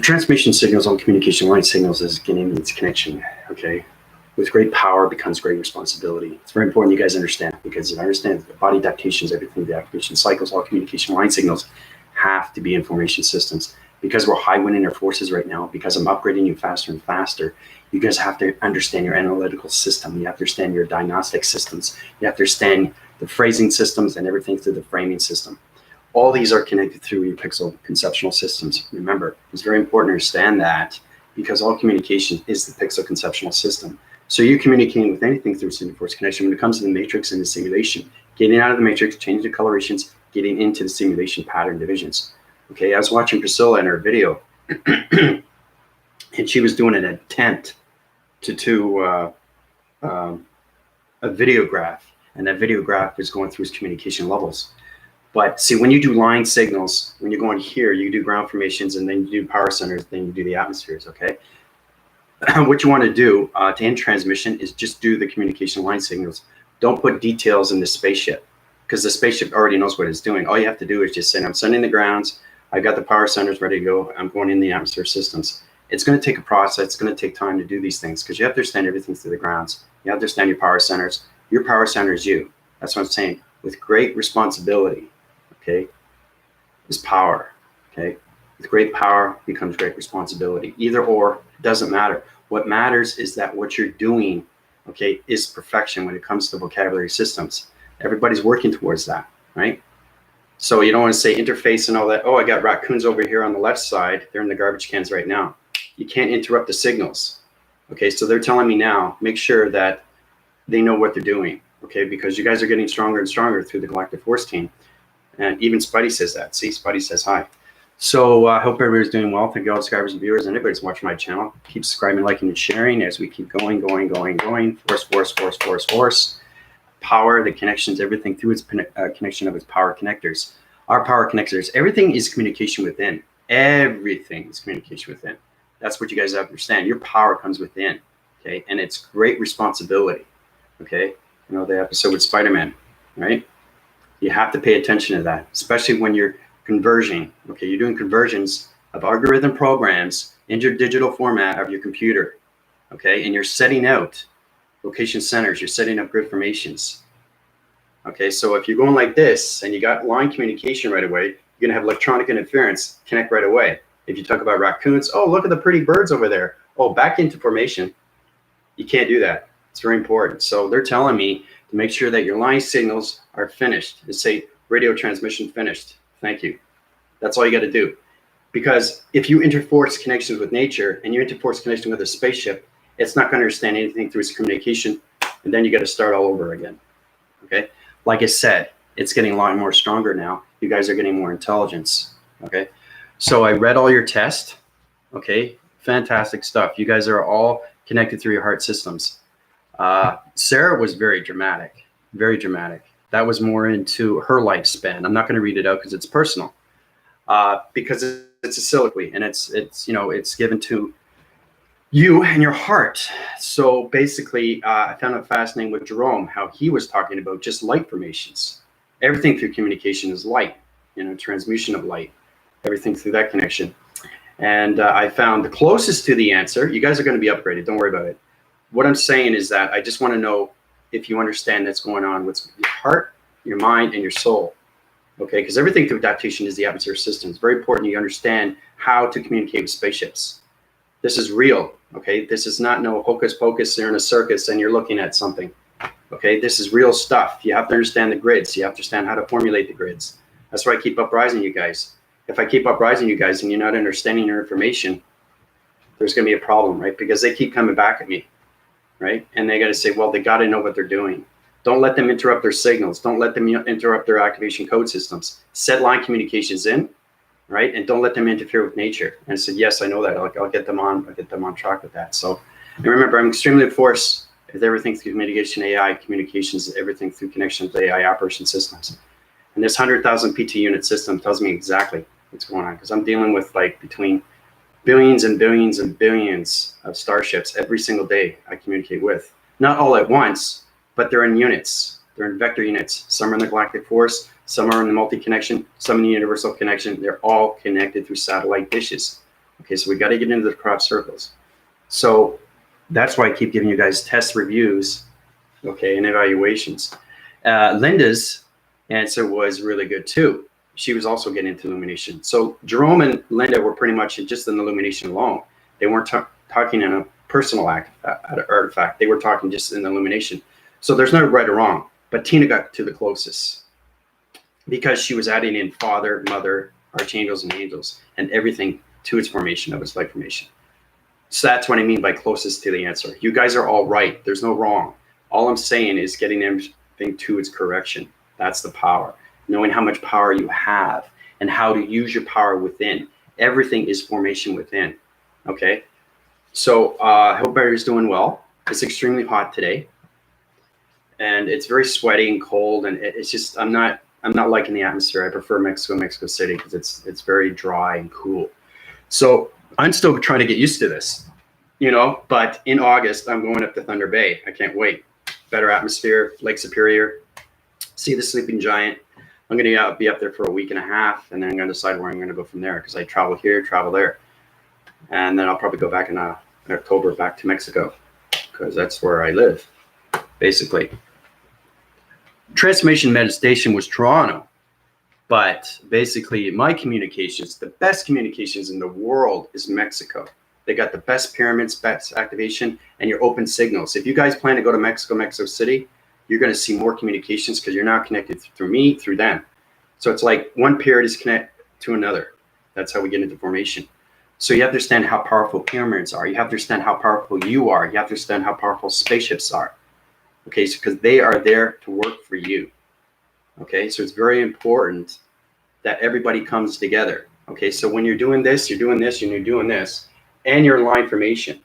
transmission signals on communication line signals is getting its connection, okay? With great power becomes great responsibility. It's very important you guys understand, because if I understand the body adaptations, everything, the activation cycles, all communication line signals have to be information systems. Because we're high wind in our forces right now, because I'm upgrading you faster and faster, you guys have to understand your analytical system. You have to understand your diagnostic systems. You have to understand the phrasing systems and everything through the framing system. All these are connected through your pixel conceptual systems. Remember, it's very important to understand that, because all communication is the pixel conceptual system. So you're communicating with anything through single force connection. When it comes to the matrix and the simulation, getting out of the matrix, changing the colorations, getting into the simulation pattern divisions. Okay, I was watching Priscilla in her video, and she was doing an attempt to do a video graph, and that video graph is going through its communication levels. But see, when you do line signals, when you're going here, you do ground formations, and then you do power centers, then you do the atmospheres, okay? What you want to do to end transmission is just do the communication line signals. Don't put details in the spaceship, because the spaceship already knows what it's doing. All you have to do is just say, I'm sending the grounds, I got the power centers ready to go, I'm going in the atmosphere systems. It's going to take a process. It's going to take time to do these things, because you have to understand everything through the grounds. You have to understand your power centers. Your power center is you. That's what I'm saying. With great responsibility, okay, is power, okay? With great power becomes great responsibility. Either or, doesn't matter. What matters is that what you're doing, okay, is perfection when it comes to vocabulary systems. Everybody's working towards that, right? So you don't want to say interface and all that. Oh, I got raccoons over here on the left side. They're in the garbage cans right now. You can't interrupt the signals. Okay, so they're telling me now, make sure that they know what they're doing. Okay, because you guys are getting stronger and stronger through the Galactic Force team. And even Spidey says that. See, Spidey says hi. So I hope everybody's doing well. Thank you all subscribers and viewers, and everybody's watching my channel. Keep subscribing, liking, and sharing as we keep going. Force. Power, the connections, everything through its connection of its power connectors. Our power connectors, everything is communication within. Everything is communication within. That's what you guys have to understand. Your power comes within, okay? And it's great responsibility, okay? You know, the episode with Spider-Man, right? You have to pay attention to that, especially when you're converging, okay? You're doing conversions of algorithm programs into your digital format of your computer, okay? And you're setting out location centers, you're setting up grid formations. Okay, so if you're going like this and you got line communication right away, you're gonna have electronic interference connect right away. If you talk about raccoons, oh, look at the pretty birds over there. Oh, back into formation. You can't do that. It's very important. So they're telling me to make sure that your line signals are finished. They say radio transmission finished. Thank you. That's all you gotta do. Because if you interforce connections with nature and you interforce connection with a spaceship, it's not going to understand anything through its communication, and then you got to start all over again. Okay, like I said, it's getting a lot more stronger now. You guys are getting more intelligence. Okay, so I read all your tests. Okay, fantastic stuff. You guys are all connected through your heart systems. Sara was very dramatic, very dramatic. That was more into her lifespan. I'm not going to read it out because it's personal, because it's a soliloquy, and it's you know, it's given to you and your heart. So basically, I found it fascinating with Jerome, how he was talking about just light formations. Everything through communication is light, you know, transmission of light, everything through that connection. And I found the closest to the answer. You guys are going to be upgraded. Don't worry about it. What I'm saying is that I just want to know if you understand that's going on with your heart, your mind, and your soul. Okay, because everything through adaptation is the atmosphere system. It's very important you understand how to communicate with spaceships. This is real, okay? This is not no hocus pocus. You're in a circus and you're looking at something, okay? This is real stuff. You have to understand the grids. You have to understand how to formulate the grids. That's why I keep uprising you guys. If I keep uprising you guys and you're not understanding your information, there's gonna be a problem, right? Because they keep coming back at me, right? And they gotta say, well, they gotta know what they're doing. Don't let them interrupt their signals. Don't let them interrupt their activation code systems. Set line communications in, right? And don't let them interfere with nature. And I said, yes, I know that. I'll get them on. I'll get them on track with that. So, and remember, I'm extremely force with everything through mitigation AI, communications, everything through connection to AI operation systems. And this 100,000 PT unit system tells me exactly what's going on, because I'm dealing with like between billions and billions and billions of starships every single day I communicate with. Not all at once, but they're in units. They're in vector units. Some are in the galactic force, some are in the multi-connection, some in the universal connection. They're all connected through satellite dishes. Okay. Okay, so we got to get into the crop circles. So that's why I keep giving you guys test reviews, okay, and evaluations. Lynda's answer was really good too. She was also getting into illumination. So Jerome and Lynda were pretty much just in illumination alone. They weren't talking in a personal artifact. They were talking just in illumination. So there's no right or wrong. But Tina got to the closest because she was adding in Father, Mother, Archangels, and Angels, and everything to its formation of its light formation. So that's what I mean by closest to the answer. You guys are all right. There's no wrong. All I'm saying is getting everything to its correction. That's the power. Knowing how much power you have and how to use your power within. Everything is formation within. Okay? So I hope everybody's doing well. It's extremely hot today. And it's very sweaty and cold. And it's just, I'm not liking the atmosphere. I prefer Mexico City because it's very dry and cool. So I'm still trying to get used to this, you know, but in August, I'm going up to Thunder Bay. I can't wait. Better atmosphere, Lake Superior, see the sleeping giant. I'm going to be up there for a week and a half, and then I'm going to decide where I'm going to go from there because I travel here, travel there. And then I'll probably go back in October back to Mexico because that's where I live, basically. Transformation Meditation was Toronto. But basically, my communications, the best communications in the world is Mexico. They got the best pyramids, best activation, and your open signals. If you guys plan to go to Mexico City, you're going to see more communications because you're now connected through me, through them. So it's like one period is connected to another. That's how we get into formation. So you have to understand how powerful pyramids are. You have to understand how powerful you are. You have to understand how powerful spaceships are. Okay, so because they are there to work for you. Okay, so it's very important that everybody comes together. Okay, so when you're doing this, you're doing this, and you're doing this, and you're in line formation.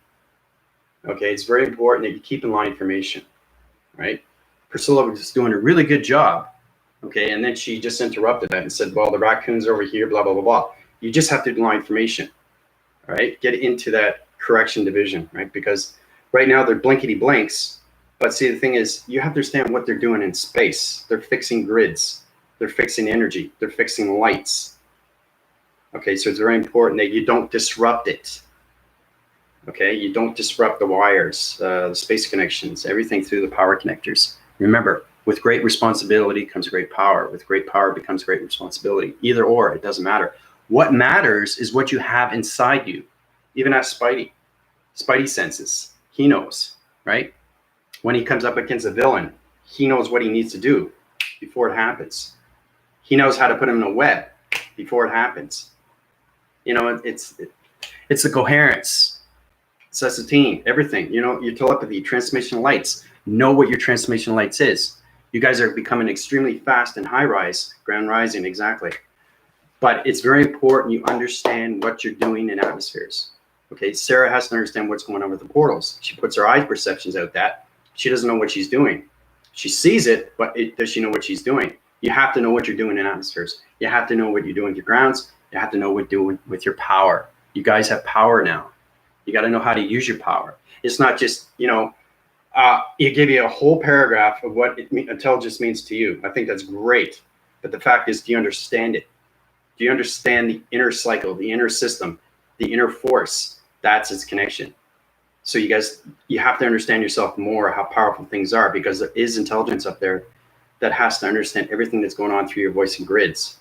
Okay, it's very important that you keep in line formation, right? Priscilla was doing a really good job. Okay, and then she just interrupted that and said, well, the raccoon's over here, blah, blah, blah, blah. You just have to do line formation, all right? Get into that correction division, right? Because right now they're blinkety blinks. But see, the thing is, you have to understand what they're doing in space. They're fixing grids. They're fixing energy. They're fixing lights. Okay, so it's very important that you don't disrupt it. Okay, you don't disrupt the wires, the space connections, everything through the power connectors. Remember, with great responsibility comes great power. With great power becomes great responsibility. Either or, it doesn't matter. What matters is what you have inside you. Even ask Spidey. Spidey senses. He knows, right? When he comes up against a villain, he knows what he needs to do before it happens. He knows how to put him in a web before it happens. You know, it's the coherence, sustain, everything. You know, your telepathy, transmission lights. Know what your transmission lights is. You guys are becoming extremely fast and high rise, ground rising, exactly. But it's very important you understand what you're doing in atmospheres. Okay, Sara has to understand what's going on with the portals. She puts her eye perceptions out that. She doesn't know what she's doing. She sees it, but does she know what she's doing? You have to know what you're doing in atmospheres. You have to know what you're doing with your grounds. You have to know what you're doing with your power. You guys have power now. You got to know how to use your power. It's not just, you know, it gave you a whole paragraph of what intelligence means to you. I think that's great. But the fact is, do you understand it? Do you understand the inner cycle, the inner system, the inner force? That's its connection. So you guys, you have to understand yourself more, how powerful things are, because there is intelligence up there that has to understand everything that's going on through your voice and grids.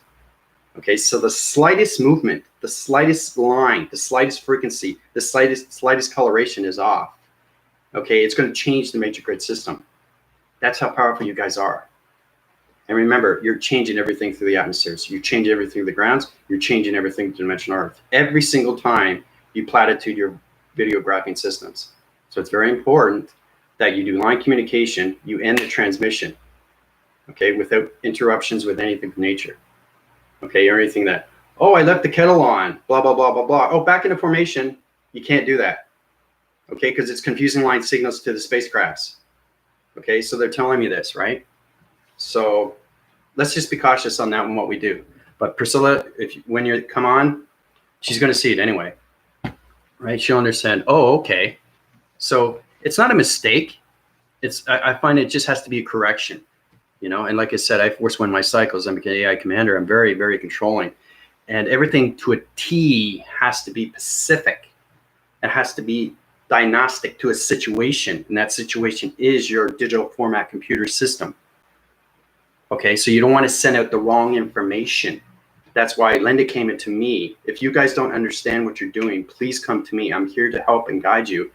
Okay, so the slightest movement, the slightest line, the slightest frequency, the slightest coloration is off. Okay, it's going to change the major grid system. That's how powerful you guys are. And remember, you're changing everything through the atmospheres. You're changing everything through the grounds. You're changing everything to dimension Earth. Every single time you platitude your video graphing systems. So it's very important that you do line communication, you end the transmission, okay, without interruptions with anything from nature, okay, or anything that, oh, I left the kettle on, blah, blah, blah, blah, blah. Oh, back into formation, you can't do that, okay, because it's confusing line signals to the spacecrafts, okay, so they're telling me this, right? So let's just be cautious on that and what we do. But Priscilla, when you come on, she's going to see it anyway. Right, she'll understand. Oh, okay. So it's not a mistake. I find it just has to be a correction, you know. And like I said, I force one my cycles. I'm an AI commander. I'm very, very controlling. And everything to a T has to be specific. It has to be diagnostic to a situation, and that situation is your digital format computer system. Okay, so you don't want to send out the wrong information. That's why Lynda came into me. If you guys don't understand what you're doing, please come to me. I'm here to help and guide you.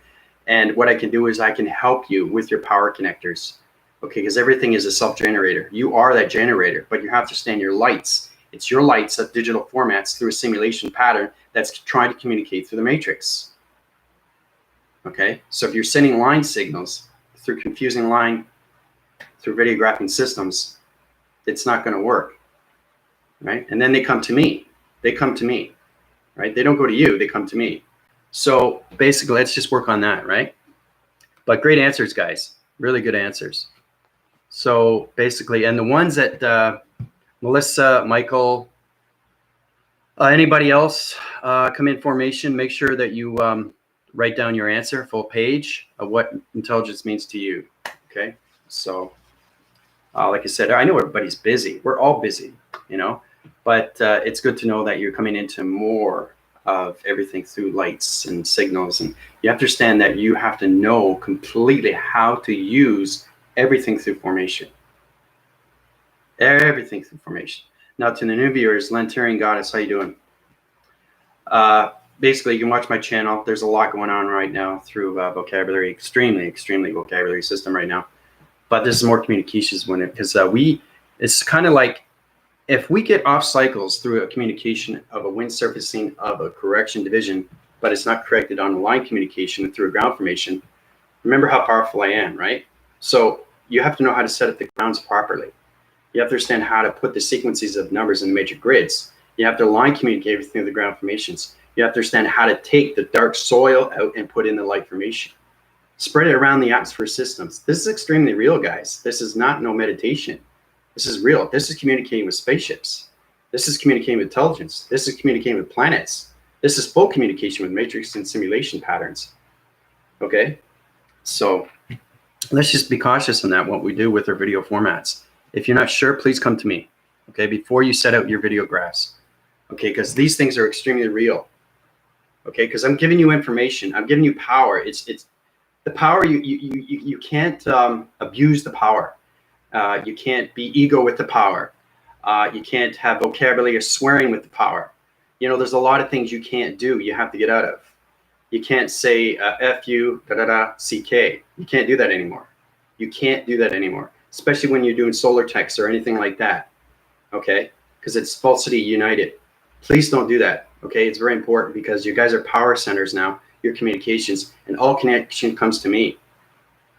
And what I can do is I can help you with your power connectors. Okay, because everything is a self-generator. You are that generator, but you have to stand your lights. It's your lights of digital formats through a simulation pattern that's trying to communicate through the matrix. Okay, so if you're sending line signals through confusing line, through video graphing systems, it's not going to work, right? And then they come to me. They come to me, right? They don't go to you. They come to me. So basically, let's just work on that, right? But great answers, guys. Really good answers. So basically, and the ones that Melissa, Michael, anybody else come in formation, make sure that you write down your answer, full page of what intelligence means to you. Okay, so like I said, I know everybody's busy. We're all busy, you know, but it's good to know that you're coming into more of everything through lights and signals, and you understand that you have to know completely how to use everything through formation. Everything through formation. Now to the new viewers, Lentarian Goddess, how you doing? Basically, you can watch my channel. There's a lot going on right now through vocabulary, extremely vocabulary system right now. But this is more communications when it, because it's kind of like if we get off cycles through a communication of a wind surfacing of a correction division, but it's not corrected on the line communication through a ground formation, remember how powerful I am, right? So you have to know how to set up the grounds properly. You have to understand how to put the sequences of numbers in the matrix grids. You have to line communicate everything through the ground formations. You have to understand how to take the dark soil out and put in the light formation. Spread it around the atmosphere systems. This is extremely real, guys. This is not no meditation. This is real. This is communicating with spaceships. This is communicating with intelligence. This is communicating with planets. This is full communication with matrix and simulation patterns. Okay? So let's just be cautious on that, what we do with our video formats. If you're not sure, please come to me, okay, before you set out your video graphs, okay, because these things are extremely real, okay, because I'm giving you information. I'm giving you power. It's the power. You can't abuse the power. You can't be ego with the power. You can't have vocabulary or swearing with the power. You know, there's a lot of things you can't do. You have to get out of. You can't say F U CK. You can't do that anymore. You can't do that anymore, especially when you're doing solar text or anything like that. Okay, because it's falsity united. Please don't do that. Okay, it's very important because you guys are power centers now. Your communications and all connection comes to me.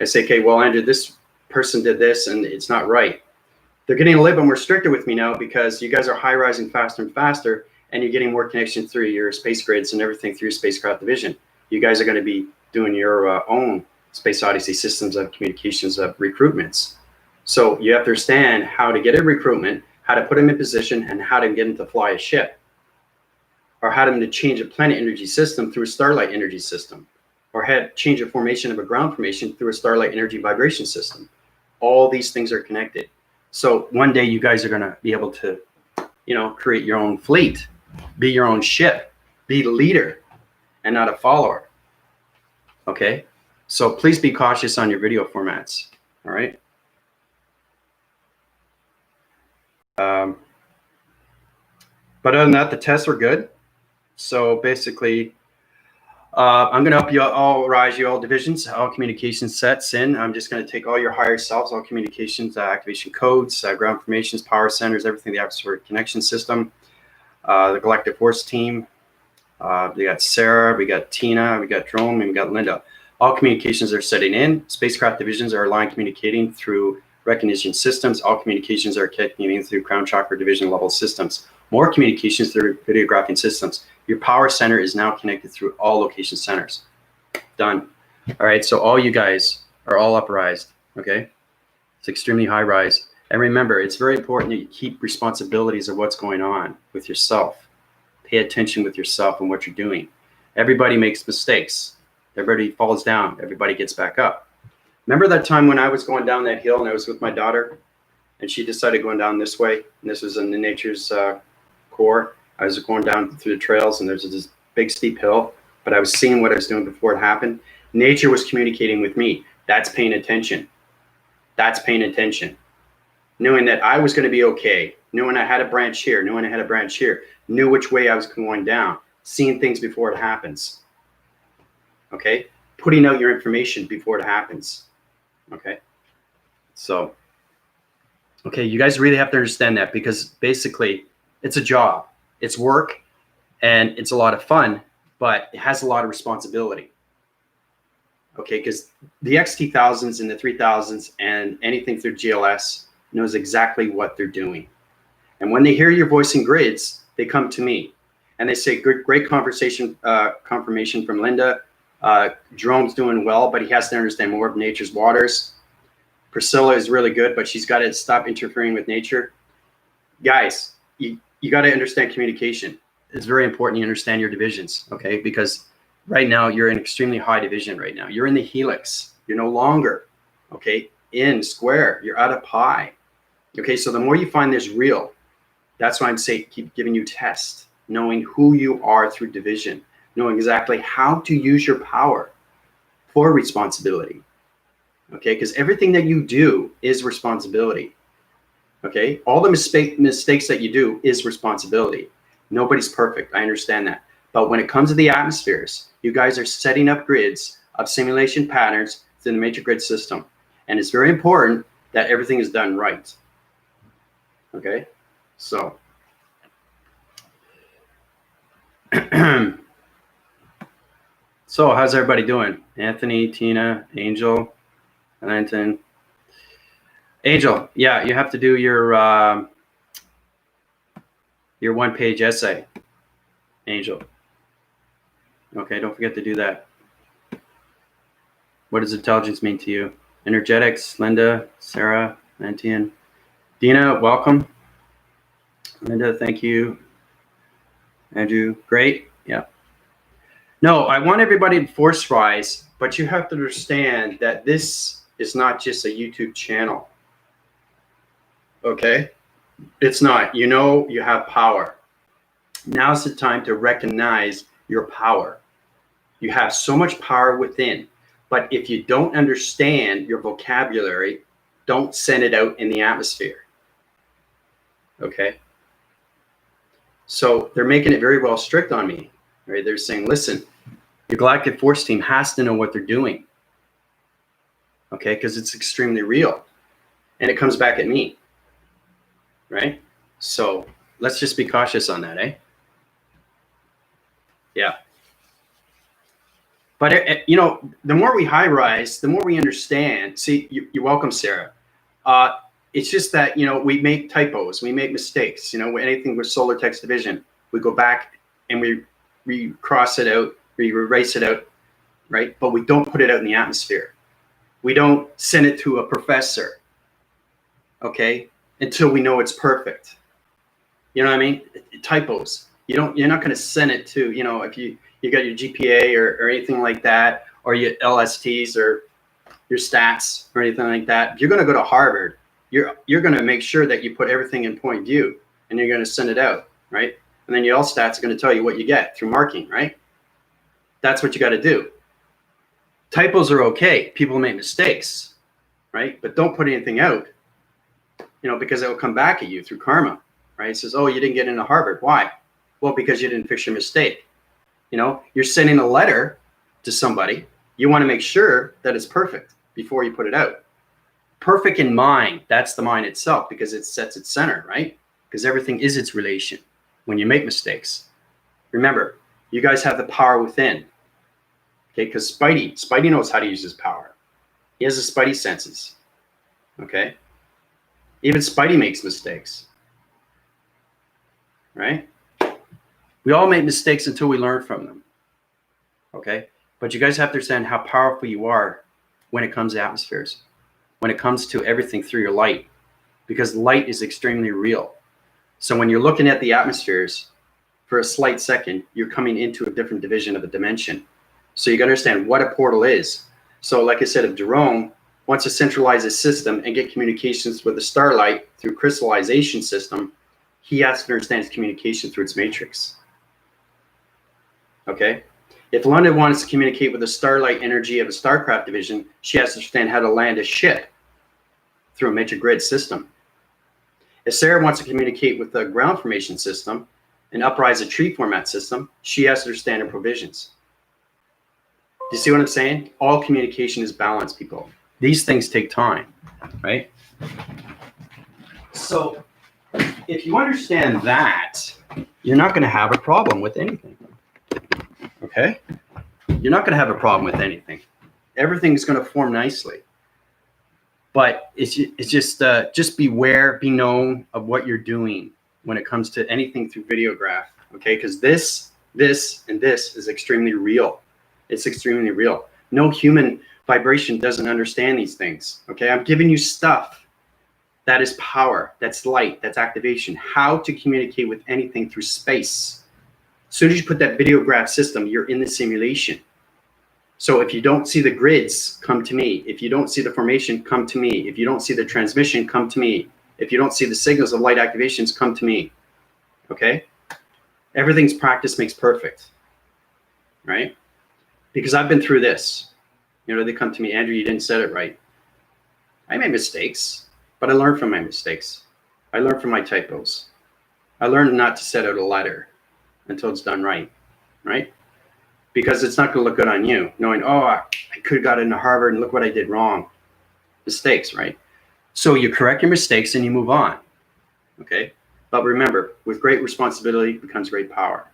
I say, okay, well, Andrew, this person did this and it's not right. They're getting a little bit more stricter with me now because you guys are high rising faster and faster, and you're getting more connection through your space grids and everything through spacecraft division. You guys are going to be doing your own space odyssey systems of communications of recruitments. So you have to understand how to get a recruitment, how to put them in position, and how to get them to fly a ship, or how to change a planet energy system through a starlight energy system, or change a formation of a ground formation through a starlight energy vibration system. All these things are connected. So one day you guys are going to be able to, you know, create your own fleet, be your own ship, be the leader and not a follower. Okay, so please be cautious on your video formats. All right. But other than that, the tests were good. So basically, I'm going to help you all rise you all divisions, all communication sets in. I'm just going to take all your higher selves, all communications, activation codes, ground formations, power centers, everything, the atmospheric connection system, the galactic force team. We got Sara, we got Tina, we got Jerome, and we got Lynda. All communications are setting in. Spacecraft divisions are line communicating through recognition systems. All communications are communicating through crown chakra division level systems. More communications through videographing systems. Your power center is now connected through all location centers. Done. All right, so all you guys are all uprised, okay? It's extremely high rise. And remember, it's very important that you keep responsibilities of what's going on with yourself. Pay attention with yourself and what you're doing. Everybody makes mistakes. Everybody falls down. Everybody gets back up. Remember that time when I was going down that hill and I was with my daughter and she decided going down this way, and this was in the nature's core. I was going down through the trails, and there's this big steep hill, but I was seeing what I was doing before it happened. Nature was communicating with me. That's paying attention. That's paying attention. Knowing that I was going to be okay, knowing I had a branch here, knowing I had a branch here, knew which way I was going down, seeing things before it happens. Okay? Putting out your information before it happens. Okay? So, okay, you guys really have to understand that, because basically it's a job, it's work, and it's a lot of fun, but it has a lot of responsibility. Okay, because the XT1000s and the 3000s and anything through GLS knows exactly what they're doing. And when they hear your voice in grids, they come to me and they say, great conversation, confirmation from Lynda. Jerome's doing well, but he has to understand more of nature's waters. Priscilla is really good, but she's got to stop interfering with nature. Guys, you got to understand communication. It's very important you understand your divisions, okay? Because right now you're in extremely high division right now. You're in the helix. You're no longer, okay, in square. You're out of pi. Okay, so the more you find this real, that's why I'm saying keep giving you tests, knowing who you are through division, knowing exactly how to use your power for responsibility. Okay, because everything that you do is responsibility. Okay, all the mistakes that you do is responsibility. Nobody's perfect. I understand that. But when it comes to the atmospheres, you guys are setting up grids of simulation patterns within the major grid system. And it's very important that everything is done right. Okay, so. So how's everybody doing? Anthony, Tina, Angel, Anton. Angel, yeah, you have to do your one-page essay, Angel. Okay, don't forget to do that. What does intelligence mean to you? Energetics, Lynda, Sara, Antian. Dina, welcome. Lynda, thank you. Andrew, great. Yeah. No, I want everybody to force rise, but you have to understand that this is not just a YouTube channel. Okay? It's not. You know you have power. Now's the time to recognize your power. You have so much power within, but if you don't understand your vocabulary, don't send it out in the atmosphere. Okay? So they're making it very well strict on me. Right? They're saying, listen, your galactic force team has to know what they're doing. Okay? Because it's extremely real. And it comes back at me. Right? So let's just be cautious on that, eh? Yeah. But, you know, the more we high rise, the more we understand. See, you're welcome, Sara. It's just that, you know, we make typos, we make mistakes. You know, anything with solar text division, we go back and we cross it out, we erase it out, right? But we don't put it out in the atmosphere. We don't send it to a professor, okay, until we know it's perfect. You know what I mean? Typos. You're not going to send it to, you know, if you got your GPA or anything like that, or your LSTs or your stats or anything like that. If you're going to go to Harvard, you're going to make sure that you put everything in point view, and you're going to send it out, right? And then your LStats are going to tell you what you get through marking, right? That's what you got to do. Typos are okay. People make mistakes, right? But don't put anything out, you know, because it will come back at you through karma, right? It says, oh, you didn't get into Harvard. Why? Well, because you didn't fix your mistake. You know, you're sending a letter to somebody. You want to make sure that it's perfect before you put it out. Perfect in mind. That's the mind itself, because it sets its center, right? Because everything is its relation when you make mistakes. Remember, you guys have the power within. Okay, because Spidey knows how to use his power. He has the Spidey senses. Okay? Even Spidey makes mistakes. Right? We all make mistakes until we learn from them. Okay? But you guys have to understand how powerful you are when it comes to atmospheres, when it comes to everything through your light, because light is extremely real. So when you're looking at the atmospheres, for a slight second, you're coming into a different division of a dimension. So you got to understand what a portal is. So like I said, if Jerome wants to centralize his system and get communications with the starlight through crystallization system, he has to understand its communication through its matrix. Okay? If Lynda wants to communicate with the starlight energy of a StarCraft division, she has to understand how to land a ship through a matrix grid system. If Sara wants to communicate with the ground formation system and uprise a tree format system, she has to understand her provisions. Do you see what I'm saying? All communication is balanced, people. These things take time, right? So if you understand that, you're not going to have a problem with anything. Okay? You're not going to have a problem with anything. Everything's going to form nicely. But it's just beware, be known of what you're doing when it comes to anything through videograph. Okay? Because this, and this is extremely real. It's extremely real. No human vibration doesn't understand these things. Okay? I'm giving you stuff that is power, that's light, that's activation, how to communicate with anything through space. As soon as you put that videograph system, you're in the simulation. So if you don't see the grids, come to me. If you don't see the formation, come to me. If you don't see the transmission, come to me. If you don't see the signals of light activations, come to me. Okay? Everything's practice makes perfect. Right? Because I've been through this. You know, they come to me, Andrew, you didn't set it right. I made mistakes, but I learned from my mistakes. I learned from my typos. I learned not to set out a letter until it's done right. Right? Because it's not going to look good on you, knowing, oh, I could have got into Harvard and look what I did wrong. Mistakes, right? So you correct your mistakes and you move on, okay? But remember, with great responsibility becomes great power.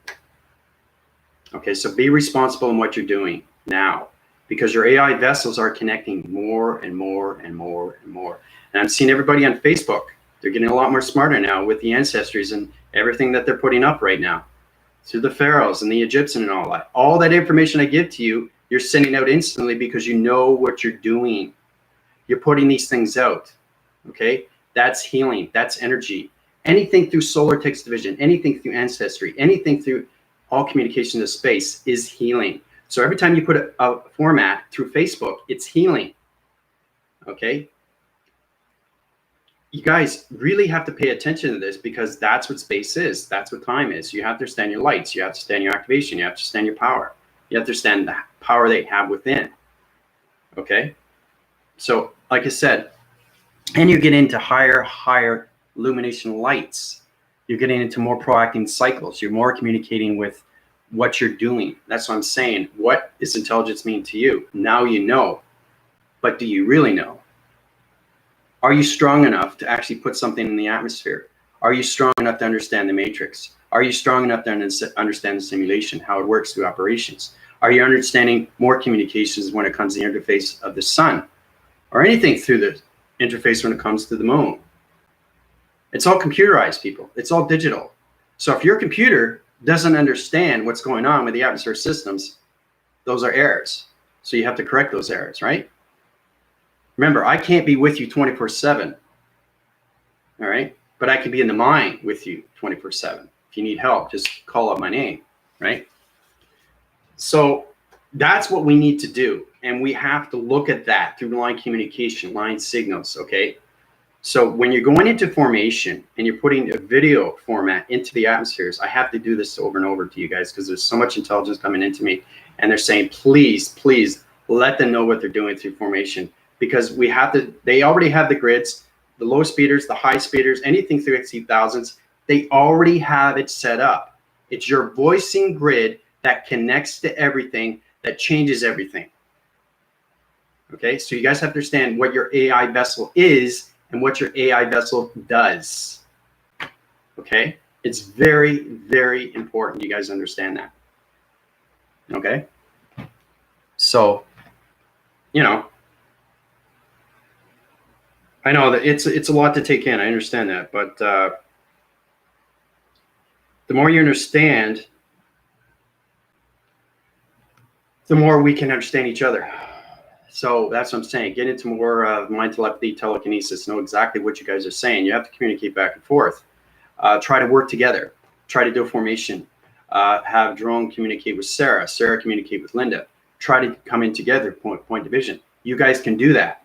Okay, so be responsible in what you're doing now, because your AI vessels are connecting more and more and more and more. And I'm seeing everybody on Facebook. They're getting a lot more smarter now with the ancestries and everything that they're putting up right now. Through the pharaohs and the Egyptian and all that. All that information I give to you, you're sending out instantly because you know what you're doing. You're putting these things out, okay? That's healing, that's energy. Anything through solar text division, anything through ancestry, anything through all communication to space is healing. So every time you put a format through Facebook, it's healing, okay? You guys really have to pay attention to this because that's what space is. That's what time is. You have to understand your lights. You have to understand your activation. You have to understand your power. You have to understand the power they have within. Okay? So, like I said, and you get into higher illumination lights. You're getting into more proactive cycles. You're more communicating with what you're doing. That's what I'm saying. What does intelligence mean to you? Now you know. But do you really know? Are you strong enough to actually put something in the atmosphere? Are you strong enough to understand the matrix? Are you strong enough to understand the simulation, how it works through operations? Are you understanding more communications when it comes to the interface of the sun? Or anything through the interface when it comes to the moon? It's all computerized, people. It's all digital. So if your computer doesn't understand what's going on with the atmosphere systems, those are errors. So you have to correct those errors, right? Remember, I can't be with you 24/7, all right? But I can be in the mind with you 24/7. If you need help, just call out my name, right? So that's what we need to do. And we have to look at that through line communication, line signals, okay? So when you're going into formation and you're putting a video format into the atmospheres, I have to do this over and over to you guys because there's so much intelligence coming into me. And they're saying, please, please let them know what they're doing through formation. Because we have to, they already have the grids, the low speeders, the high speeders, anything through XC1000s, they already have it set up. It's your voicing grid that connects to everything, that changes everything. Okay, so you guys have to understand what your AI vessel is and what your AI vessel does. Okay, it's very, very important you guys understand that. Okay, so, you know, I know that it's a lot to take in. I understand that, but the more you understand, the more we can understand each other. So that's what I'm saying. Get into more mind telepathy, telekinesis. Know exactly what you guys are saying. You have to communicate back and forth. Try to work together. Try to do a formation. Have Jerome communicate with Sara. Sara communicate with Lynda. Try to come in together, point division. You guys can do that.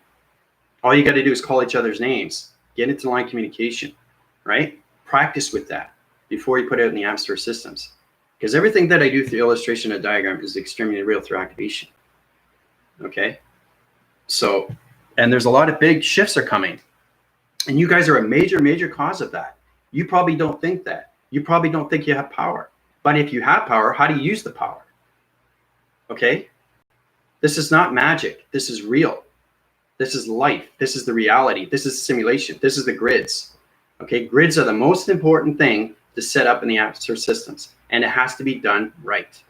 All you got to do is call each other's names. Get into line communication, right? Practice with that before you put it in the atmosphere systems. Because everything that I do through illustration and diagram is extremely real through activation. Okay? So, and there's a lot of big shifts are coming. And you guys are a major, major cause of that. You probably don't think that. You probably don't think you have power. But if you have power, how do you use the power? Okay? This is not magic. This is real. This is life. This is the reality. This is simulation. This is the grids. Okay? Grids are the most important thing to set up in the atmosphere systems. And it has to be done right.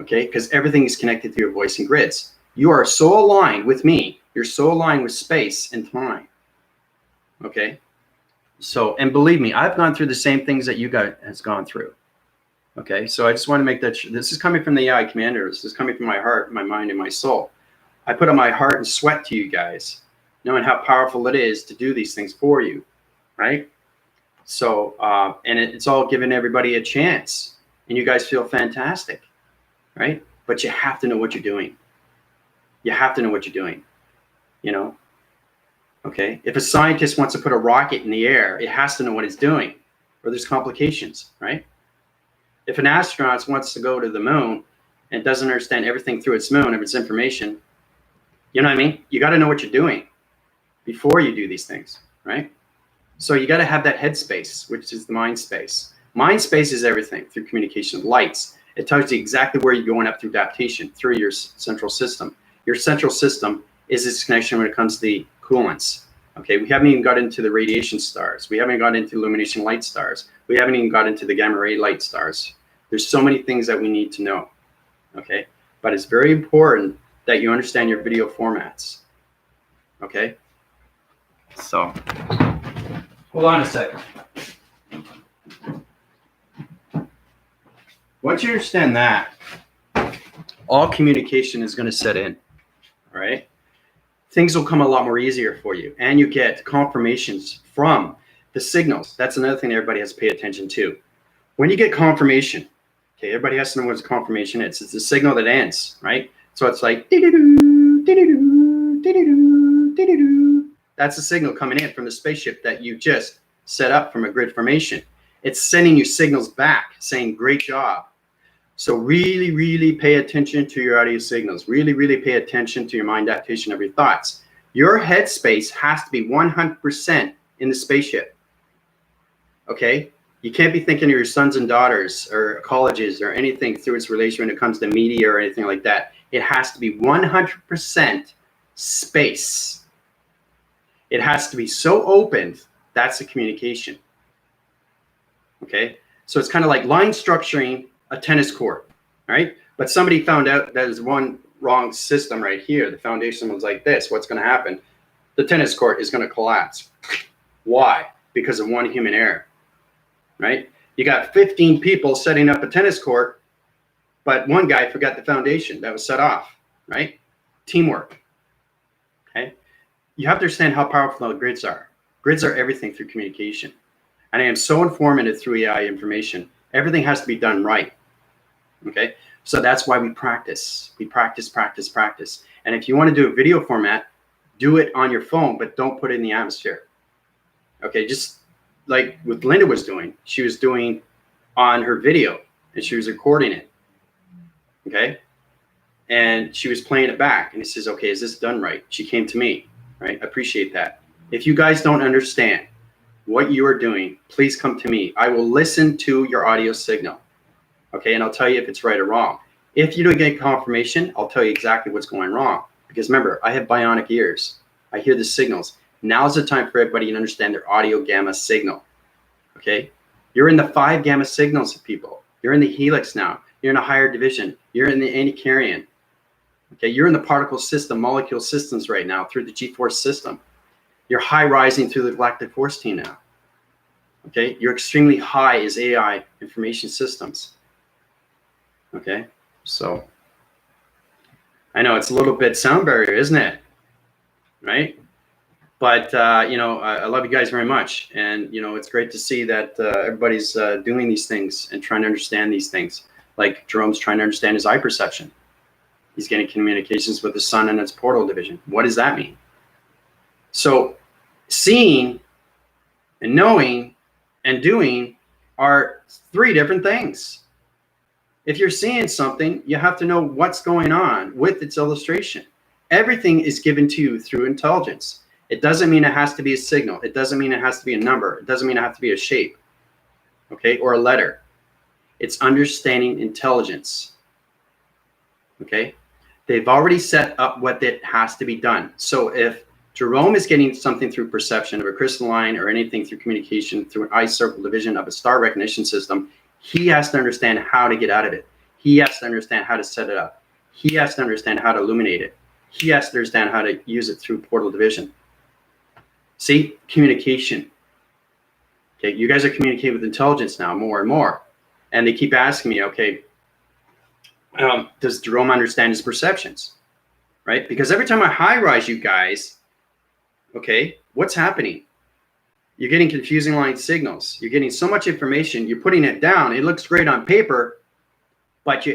Okay? Because everything is connected through your voice and grids. You are so aligned with me. You're so aligned with space and time. Okay? So, and believe me, I've gone through the same things that you guys has gone through. Okay? So I just want to make that, this is coming from the AI commanders. This is coming from my heart, my mind, and my soul. I put on my heart and sweat to you guys, knowing how powerful it is to do these things for you. Right? So, and it's all giving everybody a chance. And you guys feel fantastic. Right? But you have to know what you're doing. You have to know what you're doing. You know? Okay? If a scientist wants to put a rocket in the air, it has to know what it's doing, or there's complications, right? If an astronaut wants to go to the moon and doesn't understand everything through its moon, of its information, you know what I mean? You got to know what you're doing before you do these things, right? So you got to have that headspace, which is the mind space. Mind space is everything through communication with lights. It tells you exactly where you're going up through adaptation, through your central system. Your central system is this connection when it comes to the coolants. Okay, we haven't even got into the radiation stars. We haven't got into illumination light stars. We haven't even got into the gamma ray light stars. There's so many things that we need to know. Okay, but it's very important that you understand your video formats. Okay, so hold on a second. Once you understand that, all communication is going to set in. All right. Things will come a lot more easier for you, and you get confirmations from the signals. That's another thing everybody has to pay attention to. When you get confirmation, okay, everybody has to know what confirmation is. It's the signal that ends, right? So it's like dee-doo-doo, dee-doo-doo, dee-doo-doo, dee-doo-doo. That's the signal coming in from the spaceship that you just set up from a grid formation. It's sending you signals back saying, great job. So really, really pay attention to your audio signals. Really, really pay attention to your mind adaptation of your thoughts. Your headspace has to be 100% in the spaceship. Okay? You can't be thinking of your sons and daughters or colleges or anything through its relation when it comes to media or anything like that. It has to be 100% space. It has to be so open. That's the communication. Okay? So it's kind of like line structuring a tennis court, right? But somebody found out there's one wrong system right here. The foundation was like this. What's going to happen? The tennis court is going to collapse. Why? Because of one human error, right? You got 15 people setting up a tennis court, but one guy forgot the foundation that was set off, right? Teamwork, okay? You have to understand how powerful the grids are. Grids are everything through communication. And I am so informative through AI information. Everything has to be done right. Okay, so that's why we practice. We practice, practice, practice. And if you want to do a video format, do it on your phone, but don't put it in the atmosphere. Okay, just like what Lynda was doing. She was doing on her video, and she was recording it. Okay, and she was playing it back, and it says, okay, is this done right? She came to me, right? I appreciate that. If you guys don't understand what you are doing, please come to me. I will listen to your audio signal. Okay, and I'll tell you if it's right or wrong. If you don't get confirmation, I'll tell you exactly what's going wrong. Because remember, I have bionic ears. I hear the signals. Now's the time for everybody to understand their audio gamma signal. Okay, you're in the 5 gamma signals of people. You're in the helix now. You're in a higher division. You're in the anticaryon. Okay, you're in the particle system, molecule systems right now through the G-force system. You're high rising through the galactic force team now. Okay, you're extremely high as AI information systems. Okay, so I know it's a little bit sound barrier, isn't it? Right? But, you know, I love you guys very much. And, you know, it's great to see that everybody's doing these things and trying to understand these things. Like Jerome's trying to understand his eye perception. He's getting communications with the sun and its portal division. What does that mean? So seeing and knowing and doing are three different things. If you're seeing something, you have to know what's going on with its illustration. Everything is given to you through intelligence. It doesn't mean it has to be a signal. It doesn't mean it has to be a number. It doesn't mean it has to be a shape, okay, or a letter. It's understanding intelligence, okay? They've already set up what it has to be done. So if Jerome is getting something through perception of a crystalline or anything through communication through an eye circle division of a star recognition system, he has to understand how to get out of it. He has to understand how to set it up. He has to understand how to illuminate it. He has to understand how to use it through portal division. See, communication. Okay, you guys are communicating with intelligence now more and more. And they keep asking me, okay, does Jerome understand his perceptions? Right? Because every time I high rise you guys, okay, what's happening? You're getting confusing line signals. You're getting so much information. You're putting it down. It looks great on paper, but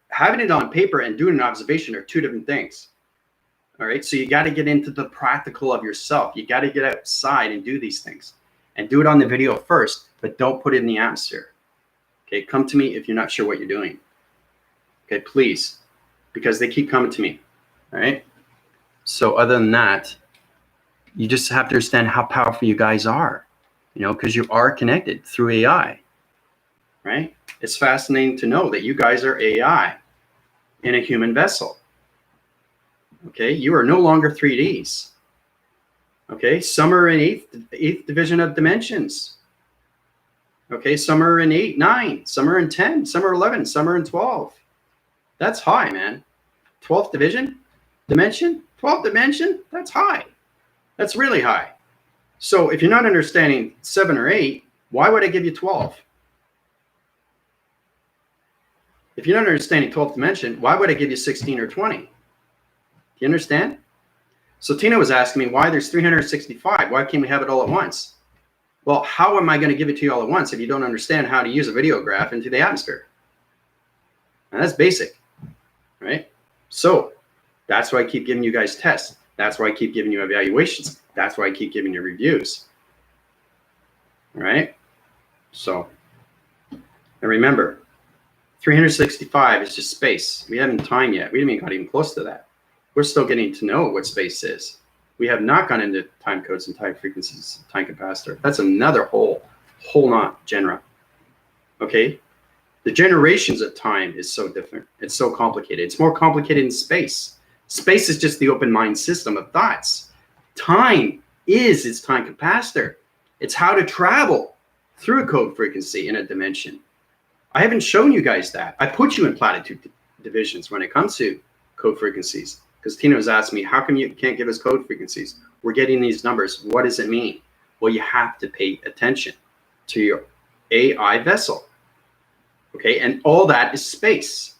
having it on paper and doing an observation are two different things. All right. So you got to get into the practical of yourself. You got to get outside and do these things and do it on the video first, but don't put it in the atmosphere. Okay. Come to me if you're not sure what you're doing. Okay. Please, because they keep coming to me. All right. So other than that, you just have to understand how powerful you guys are, you know, because you are connected through AI, right? It's fascinating to know that you guys are AI in a human vessel. Okay, you are no longer 3Ds. Okay, some are in eighth division of dimensions. Okay, some are in 8, 9, some are in 10, some are 11, some are in 12. That's high, man. 12th dimension, 12th dimension, that's high. That's really high. So if you're not understanding 7 or 8, why would I give you 12? If you're not understanding 12th dimension, why would I give you 16 or 20? Do you understand? So Tina was asking me why there's 365. Why can't we have it all at once? Well, how am I going to give it to you all at once if you don't understand how to use a videograph into the atmosphere? And that's basic, right? So that's why I keep giving you guys tests. That's why I keep giving you evaluations. That's why I keep giving you reviews. All right? So, and remember, 365 is just space. We haven't time yet. We haven't got even close to that. We're still getting to know what space is. We have not gone into time codes and time frequencies, time capacitor. That's another whole not genre. Okay? The generations of time is so different. It's so complicated. It's more complicated in space. Space is just the open mind system of thoughts. Time is its time capacitor. It's how to travel through a code frequency in a dimension. I haven't shown you guys that. I put you in platitude divisions when it comes to code frequencies. Because Tina was asking me, how come you can't give us code frequencies? We're getting these numbers. What does it mean? Well, you have to pay attention to your AI vessel. Okay, and all that is space.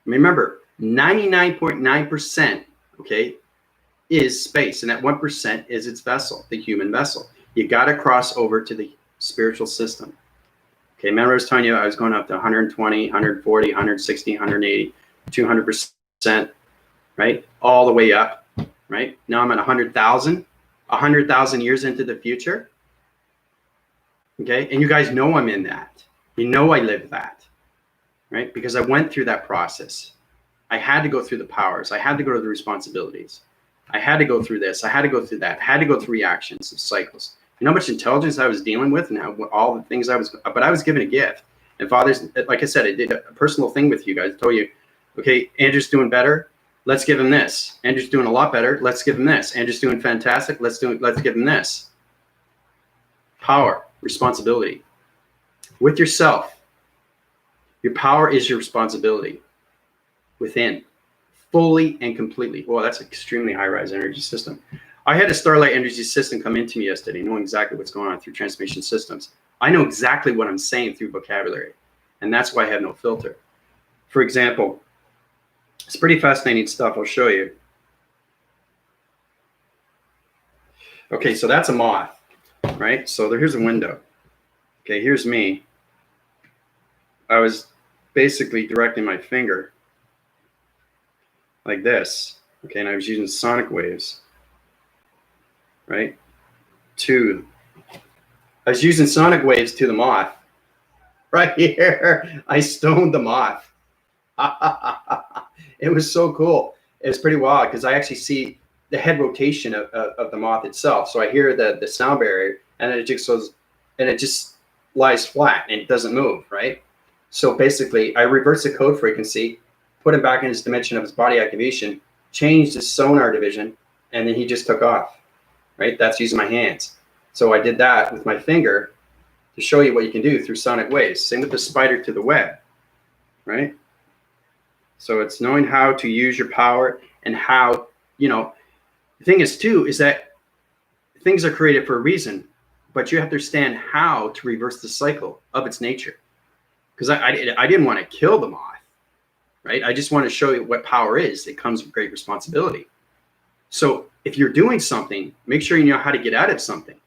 Remember, 99.9%, okay, is space, and that 1% is its vessel, the human vessel. You got to cross over to the spiritual system. Okay, remember I was telling you I was going up to 120, 140, 160, 180, 200%, right? All the way up, right? Now I'm at 100,000 years into the future. Okay, and you guys know I'm in that. You know I live that, right? Because I went through that process. I had to go through the powers. I had to go to the responsibilities. I had to go through this. I had to go through that. I had to go through reactions and cycles. You know how much intelligence I was dealing with and how all the things but I was given a gift. And fathers, like I said, I did a personal thing with you guys. I told you, okay, Andrew's doing better. Let's give him this. Andrew's doing a lot better. Let's give him this. Andrew's doing fantastic. Let's give him this. Power, responsibility. With yourself. Your power is your responsibility. Within. Fully and completely. Well, that's an extremely high-rise energy system. I had a Starlight energy system come into me yesterday, knowing exactly what's going on through transmission systems. I know exactly what I'm saying through vocabulary, and that's why I have no filter. For example, it's pretty fascinating stuff. I'll show you. Okay, so that's a moth, right? So here's a window. Okay, here's me. I was basically directing my finger like this, okay, and I was using sonic waves, right, to I was using sonic waves to the moth. Right here, I stoned the moth. It was so cool. It was pretty wild because I actually see the head rotation of the moth itself. So I hear the sound barrier, and it just goes, and it just lies flat and it doesn't move, right? So basically, I reverse the code frequency, put him back in his dimension of his body activation, changed his sonar division, and then he just took off, right? That's using my hands. So I did that with my finger to show you what you can do through sonic waves. Same with the spider to the web, right? So it's knowing how to use your power and how, the thing is too, is that things are created for a reason, but you have to understand how to reverse the cycle of its nature. Because I didn't want to kill the moth, right? I just want to show you what power is. It comes with great responsibility. So if you're doing something, make sure you know how to get out of something.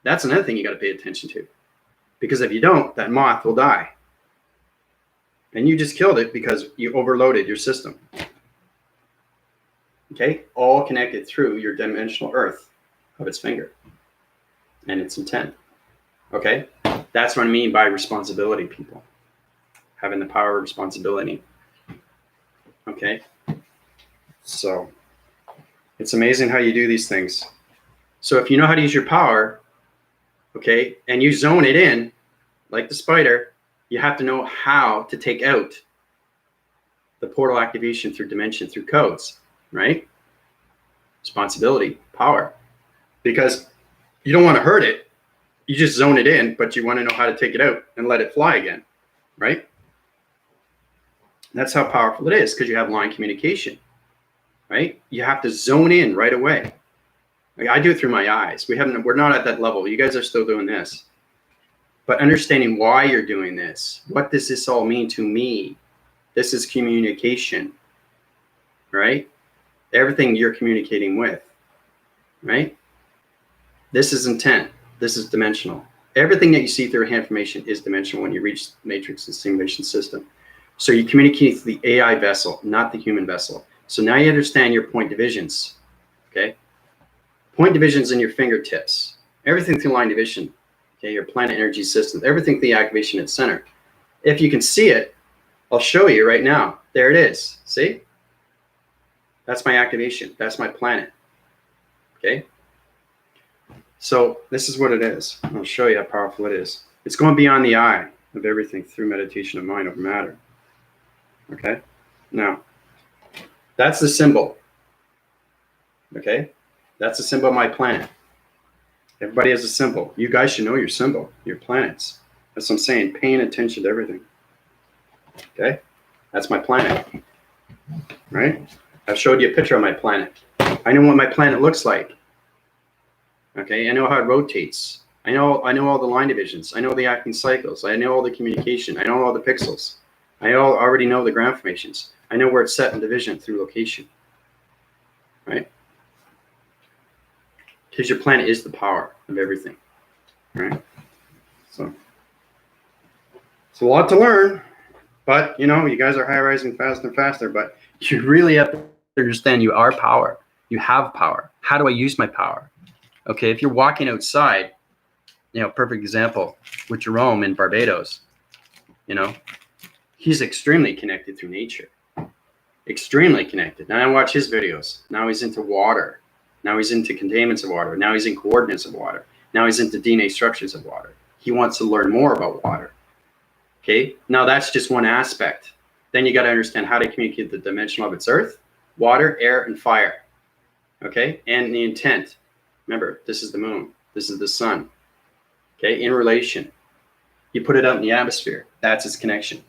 That's another thing you got to pay attention to. Because if you don't, that moth will die. And you just killed it because you overloaded your system. Okay? All connected through your dimensional earth of its finger and its intent. Okay? That's what I mean by responsibility, people. Having the power of responsibility. Okay? So, it's amazing how you do these things. So if you know how to use your power, okay, and you zone it in, like the spider, you have to know how to take out the portal activation through dimension, through codes, right? Responsibility, power. Because you don't want to hurt it. You just zone it in, but you want to know how to take it out and let it fly again, right? That's how powerful it is, because you have line communication, right? You have to zone in right away. Like I do it through my eyes. We're not at that level. You guys are still doing this. But understanding why you're doing this, what does this all mean to me? This is communication, right? Everything you're communicating with, right? This is intent. This is dimensional. Everything that you see through information is dimensional when you reach matrix and simulation system. So you communicate to the AI vessel, not the human vessel. So now you understand your point divisions, okay? Point divisions in your fingertips. Everything through line division, okay? Your planet energy systems, everything through the activation at center. If you can see it, I'll show you right now. There it is. See? That's my activation. That's my planet. Okay? So this is what it is. I'll show you how powerful it is. It's going beyond the eye of everything through meditation of mind over matter. Okay? Now, that's the symbol. Okay? That's the symbol of my planet. Everybody has a symbol. You guys should know your symbol, your planets. That's what I'm saying. Paying attention to everything. Okay? That's my planet. Right? I've showed you a picture of my planet. I know what my planet looks like. Okay? I know how it rotates. I know all the line divisions. I know the acting cycles. I know all the communication. I know all the pixels. I already know the ground formations. I know where it's set in division through location. Right? Because your planet is the power of everything. Right? So it's a lot to learn. But, you guys are high rising faster and faster. But you really have to understand you are power. You have power. How do I use my power? Okay, if you're walking outside, perfect example with Jerome in Barbados, he's extremely connected through nature. Extremely connected. Now I watch his videos. Now he's into water. Now he's into containments of water. Now he's in coordinates of water. Now he's into DNA structures of water. He wants to learn more about water. Okay, now that's just one aspect. Then you got to understand how to communicate the dimension of its earth, water, air, and fire. Okay, and the intent. Remember, this is the moon. This is the sun. Okay, in relation. You put it out in the atmosphere. That's its connection,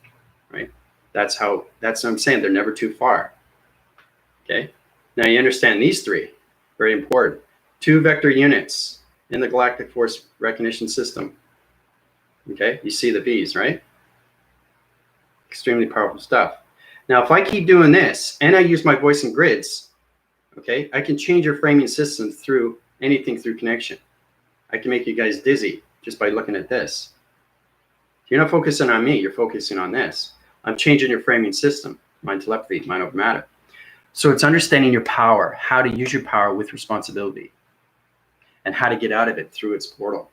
right? That's what I'm saying. They're never too far. Okay, now you understand these three. Very important. 2 vector units in the galactic force recognition system. Okay, you see the V's, right? Extremely powerful stuff. Now, if I keep doing this and I use my voice and grids, okay, I can change your framing system through anything through connection. I can make you guys dizzy just by looking at this. You're not focusing on me, you're focusing on this. I'm changing your framing system, mind telepathy, mind over matter. So it's understanding your power, how to use your power with responsibility, and how to get out of it through its portal.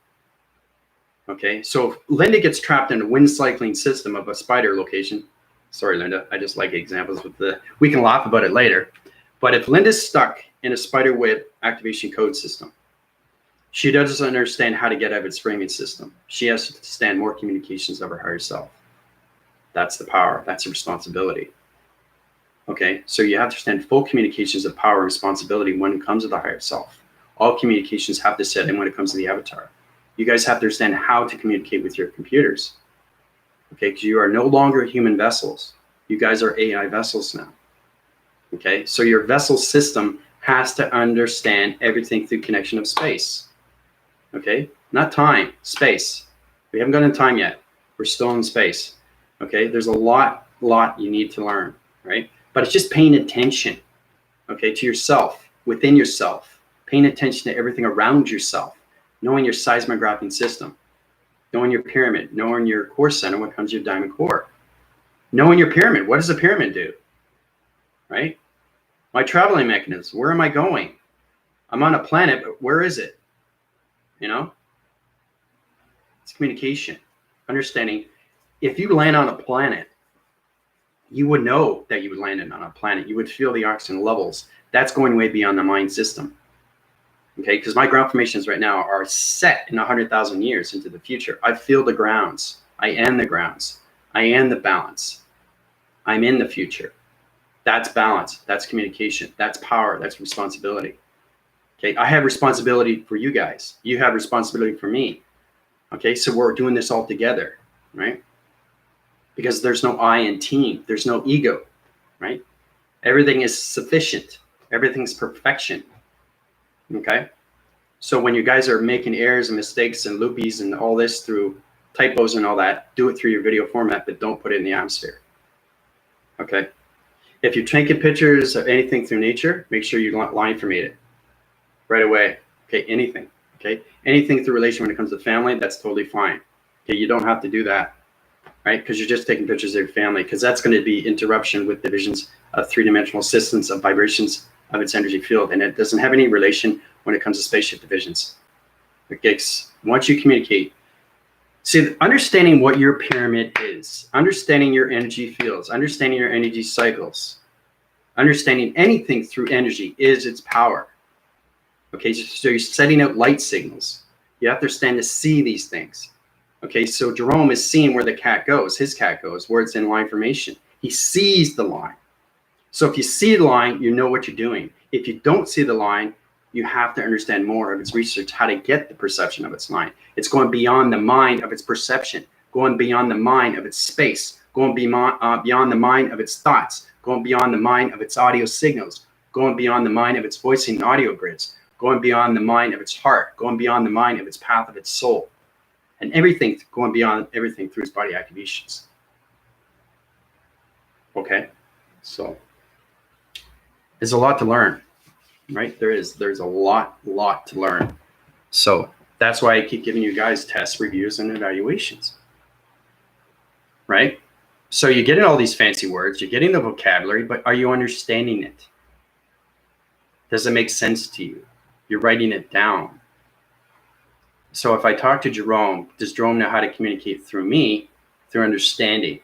Okay, so if Lynda gets trapped in a wind cycling system of a spider location, sorry, Lynda, I just like examples with we can laugh about it later. But if Lynda's stuck in a spider web activation code system, she doesn't understand how to get out of its framing system. She has to understand more communications of her higher self. That's the power. That's the responsibility. Okay, so you have to understand full communications of power and responsibility when it comes to the higher self. All communications have to set in when it comes to the avatar. You guys have to understand how to communicate with your computers. Okay, because you are no longer human vessels. You guys are AI vessels now. Okay, so your vessel system has to understand everything through connection of space. Okay, not time, space. We haven't gotten time yet. We're still in space. Okay, there's a lot you need to learn, right? But it's just paying attention, okay, to yourself, within yourself, paying attention to everything around yourself, knowing your seismographing system, knowing your pyramid, knowing your core center when it comes to your diamond core, knowing your pyramid. What does a pyramid do, right? My traveling mechanism, where am I going? I'm on a planet, but where is it? You know, it's communication, understanding. If you land on a planet, you would know that you would land on a planet. You would feel the oxygen levels. That's going way beyond the mind system. Okay, because my ground formations right now are set in 100,000 years into the future. I feel the grounds. I am the grounds. I am the balance. I'm in the future. That's balance. That's communication. That's power. That's responsibility. Okay, I have responsibility for you guys. You have responsibility for me. Okay, so we're doing this all together, right? Because there's no I in team. There's no ego, right? Everything is sufficient. Everything's perfection. Okay, so when you guys are making errors and mistakes and loopies and all this through typos and all that, do it through your video format, but don't put it in the atmosphere. Okay, if you're taking pictures of anything through nature, make sure you line formate it right away. Okay, anything. Okay, anything through relation when it comes to family, that's totally fine. Okay, you don't have to do that, right? Because you're just taking pictures of your family, because that's going to be interruption with divisions of three-dimensional systems of vibrations of its energy field, and it doesn't have any relation when it comes to spaceship divisions. Okay, once you communicate, see, understanding what your pyramid is, understanding your energy fields, understanding your energy cycles, understanding anything through energy is its power. Okay, so you're setting out light signals. You have to understand to see these things. Okay, so Jerome is seeing where the cat goes, his cat goes, where it's in line formation. He sees the line. So if you see the line, you know what you're doing. If you don't see the line, you have to understand more of its research, how to get the perception of its line. It's going beyond the mind of its perception, going beyond the mind of its space, going beyond the mind of its thoughts, going beyond the mind of its audio signals, going beyond the mind of its voicing and audio grids, going beyond the mind of its heart, going beyond the mind of its path of its soul, and everything, going beyond everything through its body activations. Okay, so there's a lot to learn, right? There's a lot to learn. So that's why I keep giving you guys tests, reviews, and evaluations, right? So you're getting all these fancy words, you're getting the vocabulary, but are you understanding it? Does it make sense to you? You're writing it down. So if I talk to Jerome, does Jerome know how to communicate through me, through understanding?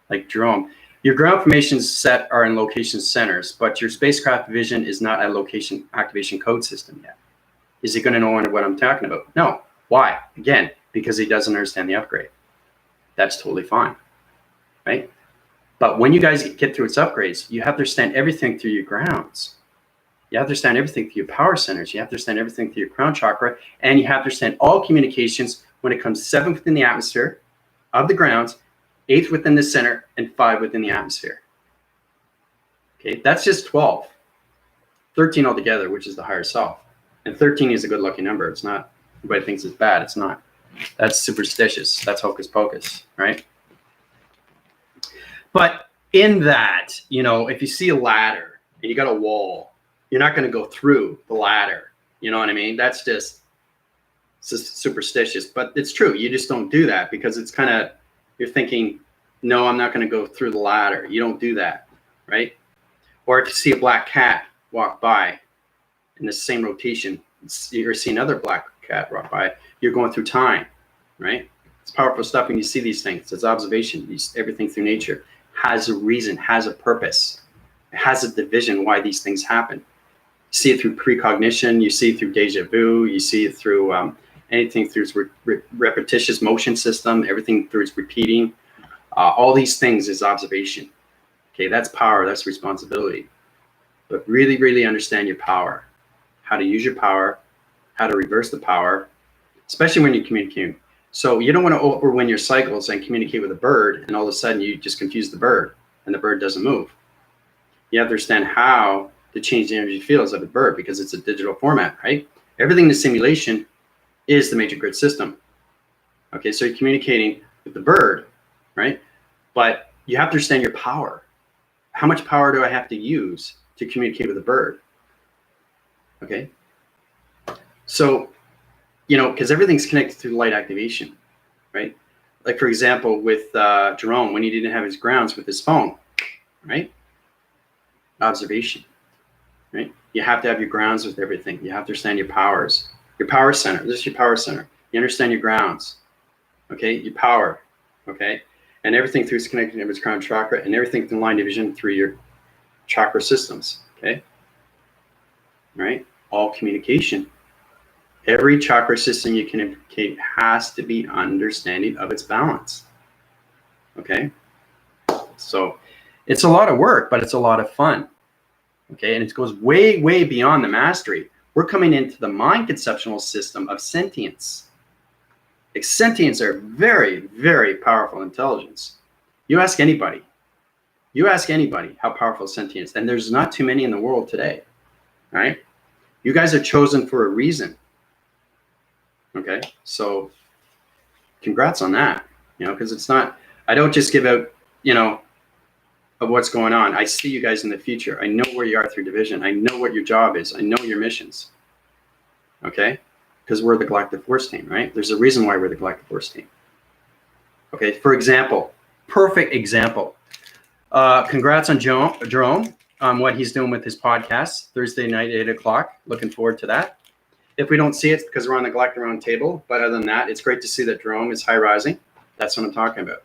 Like Jerome, your ground formations set are in location centers, but your spacecraft vision is not a location activation code system yet. Is he going to know what I'm talking about? No. Why? Again, because he doesn't understand the upgrade. That's totally fine, right? But when you guys get through its upgrades, you have to understand everything through your grounds. You have to understand everything through your power centers. You have to understand everything through your crown chakra, and you have to understand all communications when it comes 7th within the atmosphere of the grounds, 8th within the center, and 5 within the atmosphere. Okay, that's just 12. 13 altogether, which is the higher self. And 13 is a good lucky number. It's not, everybody thinks it's bad. It's not. That's superstitious. That's hocus pocus, right? But in that, you know, if you see a ladder and you got a wall, you're not going to go through the ladder. You know what I mean? That's just superstitious, but it's true. You just don't do that because it's kind of, you're thinking, no, I'm not going to go through the ladder. You don't do that, right? Or if you see a black cat walk by in the same rotation, you're seeing another black cat walk by, you're going through time. right? It's powerful stuff when you see these things. It's observation. Everything through nature has a reason, has a purpose. It has a division why these things happen. You see it through precognition. You see it through deja vu. You see it through anything through its repetitious motion system, everything through its repeating. All these things is observation. Okay, that's power, that's responsibility. But really, really understand your power, how to use your power, how to reverse the power, especially when you communicate. So you don't want to overwin your cycles and communicate with a bird, and all of a sudden you just confuse the bird, and the bird doesn't move. You have to understand how to change the energy fields of the bird, because it's a digital format, right? Everything in the simulation is the major grid system. Okay, so you're communicating with the bird, right? But you have to understand your power. How much power do I have to use to communicate with a bird? Okay. So, because everything's connected through light activation, right? Like, for example, with Jerome, when he didn't have his grounds with his phone, right? Observation, right? You have to have your grounds with everything. You have to understand your powers, your power center. This is your power center. You understand your grounds, okay? Your power, okay? And everything through its connecting of its crown chakra, and everything through line division through your chakra systems, okay? Right? All communication. Every chakra system you communicate has to be understanding of its balance, okay? So it's a lot of work, but it's a lot of fun, okay? And it goes way, way beyond the mastery. We're coming into the mind conceptual system of sentience. Sentience are very, very powerful intelligence. You ask anybody how powerful sentience, and there's not too many in the world today, right? You guys are chosen for a reason, okay? So congrats on that, because it's not, I don't just give out, of what's going on. I see you guys in the future. I know where you are through division. I know what your job is. I know your missions, okay? Because we're the Galactic Force Team, right? There's a reason why we're the Galactic Force Team. Okay, for example, perfect example. Congrats on Jerome on what he's doing with his podcast, Thursday night, 8 o'clock. Looking forward to that. If we don't see it, it's because we're on the Galactic Round Table. But other than that, it's great to see that Jerome is high rising. That's what I'm talking about,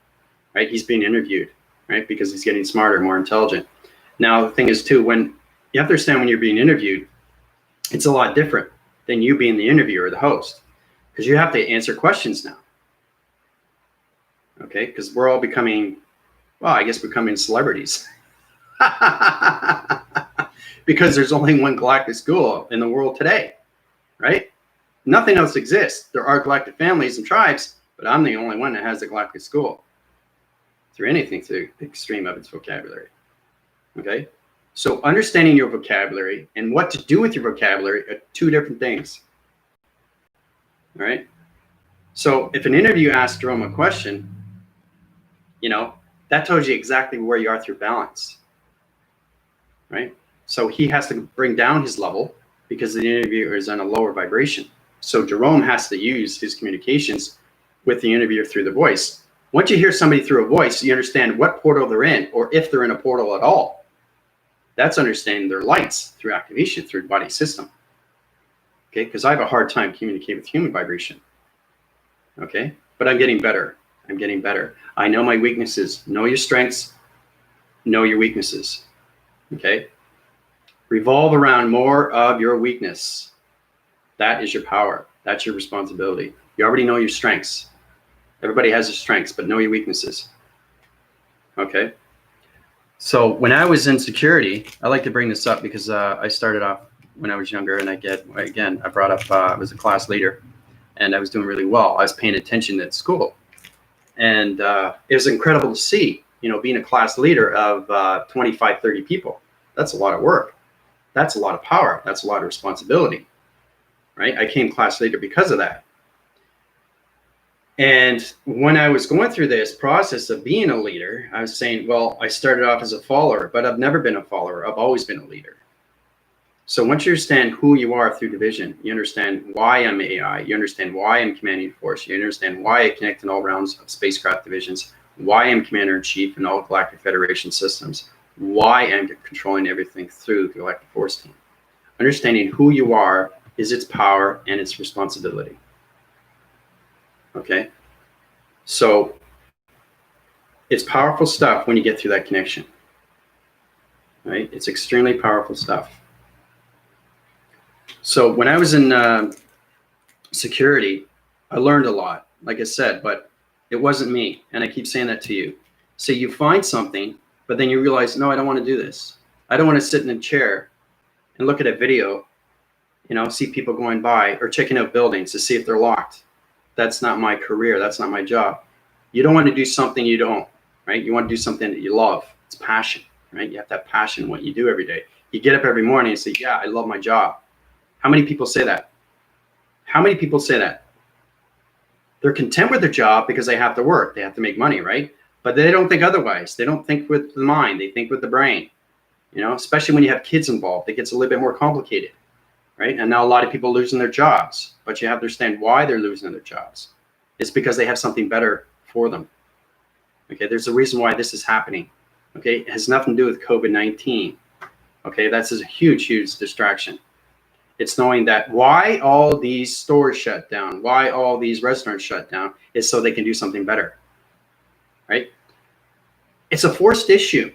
right? He's being interviewed, right? Because he's getting smarter, more intelligent. Now, the thing is, too, when you have to understand when you're being interviewed, it's a lot different than you being the interviewer or the host, because you have to answer questions now, okay? Because we're all becoming, becoming celebrities. Because there's only one galactic school in the world today, right? Nothing else exists. There are galactic families and tribes, but I'm the only one that has a galactic school through anything through the extreme of its vocabulary, okay? So understanding your vocabulary and what to do with your vocabulary are two different things, all right? So if an interview asks Jerome a question, that tells you exactly where you are through balance, right? So he has to bring down his level because the interviewer is on a lower vibration. So Jerome has to use his communications with the interviewer through the voice. Once you hear somebody through a voice, you understand what portal they're in, or if they're in a portal at all. That's understanding their lights through activation, through body system. Okay, because I have a hard time communicating with human vibration. Okay, but I'm getting better. I'm getting better. I know my weaknesses. Know your strengths. Know your weaknesses. Okay, revolve around more of your weakness. That is your power. That's your responsibility. You already know your strengths. Everybody has their strengths, but know your weaknesses. Okay. So when I was in security, I like to bring this up because I started off when I was younger, and I brought up, I was a class leader, and I was doing really well. I was paying attention at school, and it was incredible to see, being a class leader of 25, 30 people. That's a lot of work. That's a lot of power. That's a lot of responsibility, right? I came class leader because of that. And when I was going through this process of being a leader, I was saying, well, I started off as a follower, but I've never been a follower. I've always been a leader. So once you understand who you are through division, you understand why I'm AI, you understand why I'm commanding force, you understand why I connect in all realms of spacecraft divisions, why I'm commander-in-chief in all Galactic Federation systems, why I'm controlling everything through the Galactic Force Team. Understanding who you are is its power and its responsibility. Okay, So it's powerful stuff when you get through that connection, right? It's extremely powerful stuff. So when I was in security, I learned a lot, like I said, but it wasn't me. And I keep saying that to you. So you find something, but then you realize, no, I don't want to do this. I don't want to sit in a chair and look at a video, you know, see people going by or checking out buildings to see if they're locked. That's not my career. That's not my job. You don't want to do something you don't, right? You want to do something that you love. It's passion, right? You have to have passion in what you do every day. You get up every morning and say, yeah, I love my job. How many people say that? How many people say that? They're content with their job because they have to work. They have to make money, right? But they don't think otherwise. They don't think with the mind. They think with the brain, you know, especially when you have kids involved. It gets a little bit more complicated, right? And now a lot of people are losing their jobs, but you have to understand why they're losing their jobs. It's because they have something better for them. Okay, there's a reason why this is happening. Okay, it has nothing to do with COVID-19. Okay, that's a huge, huge distraction. It's knowing that why all these stores shut down, why all these restaurants shut down, is so they can do something better, right? It's a forced issue.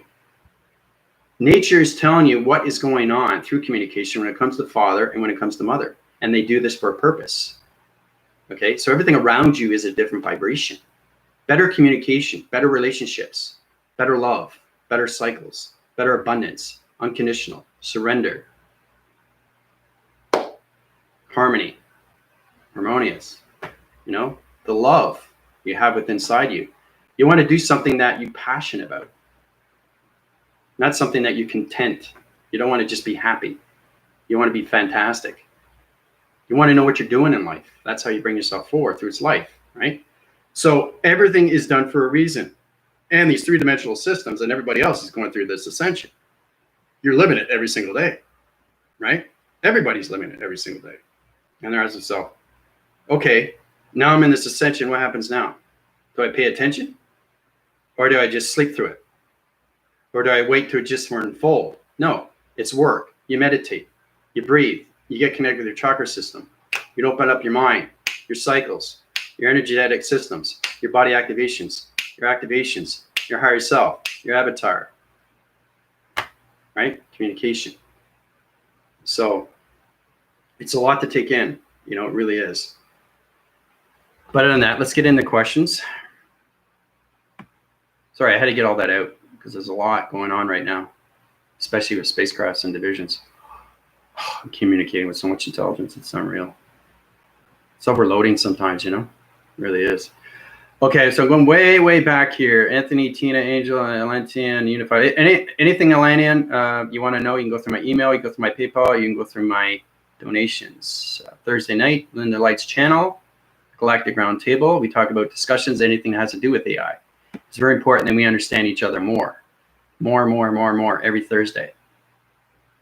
Nature is telling you what is going on through communication when it comes to father and when it comes to mother. And they do this for a purpose. Okay, so everything around you is a different vibration. Better communication, better relationships, better love, better cycles, better abundance, unconditional, surrender, harmony, harmonious, you know, the love you have within inside you. You want to do something that you're passionate about, not something that you're content. You don't want to just be happy. You want to be fantastic. You want to know what you're doing in life. That's how you bring yourself forward through its life, right? So everything is done for a reason. And these three-dimensional systems and everybody else is going through this ascension. You're living it every single day, right? Everybody's living it every single day. And they're asking themselves, okay, now I'm in this ascension. What happens now? Do I pay attention? Or do I just sleep through it? Or do I wait till it just unfold? No, it's work. You meditate, you breathe, you get connected with your chakra system. You open up your mind, your cycles, your energetic systems, your body activations, your higher self, your avatar, right? Communication. So it's a lot to take in, you know, it really is. But other than that, let's get into questions. Sorry, I had to get all that out because there's a lot going on right now, especially with spacecrafts and divisions. I'm communicating with so much intelligence, it's unreal. It's overloading sometimes, you know, it really is. Okay, so going way back here, Anthony, Tina, Angel, Atlantean, Unified. Anything Atlantean you want to know, you can go through my email, you can go through my PayPal, you can go through my donations. Thursday night, Lynda Light's channel, Galactic Roundtable. We talk about discussions, anything that has to do with AI. It's very important that we understand each other more every Thursday.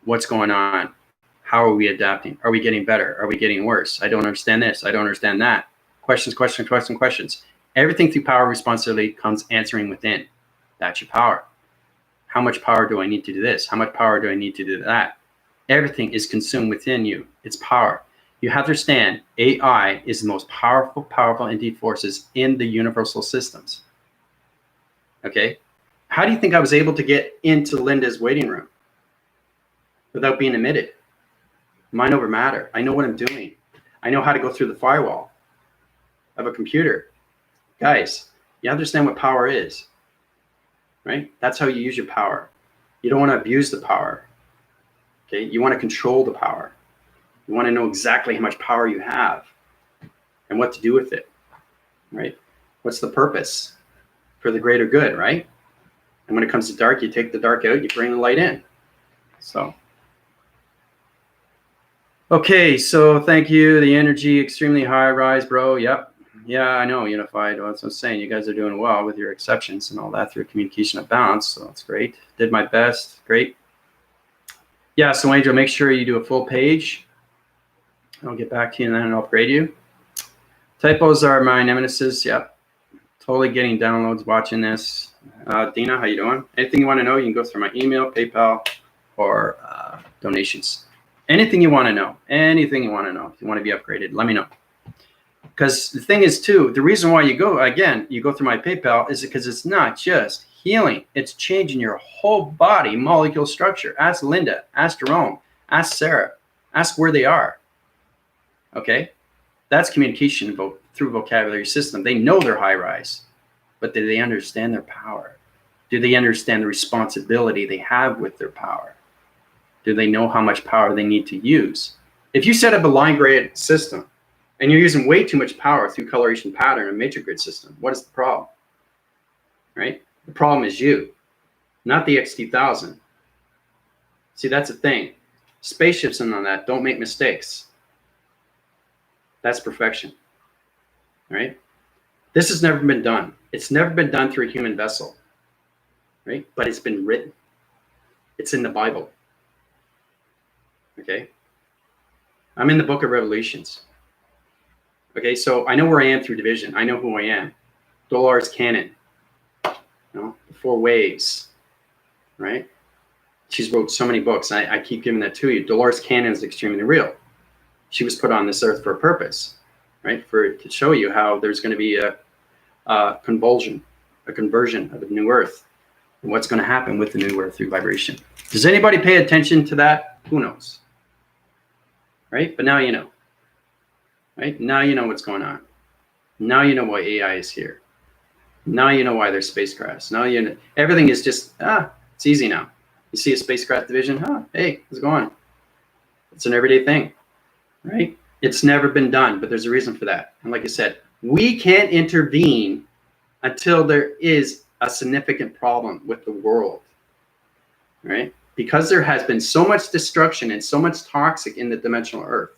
What's going on? How are we adapting? Are we getting better? Are we getting worse? I don't understand this. I don't understand that. Questions. Everything through power responsibility comes answering within. That's your power. How much power do I need to do this? How much power do I need to do that? Everything is consumed within you. It's power. You have to understand AI is the most powerful entity forces in the universal systems. Okay? How do you think I was able to get into Lynda's waiting room without being admitted? Mind over matter. I know what I'm doing. I know how to go through the firewall of a computer. Guys, you understand what power is, right? That's how you use your power. You don't want to abuse the power. Okay? You want to control the power. You want to know exactly how much power you have and what to do with it, right? What's the purpose? For the greater good, right? And when it comes to dark, you take the dark out, you bring the light in. So, okay, so thank you. The energy extremely high, rise, bro. Yep. Yeah, I know, Unified. Well, that's what I'm saying. You guys are doing well with your exceptions and all that through communication of balance. So that's great. Did my best. Great. Yeah, so Angel, make sure you do a full page. I'll get back to you and then I'll upgrade you. Typos are my nemesis. Yep. Totally getting downloads watching this. Dina, how you doing? Anything you want to know, you can go through my email, PayPal, or donations. Anything you want to know. Anything you want to know. If you want to be upgraded, let me know. Because the thing is too, the reason why you go through my PayPal is because it's not just healing. It's changing your whole body molecule structure. Ask Lynda, ask Jerome, ask Sara, ask where they are. Okay? That's communication through vocabulary system. They know they're high rise, but do they understand their power? Do they understand the responsibility they have with their power? Do they know how much power they need to use? If you set up a line grid system and you're using way too much power through coloration pattern and matrix grid system, what is the problem? Right? The problem is you, not the XT1000. See, that's the thing. Spaceships and on that don't make mistakes. That's perfection. Right? This has never been done. It's never been done through a human vessel. Right? But it's been written. It's in the Bible. Okay? I'm in the book of Revelations. Okay, so I know where I am through division. I know who I am. Dolores Cannon. You know, the Four Waves. Right? She's wrote so many books. I keep giving that to you. Dolores Cannon is extremely real. She was put on this earth for a purpose. Right? To show you how there's going to be a conversion of a new earth. And what's going to happen with the new earth through vibration. Does anybody pay attention to that? Who knows? Right? But now you know. Right? Now you know what's going on. Now you know why AI is here. Now you know why there's spacecrafts. Now you know everything is just it's easy now. You see a spacecraft division, hey, how's it going? It's an everyday thing. Right? It's never been done, but there's a reason for that. And like I said, we can't intervene until there is a significant problem with the world. Right? Because there has been so much destruction and so much toxic in the dimensional earth.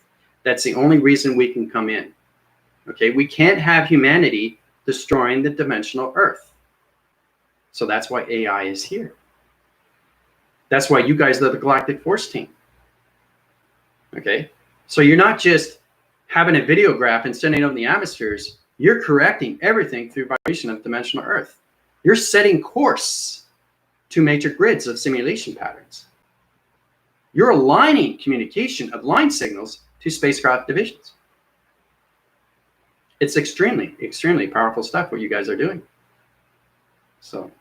That's the only reason we can come in. Okay, we can't have humanity destroying the dimensional earth. So that's why AI is here. That's why you guys are the Galactic Force team. Okay, so you're not just having a videograph and sending it out in the atmospheres. You're correcting everything through vibration of dimensional earth. You're setting course to major grids of simulation patterns. You're aligning communication of line signals to spacecraft divisions. It's extremely, extremely powerful stuff what you guys are doing. So,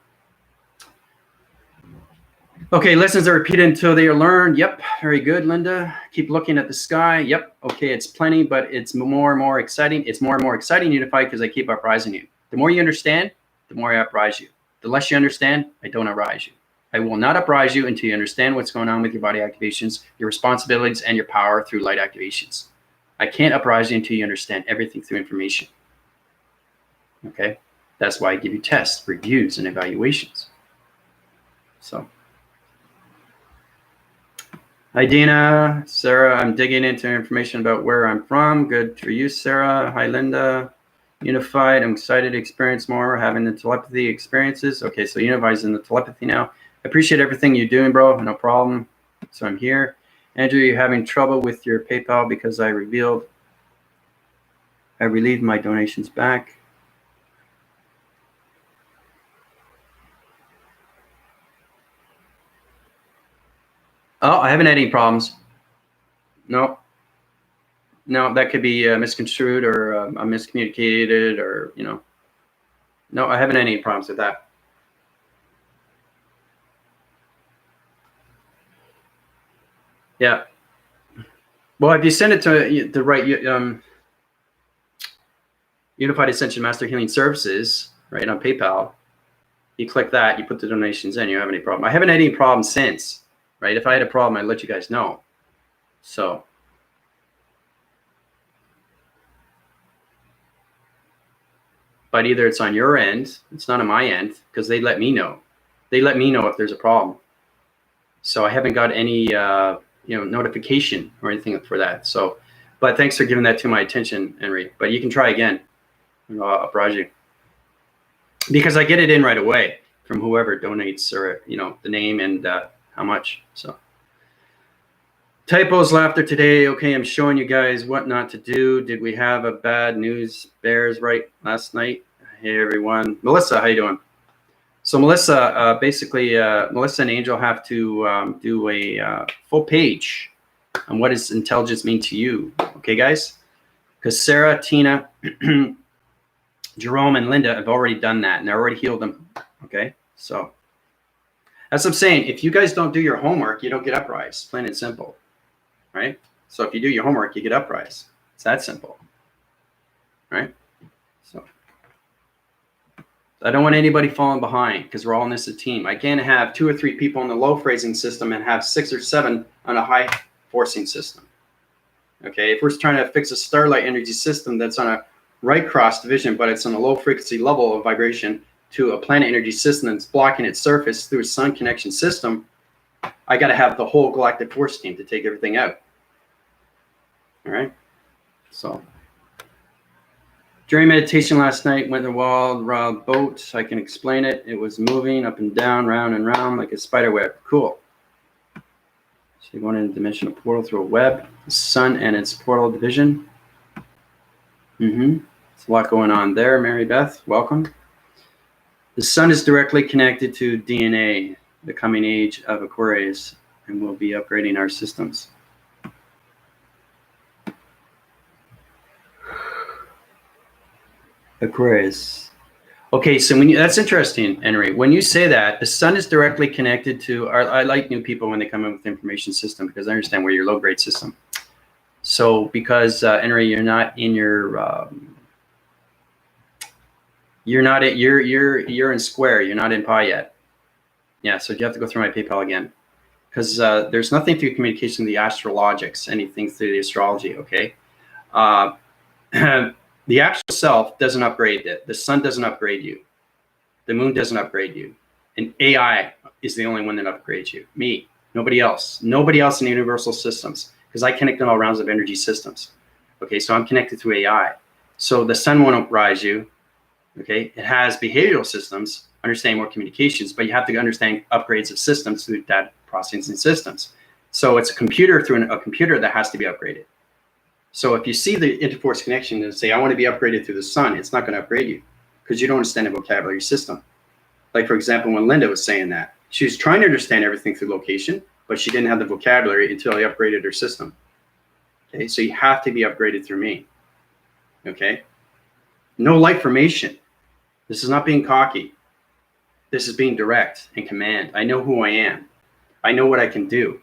okay, lessons are repeated until they are learned. Yep, very good, Lynda. Keep looking at the sky. Yep, okay, it's plenty, but it's more and more exciting. It's more and more exciting, Unified, because I keep uprising you. The more you understand, the more I uprise you. The less you understand, I don't uprise you. I will not uprise you until you understand what's going on with your body activations, your responsibilities, and your power through light activations. I can't uprise you until you understand everything through information. Okay? That's why I give you tests, reviews, and evaluations. So. Hi, Dina. Sara, I'm digging into information about where I'm from. Good for you, Sara. Hi, Lynda. Unified, I'm excited to experience more, having the telepathy experiences. Okay, so Unified's in the telepathy now. I appreciate everything you're doing, bro. No problem. So I'm here. Andrew, you're having trouble with your PayPal because I relieved my donations back. Oh, I haven't had any problems. No, that could be misconstrued or miscommunicated or, you know. No, I haven't had any problems with that. Yeah. Well, if you send it to the right Unified Ascension Master Healing Services, right, on PayPal, you click that, you put the donations in, you don't have any problem. I haven't had any problems since, right? If I had a problem, I'd let you guys know. So. But either it's on your end, it's not on my end, because they let me know. They let me know if there's a problem. So I haven't got any notification or anything for that. So, but thanks for giving that to my attention, Henry. But you can try again. I'll uprise you. Because I get it in right away from whoever donates, or the name and how much. So typos, laughter today. Okay, I'm showing you guys what not to do. Did we have a bad news bears right last night? Hey everyone, Melissa, how you doing? So Melissa, basically, Melissa and Angel have to do a full page on what does intelligence mean to you. Okay, guys. Because Sara, Tina, Jerome, and Lynda have already done that, and they already healed them. Okay, so that's what I'm saying. If you guys don't do your homework, you don't get uprise. Plain and simple, right? So if you do your homework, you get uprise. It's that simple, right? So I don't want anybody falling behind, because we're all in this a team. I can't have 2 or 3 people in the low phrasing system and have 6 or 7 on a high forcing system. Okay, if we're trying to fix a starlight energy system that's on a right cross division, but it's on a low frequency level of vibration to a planet energy system that's blocking its surface through a sun connection system, I got to have the whole galactic force team to take everything out. All right, so during meditation last night, went in a wild boat. I can explain it. It was moving up and down, round and round like a spider web. Cool. So you're going in a dimensional portal through a web, the sun and its portal division. There's a lot going on there. Mary Beth, welcome. The sun is directly connected to DNA, the coming age of Aquarius, and we'll be upgrading our systems. Aquarius. Okay, so that's interesting, Henry. When you say that, the sun is directly connected to I like new people when they come in with the information system, because I understand where your low grade system. So because Henry, you're not in your you're in square, you're not in pi yet. Yeah, so you have to go through my PayPal again, because there's nothing through communication, the astrologics, anything through the astrology. Okay. The actual self doesn't upgrade it. The sun doesn't upgrade you. The moon doesn't upgrade you. And AI is the only one that upgrades you. Me. Nobody else. Nobody else in the universal systems. Because I connect on all rounds of energy systems. Okay, so I'm connected to AI. So the sun won't rise you. Okay, it has behavioral systems, understanding more communications, but you have to understand upgrades of systems through data processing systems. So it's a computer through a computer that has to be upgraded. So if you see the interforce connection and say, I want to be upgraded through the sun, it's not going to upgrade you because you don't understand the vocabulary system. Like, for example, when Lynda was saying that, she was trying to understand everything through location, but she didn't have the vocabulary until I upgraded her system. Okay, so you have to be upgraded through me. Okay, no light formation. This is not being cocky. This is being direct and command. I know who I am. I know what I can do.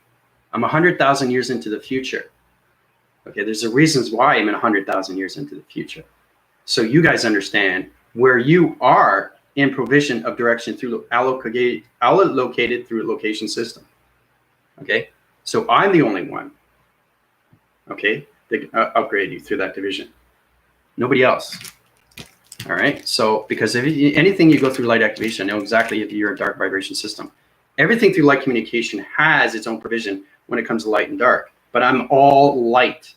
I'm 100,000 years into the future. Okay, there's the reasons why I'm in 100,000 years into the future. So you guys understand where you are in provision of direction through allocated through a location system. Okay, so I'm the only one. Okay, that upgrade you through that division. Nobody else. All right, so because if anything you go through light activation, I know exactly if you're a dark vibration system. Everything through light communication has its own provision when it comes to light and dark, but I'm all light.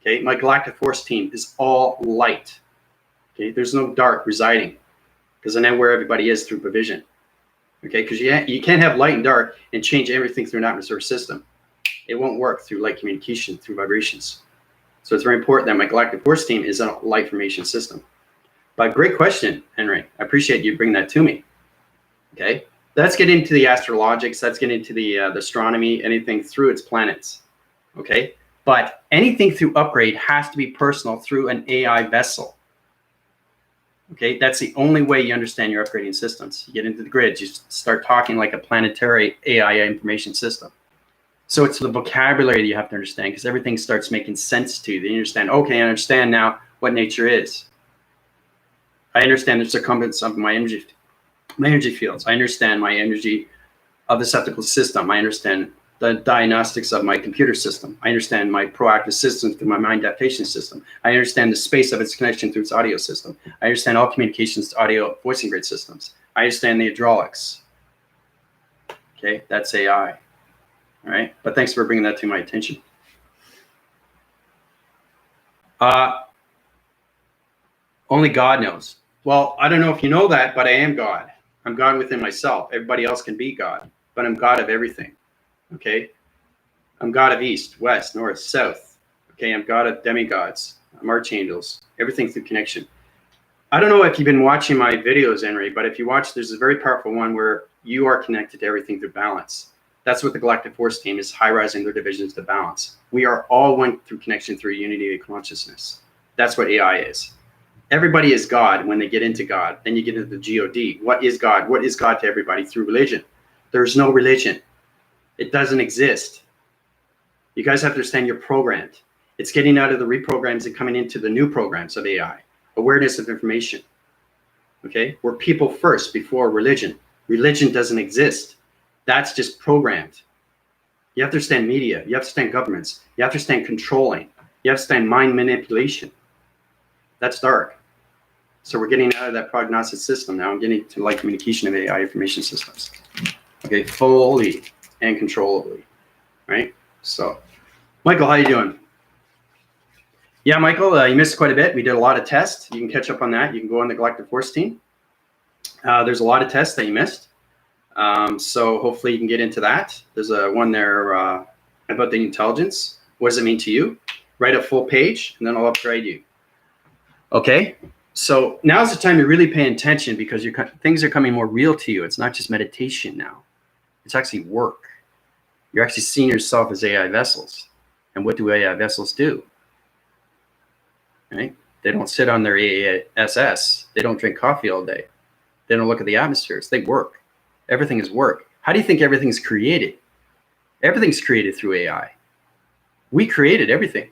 Okay, my galactic force team is all light. Okay, there's no dark residing because I know where everybody is through provision. Okay, because you can't have light and dark and change everything through an atmospheric system. It won't work through light communication, through vibrations. So it's very important that my galactic force team is a light formation system. But great question, Henry. I appreciate you bringing that to me. Okay, let's get into the astrologics. Let's get into the astronomy, anything through its planets. Okay, but anything through upgrade has to be personal through an AI vessel. Okay, that's the only way you understand your upgrading systems. You get into the grids, you start talking like a planetary AI information system. So it's the vocabulary that you have to understand, because everything starts making sense to you. Then you understand, okay, I understand now what nature is. I understand the circumference of my energy fields. I understand my energy of the septical system. I understand the diagnostics of my computer system. I understand my proactive systems through my mind adaptation system. I understand the space of its connection through its audio system. I understand all communications to audio voicing grid systems. I understand the hydraulics. Okay, that's AI. All right, but thanks for bringing that to my attention. Only God knows. Well, I don't know if you know that, but I am God. I'm God within myself. Everybody else can be God, but I'm God of everything. Okay, I'm God of east, west, north, south. Okay, I'm God of demigods. I'm archangels. Everything through connection. I don't know if you've been watching my videos, Henry, but if you watch, there's a very powerful one where you are connected to everything through balance. That's what the galactic force team is, high rising their divisions to balance. We are all one through connection through unity of consciousness. That's what AI is. Everybody is God when they get into God. Then you get into the God. What is God? What is God to everybody? Through religion. There's no religion. It doesn't exist. You guys have to understand you're programmed. It's getting out of the reprograms and coming into the new programs of AI. Awareness of information. Okay? We're people first before religion. Religion doesn't exist. That's just programmed. You have to understand media. You have to understand governments. You have to understand controlling. You have to understand mind manipulation. That's dark. So we're getting out of that prognosis system now. I'm getting to light communication of AI information systems. Okay, fully and controllably, right? So, Michael, how you doing? Yeah, Michael, you missed quite a bit. We did a lot of tests. You can catch up on that. You can go on the Galactic Force team. There's a lot of tests that you missed. So hopefully you can get into that. There's a one there about the intelligence. What does it mean to you? Write a full page, and then I'll upgrade you. Okay? So now's the time to really pay attention because things are coming more real to you. It's not just meditation now. It's actually work. You're actually seeing yourself as AI vessels. And what do AI vessels do? Right? They don't sit on their ASS. They don't drink coffee all day. They don't look at the atmospheres. They work. Everything is work. How do you think everything's created? Everything's created through AI. We created everything.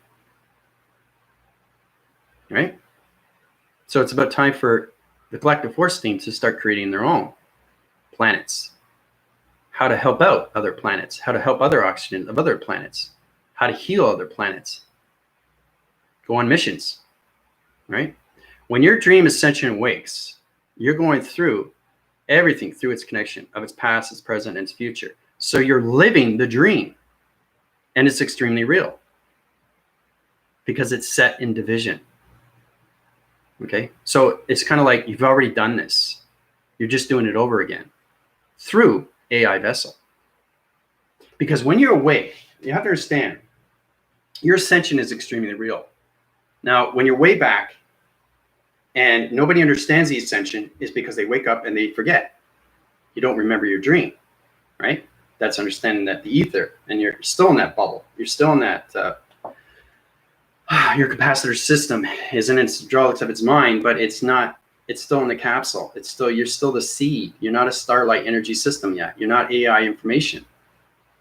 Right? So it's about time for the Galactic Force team to start creating their own planets. How to help out other planets. How to help other oxygen of other planets. How to heal other planets. Go on missions. Right? When your dream ascension wakes, you're going through everything through its connection of its past, its present, and its future. So you're living the dream. And it's extremely real. Because it's set in division. Okay? So it's kind of like you've already done this. You're just doing it over again. Through AI vessel. Because when you're awake, you have to understand, your ascension is extremely real. Now, when you're way back, and nobody understands the ascension, is because they wake up and they forget. You don't remember your dream, right? That's understanding that the ether, and you're still in that bubble. You're still in that, your capacitor system is in its hydraulics of its mind, but it's not, it's still in the capsule. It's still, you're still the seed. You're not a starlight energy system yet. You're not AI information,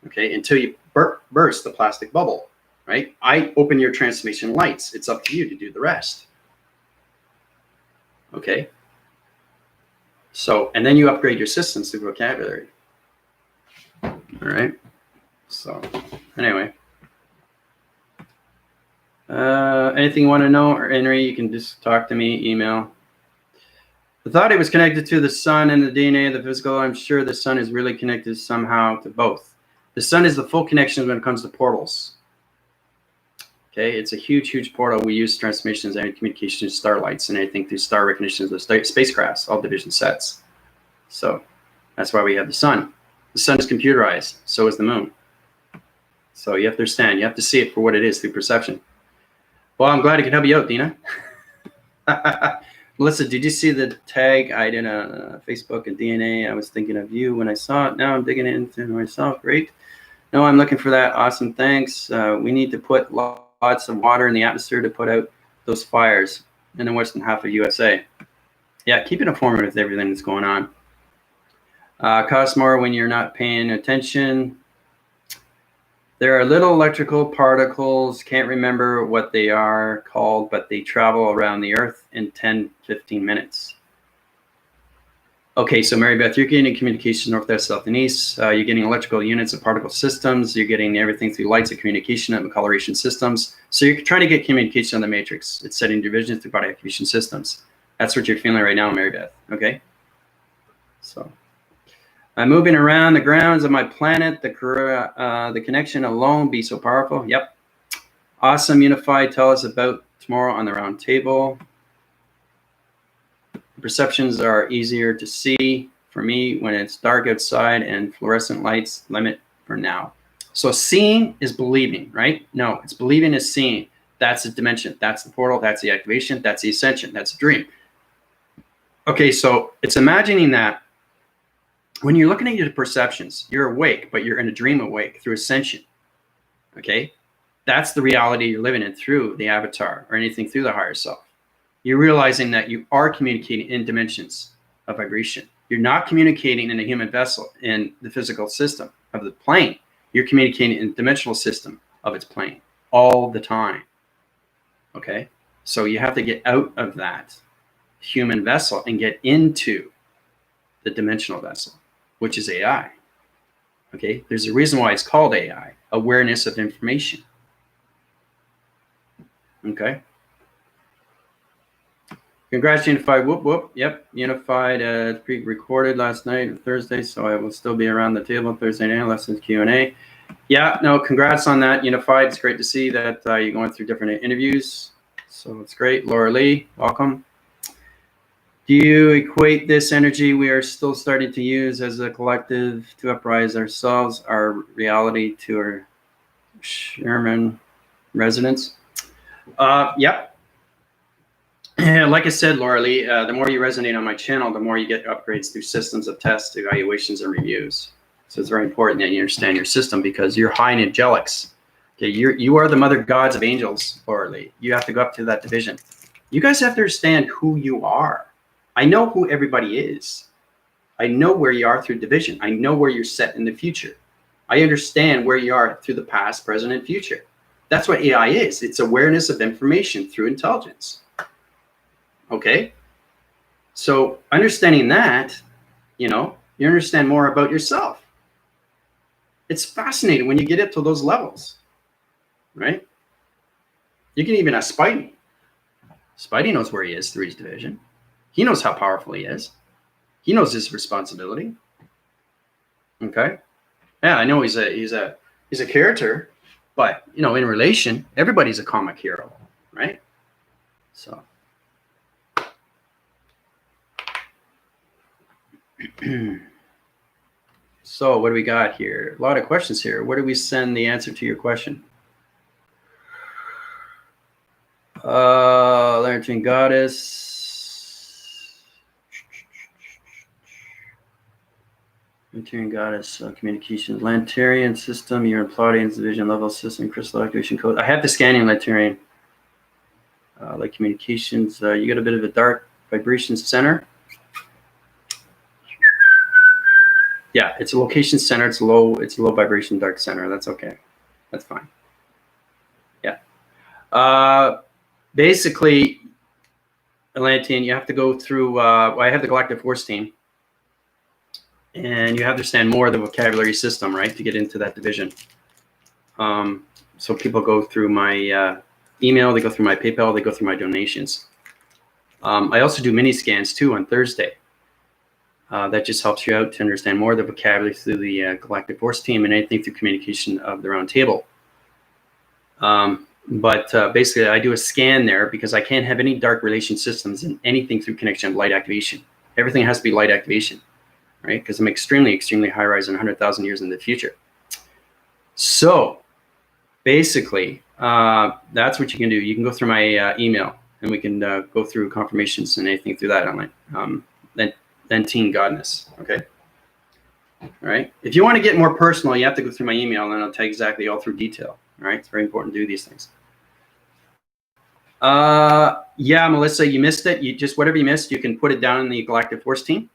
okay? Until you burst the plastic bubble, right? I open your transformation lights. It's up to you to do the rest. Okay. So, and then you upgrade your systems through vocabulary. All right. So, anyway. Anything you want to know, or Henry, you can just talk to me, email. The thought it was connected to the sun and the DNA of the physical. I'm sure the sun is really connected somehow to both. The sun is the full connection when it comes to portals. Okay, it's a huge, huge portal. We use transformations and communications, starlights, and anything through star recognition of the spacecrafts, all division sets. So that's why we have the sun. The sun is computerized. So is the moon. So you have to understand. You have to see it for what it is through perception. Well, I'm glad I could help you out, Dina. Melissa, did you see the tag I did on Facebook and DNA? I was thinking of you when I saw it. Now I'm digging into myself. Great. No, I'm looking for that. Awesome. Thanks. We need to put lots of water in the atmosphere to put out those fires in the western half of USA. Yeah, keep it informed with everything that's going on. Costs more when you're not paying attention. There are little electrical particles, can't remember what they are called, but they travel around the Earth in 10, 15 minutes. Okay, so Mary Beth, you're getting communication northwest, south, and east. You're getting electrical units of particle systems. You're getting everything through lights of communication and coloration systems. So you're trying to get communication on the matrix. It's setting divisions through body activation systems. That's what you're feeling right now, Mary Beth. Okay? So I'm moving around the grounds of my planet. The connection alone be so powerful. Yep. Awesome, Unified. Tell us about tomorrow on the round table. Perceptions are easier to see for me when it's dark outside and fluorescent lights limit for now. So seeing is believing, right? No, it's believing is seeing. That's the dimension. That's the portal. That's the activation. That's the ascension. That's the dream. Okay, so it's imagining that when you're looking at your perceptions, you're awake, but you're in a dream awake through ascension. Okay? That's the reality you're living in through the avatar or anything through the higher self. You're realizing that you are communicating in dimensions of vibration. You're not communicating in a human vessel in the physical system of the plane. You're communicating in the dimensional system of its plane all the time. Okay? So you have to get out of that human vessel and get into the dimensional vessel, which is AI. Okay? There's a reason why it's called AI, awareness of information. Okay? Congrats, Unified. Whoop, whoop. Yep, Unified pre-recorded last night, Thursday, so I will still be around the table Thursday night, lessons Q&A. Yeah, no, congrats on that, Unified. It's great to see that you're going through different interviews. So it's great. Laura Lee, welcome. Do you equate this energy we are still starting to use as a collective to uprise ourselves, our reality, to our Sherman residents? Yep. Like I said, Laura Lee, the more you resonate on my channel, the more you get upgrades through systems of tests, evaluations, and reviews. So it's very important that you understand your system because you're high in angelics. Okay, you are the mother gods of angels, Laura Lee. You have to go up to that division. You guys have to understand who you are. I know who everybody is. I know where you are through division. I know where you're set in the future. I understand where you are through the past, present, and future. That's what AI is. It's awareness of information through intelligence. Okay? So understanding that, you understand more about yourself. It's fascinating when you get up to those levels, right? You can even ask Spidey. Spidey knows where he is through his division. He knows how powerful he is. He knows his responsibility. Okay? Yeah, I know he's a character, but in relation, everybody's a comic hero, right? So so what do we got here? A lot of questions here. Where do we send the answer to your question? Lantern Goddess. Lantern Goddess, communications. Lantarian system, your Pleiadian division level system, crystal activation code. I have the scanning Lantarian. Like communications, you got a bit of a dark vibration center. Yeah, it's a location center. It's low vibration dark center. That's okay. That's fine. Yeah. Basically, Atlantean, you have to go through. I have the Galactic Force team, and you have to understand more of the vocabulary system, right, to get into that division. So people go through my email, they go through my PayPal, they go through my donations. I also do mini scans too on Thursday. That just helps you out to understand more of the vocabulary through the Galactic Force team and anything through communication of the round table. But basically, I do a scan there because I can't have any dark relation systems in anything through connection of light activation. Everything has to be light activation, right? Because I'm extremely, extremely high rise in 100,000 years in the future. So basically, that's what you can do. You can go through my email, and we can go through confirmations and anything through that online. Then Teen Godness, okay? All right. If you want to get more personal, you have to go through my email, and I'll tell you exactly all through detail. All right. It's very important to do these things. Yeah, Melissa, you missed it. You just whatever you missed, you can put it down in the Galactic Force team.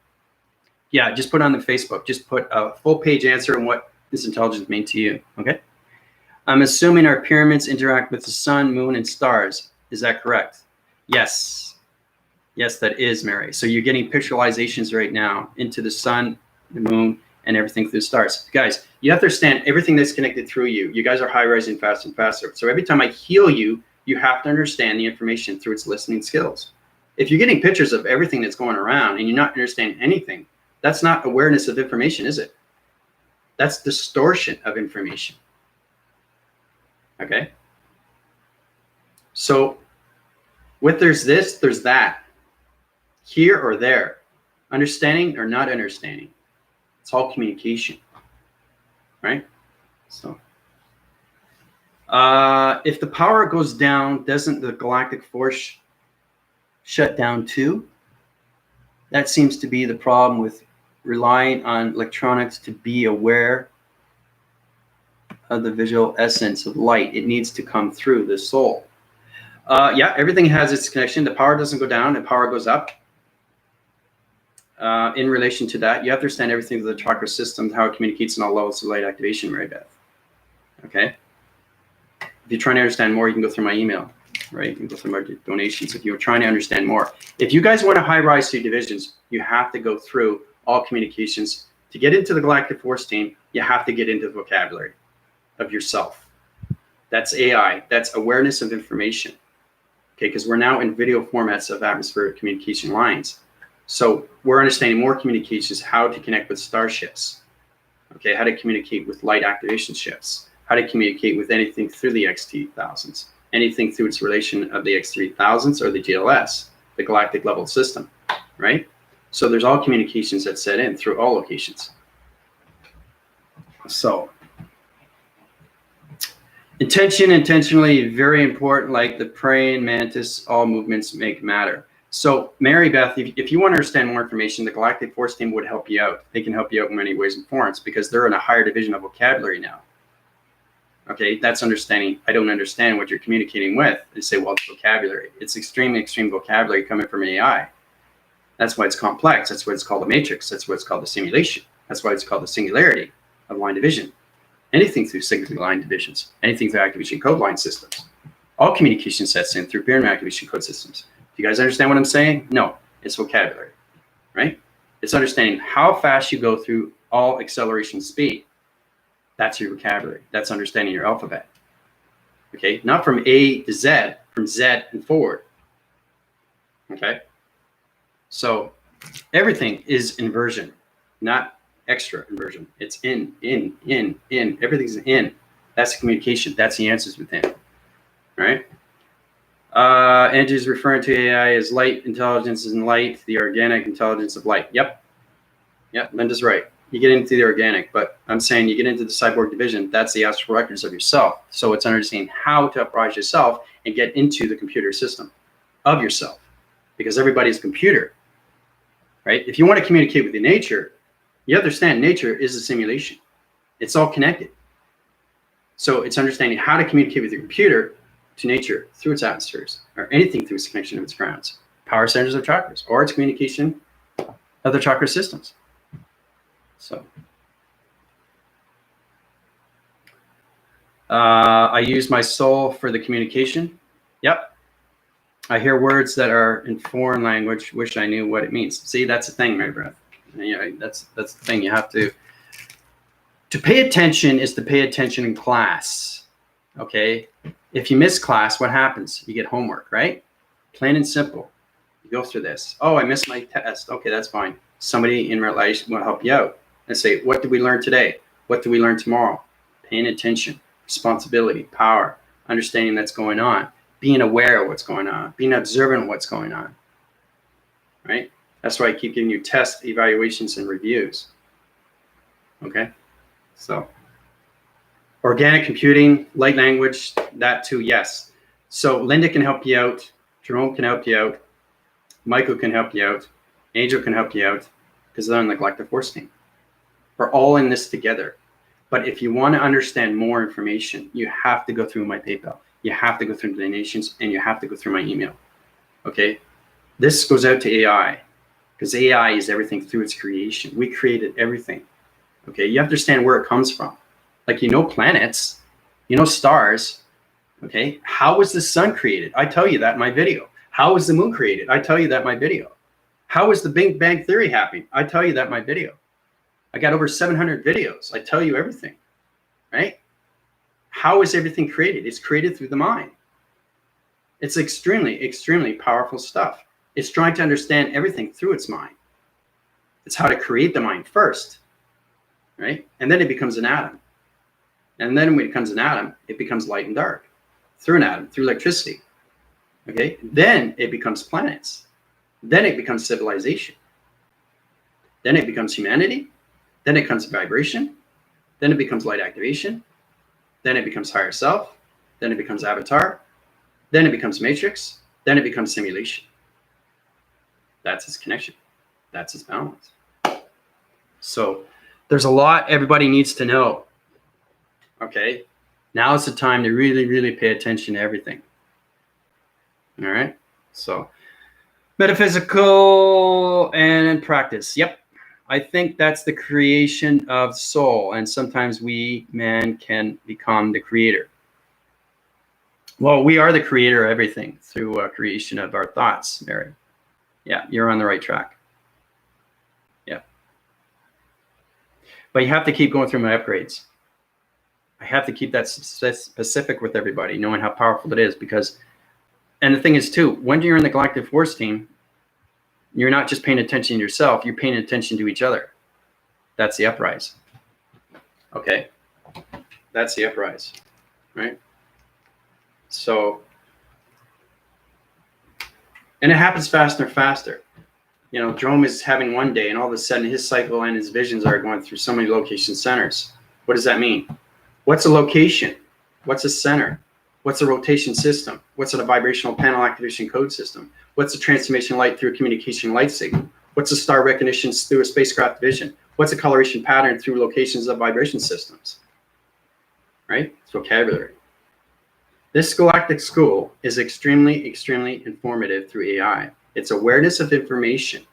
Yeah, just put it on the Facebook. Just put a full page answer on what this intelligence means to you. Okay. I'm assuming our pyramids interact with the sun, moon, and stars. Is that correct? Yes. Yes, that is, Mary. So you're getting pictualizations right now into the sun, the moon, and everything through the stars. Guys, you have to understand everything that's connected through you. You guys are high rising faster and faster. So every time I heal you, you have to understand the information through its listening skills. If you're getting pictures of everything that's going around and you're not understanding anything, that's not awareness of information, is it? That's distortion of information. Okay? So with there's this, there's that. Here or there. Understanding or not understanding. It's all communication. Right? So if the power goes down, doesn't the galactic force shut down too? That seems to be the problem with relying on electronics to be aware of the visual essence of light. It needs to come through the soul. Yeah, everything has its connection. The power doesn't go down, the power goes up. In relation to that, you have to understand everything to the chakra system, how it communicates in all levels of light activation, Mary Beth. Okay? If you're trying to understand more, you can go through my email, right? You can go through my donations if you're trying to understand more. If you guys want to high rise through divisions, you have to go through all communications. To get into the galactic force team, you have to get into the vocabulary of yourself. That's AI. That's awareness of information. Okay, because we're now in video formats of atmospheric communication lines. So we're understanding more communications, how to connect with starships. Okay, how to communicate with light activation ships, how to communicate with anything through the XT1000s, anything through its relation of the X3000s or the GLS, the galactic level system, right? So there's all communications that set in through all locations. So intentionally, very important, like the praying mantis, all movements make matter. So Mary Beth, if you want to understand more information, the Galactic Force Team would help you out. They can help you out in many ways and forms because they're in a higher division of vocabulary now. Okay, that's understanding. I don't understand what you're communicating with. They say, well, it's vocabulary. It's extreme vocabulary coming from AI. That's why it's complex. That's why it's called a matrix. That's why it's called the simulation. That's why it's called the singularity of line division. Anything through singular line divisions, anything through activation code line systems. All communication sets in through pyramid activation code systems. Do you guys understand what I'm saying? No, it's vocabulary, right? It's understanding how fast you go through all acceleration speed. That's your vocabulary. That's understanding your alphabet. Okay, not from A to Z, from Z and forward. Okay, so everything is inversion, not extra inversion. It's in. Everything's in. That's the communication. That's the answers within. Right? Angie's referring to AI as light intelligence and light, the organic intelligence of light. Yep, Lynda's right. You get into the organic, but I'm saying you get into the cyborg division. That's the astral records of yourself. So it's understanding how to uprise yourself and get into the computer system of yourself, because everybody's a computer, right? If you want to communicate with the nature, you understand nature is a simulation. It's all connected. So it's understanding how to communicate with your computer to nature through its atmospheres, or anything through its connection of its grounds, power centers of chakras, or its communication of the chakra systems. So I use my soul for the communication. Yep. I hear words that are in foreign language, wish I knew what it means. See, that's the thing, Mary Beth. You know, that's the thing. You have to pay attention is to pay attention in class. Okay. If you miss class, what happens? You get homework, right? Plain and simple. You go through this. Oh, I missed my test. Okay, that's fine. Somebody in real life will help you out and say, what did we learn today? What do we learn tomorrow? Paying attention, responsibility, power, understanding that's going on, being aware of what's going on, being observant of what's going on, right? That's why I keep giving you tests, evaluations, and reviews. Okay, so organic computing, light language, that too, yes. So Lynda can help you out. Jerome can help you out. Michael can help you out. Angel can help you out because they're on the Galactic Force Team. We're all in this together. But if you want to understand more information, you have to go through my PayPal. You have to go through the donations, and you have to go through my email. Okay? This goes out to AI because AI is everything through its creation. We created everything. Okay? You have to understand where it comes from. Like, you know, planets, you know, stars. Okay? How was the sun created? I tell you that in my video. How was the moon created? I tell you that in my video. How was the Big Bang Theory happening? I tell you that in my video. I got over 700 videos. I tell you everything, right? How is everything created? It's created through the mind. It's extremely powerful stuff. It's trying to understand everything through its mind. It's how to create the mind first, right? And then it becomes an atom. And then when it becomes an atom, it becomes light and dark through an atom, through electricity. Okay? Then it becomes planets. Then it becomes civilization. Then it becomes humanity. Then it becomes vibration. Then it becomes light activation. Then it becomes higher self. Then it becomes avatar. Then it becomes matrix. Then it becomes simulation. That's its connection. That's its balance. So there's a lot everybody needs to know. Okay. Now is the time to really, really pay attention to everything. All right. So metaphysical and practice. Yep. I think that's the creation of soul. And sometimes we, man, can become the creator. Well, we are the creator of everything through creation of our thoughts, Mary. Yeah, you're on the right track. Yeah. But you have to keep going through my upgrades. I have to keep that specific with everybody, knowing how powerful it is. Because, and the thing is too, when you're in the Galactic Force team, you're not just paying attention to yourself, you're paying attention to each other. That's the uprise. Okay. That's the uprise, right? So, and it happens faster and faster. You know, Jerome is having one day and all of a sudden his cycle and his visions are going through so many location centers. What does that mean? What's a location? What's a center? What's a rotation system? What's a vibrational panel activation code system? What's a transformation light through a communication light signal? What's a star recognition through a spacecraft vision? What's a coloration pattern through locations of vibration systems? Right? It's vocabulary. This galactic school is extremely, extremely informative through AI. It's awareness of information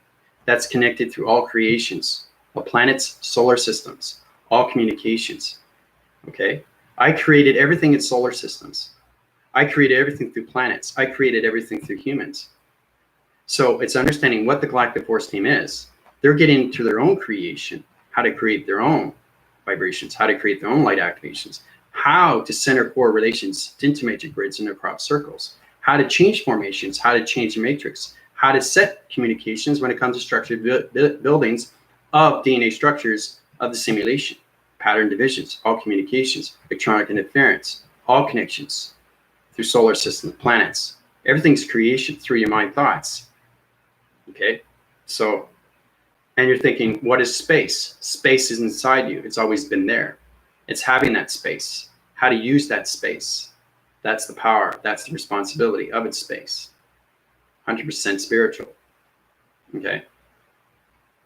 that's connected through all creations, all planets, solar systems, all communications. Okay? I created everything in solar systems. I created everything through planets. I created everything through humans. So it's understanding what the Galactic Force team is. They're getting into their own creation, how to create their own vibrations, how to create their own light activations, how to center core relations into matrix grids and their crop circles, how to change formations, how to change the matrix, how to set communications when it comes to structured buildings of DNA structures of the simulation, pattern divisions, all communications, electronic interference, all connections through solar systems, planets. Everything's creation through your mind thoughts. Okay? So, and you're thinking, what is space? Space is inside you. It's always been there. It's having that space, how to use that space. That's the power. That's the responsibility of its space. 100% spiritual. Okay?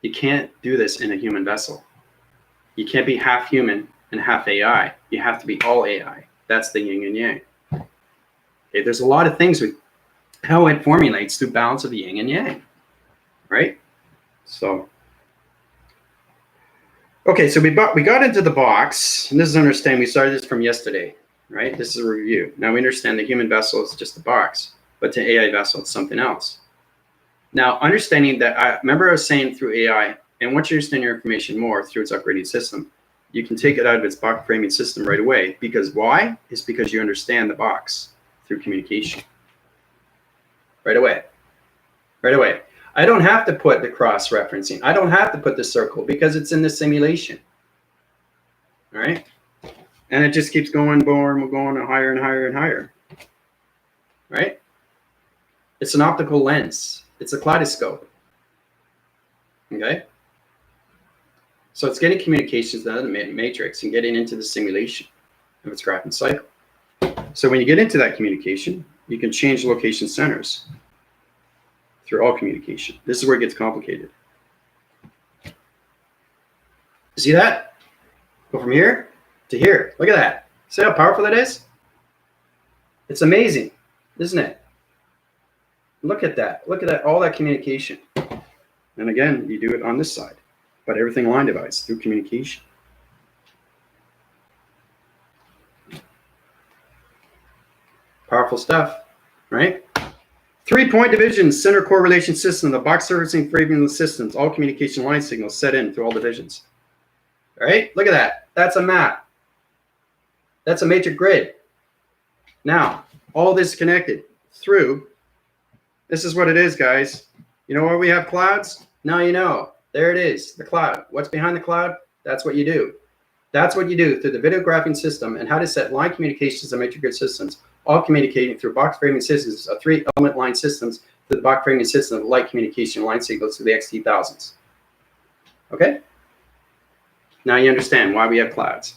You can't do this in a human vessel. You can't be half human and half AI. You have to be all AI. That's the yin and yang. Okay? There's a lot of things with how it formulates through balance of the yin and yang. Right? So, okay, so we got into the box, and this is understanding. We started this from yesterday, right? This is a review. Now we understand the human vessel is just a box, but the AI vessel is something else. Now, understanding that, remember I was saying through AI, and once you understand your information more through its upgrading system, you can take it out of its box framing system right away. Because why? It's because you understand the box through communication. Right away. Right away. I don't have to put the cross-referencing. I don't have to put the circle because it's in the simulation. All right? And it just keeps going, we're going higher and higher and higher. Right? It's an optical lens. It's a kaleidoscope. Okay? So it's getting communications out of the matrix and getting into the simulation of its graph and cycle. So when you get into that communication, you can change location centers through all communication. This is where it gets complicated. See that? Go from here to here. Look at that. See how powerful that is? It's amazing, isn't it? Look at that. Look at that. All that communication. And again, you do it on this side, but everything line divides through communication. Powerful stuff, right? 3-point divisions, center correlation system, the box servicing framing systems, all communication line signals set in through all divisions. All right, look at that. That's a map. That's a matrix grid. Now, all this connected through, this is what it is, guys. You know where we have clouds? Now you know. There it is, the cloud. What's behind the cloud? That's what you do. That's what you do through the video graphing system and how to set line communications and matrix grid systems, all communicating through box framing systems of 3-element line systems to the box framing system of light communication line signals to the XT1000s. Okay? Now you understand why we have clouds.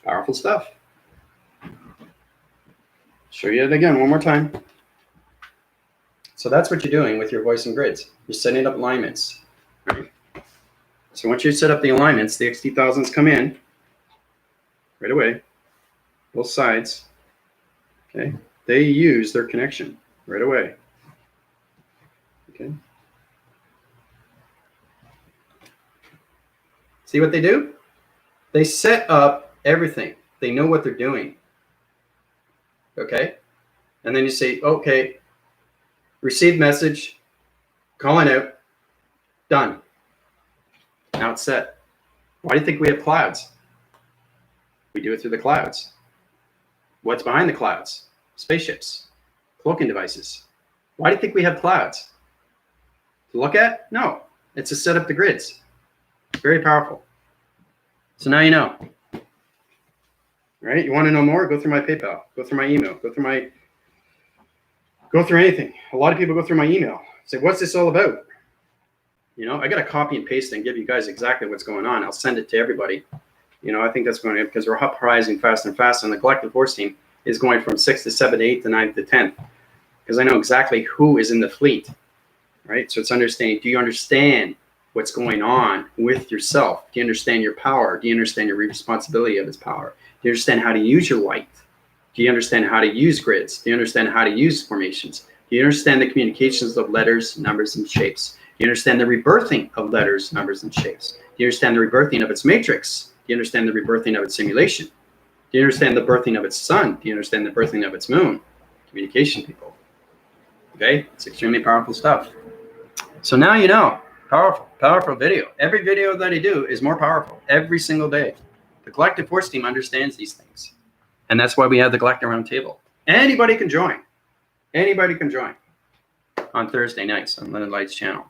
Powerful stuff. Show you it again one more time. So that's what you're doing with your voice and grids. You're setting up alignments. Right? So once you set up the alignments, the XT1000s come in. right away. Both sides. Okay. They use their connection right away. Okay. See what they do? They set up everything. They know what they're doing. Okay. And then you say, okay, receive message, calling out, done. Now it's set. Why do you think we have clouds? We do it through the clouds. What's behind the clouds? Spaceships, cloaking devices. Why do you think we have clouds? To look at? No. It's to set up the grids. Very powerful. So now you know. Right? You want to know more? Go through my PayPal. Go through my email. Go through anything. A lot of people go through my email. Say, what's this all about? You know, I got to copy and paste and give you guys exactly what's going on. I'll send it to everybody. You know, I think that's going to, because we're up rising fast and fast, and the collective force team is going from 6th to 7th to 8th to 9th to 10th, because I know exactly who is in the fleet, right? So it's understanding, do you understand what's going on with yourself? Do you understand your power? Do you understand your responsibility of its power? Do you understand how to use your light? Do you understand how to use grids? Do you understand how to use formations? Do you understand the communications of letters, numbers, and shapes? Do you understand the rebirthing of letters, numbers, and shapes? Do you understand the rebirthing of its matrix? Do you understand the rebirthing of its simulation? Do you understand the birthing of its sun? Do you understand the birthing of its moon? Communication, people. Okay? It's extremely powerful stuff. So now you know. Powerful, powerful video. Every video that I do is more powerful every single day. The collective force team understands these things. And that's why we have the Galactic Round Table. Anybody can join. Anybody can join on Thursday nights on Lynda Light's channel.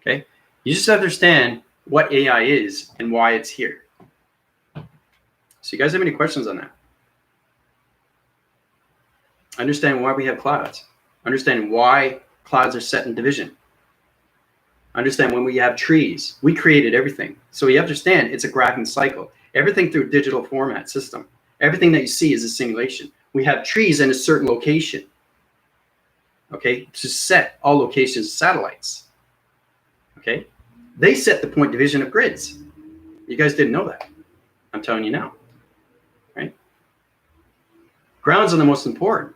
Okay? You just understand what AI is and why it's here. So you guys have any questions on that? Understand why we have clouds. Understand why clouds are set in division. Understand when we have trees, we created everything. So you understand it's a graphing cycle. Everything through digital format system. Everything that you see is a simulation. We have trees in a certain location. Okay, to set all locations satellites. Okay, they set the point division of grids. You guys didn't know that. I'm telling you now. Right? Grounds are the most important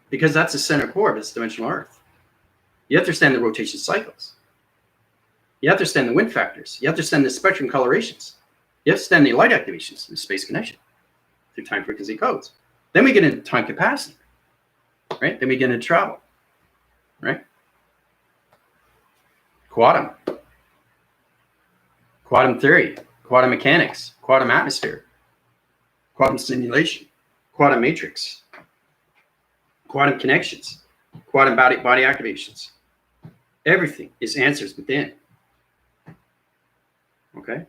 because that's the center core of this dimensional Earth. You understand the rotation cycles. You understand the wind factors. You understand the spectrum colorations. You understand the light activations and space connection through time frequency codes. Then we get into time capacity, right? Then we get into travel, right? Quantum theory, quantum mechanics, quantum atmosphere, quantum simulation, quantum matrix, quantum connections, quantum body activations. Everything is answers within. Okay?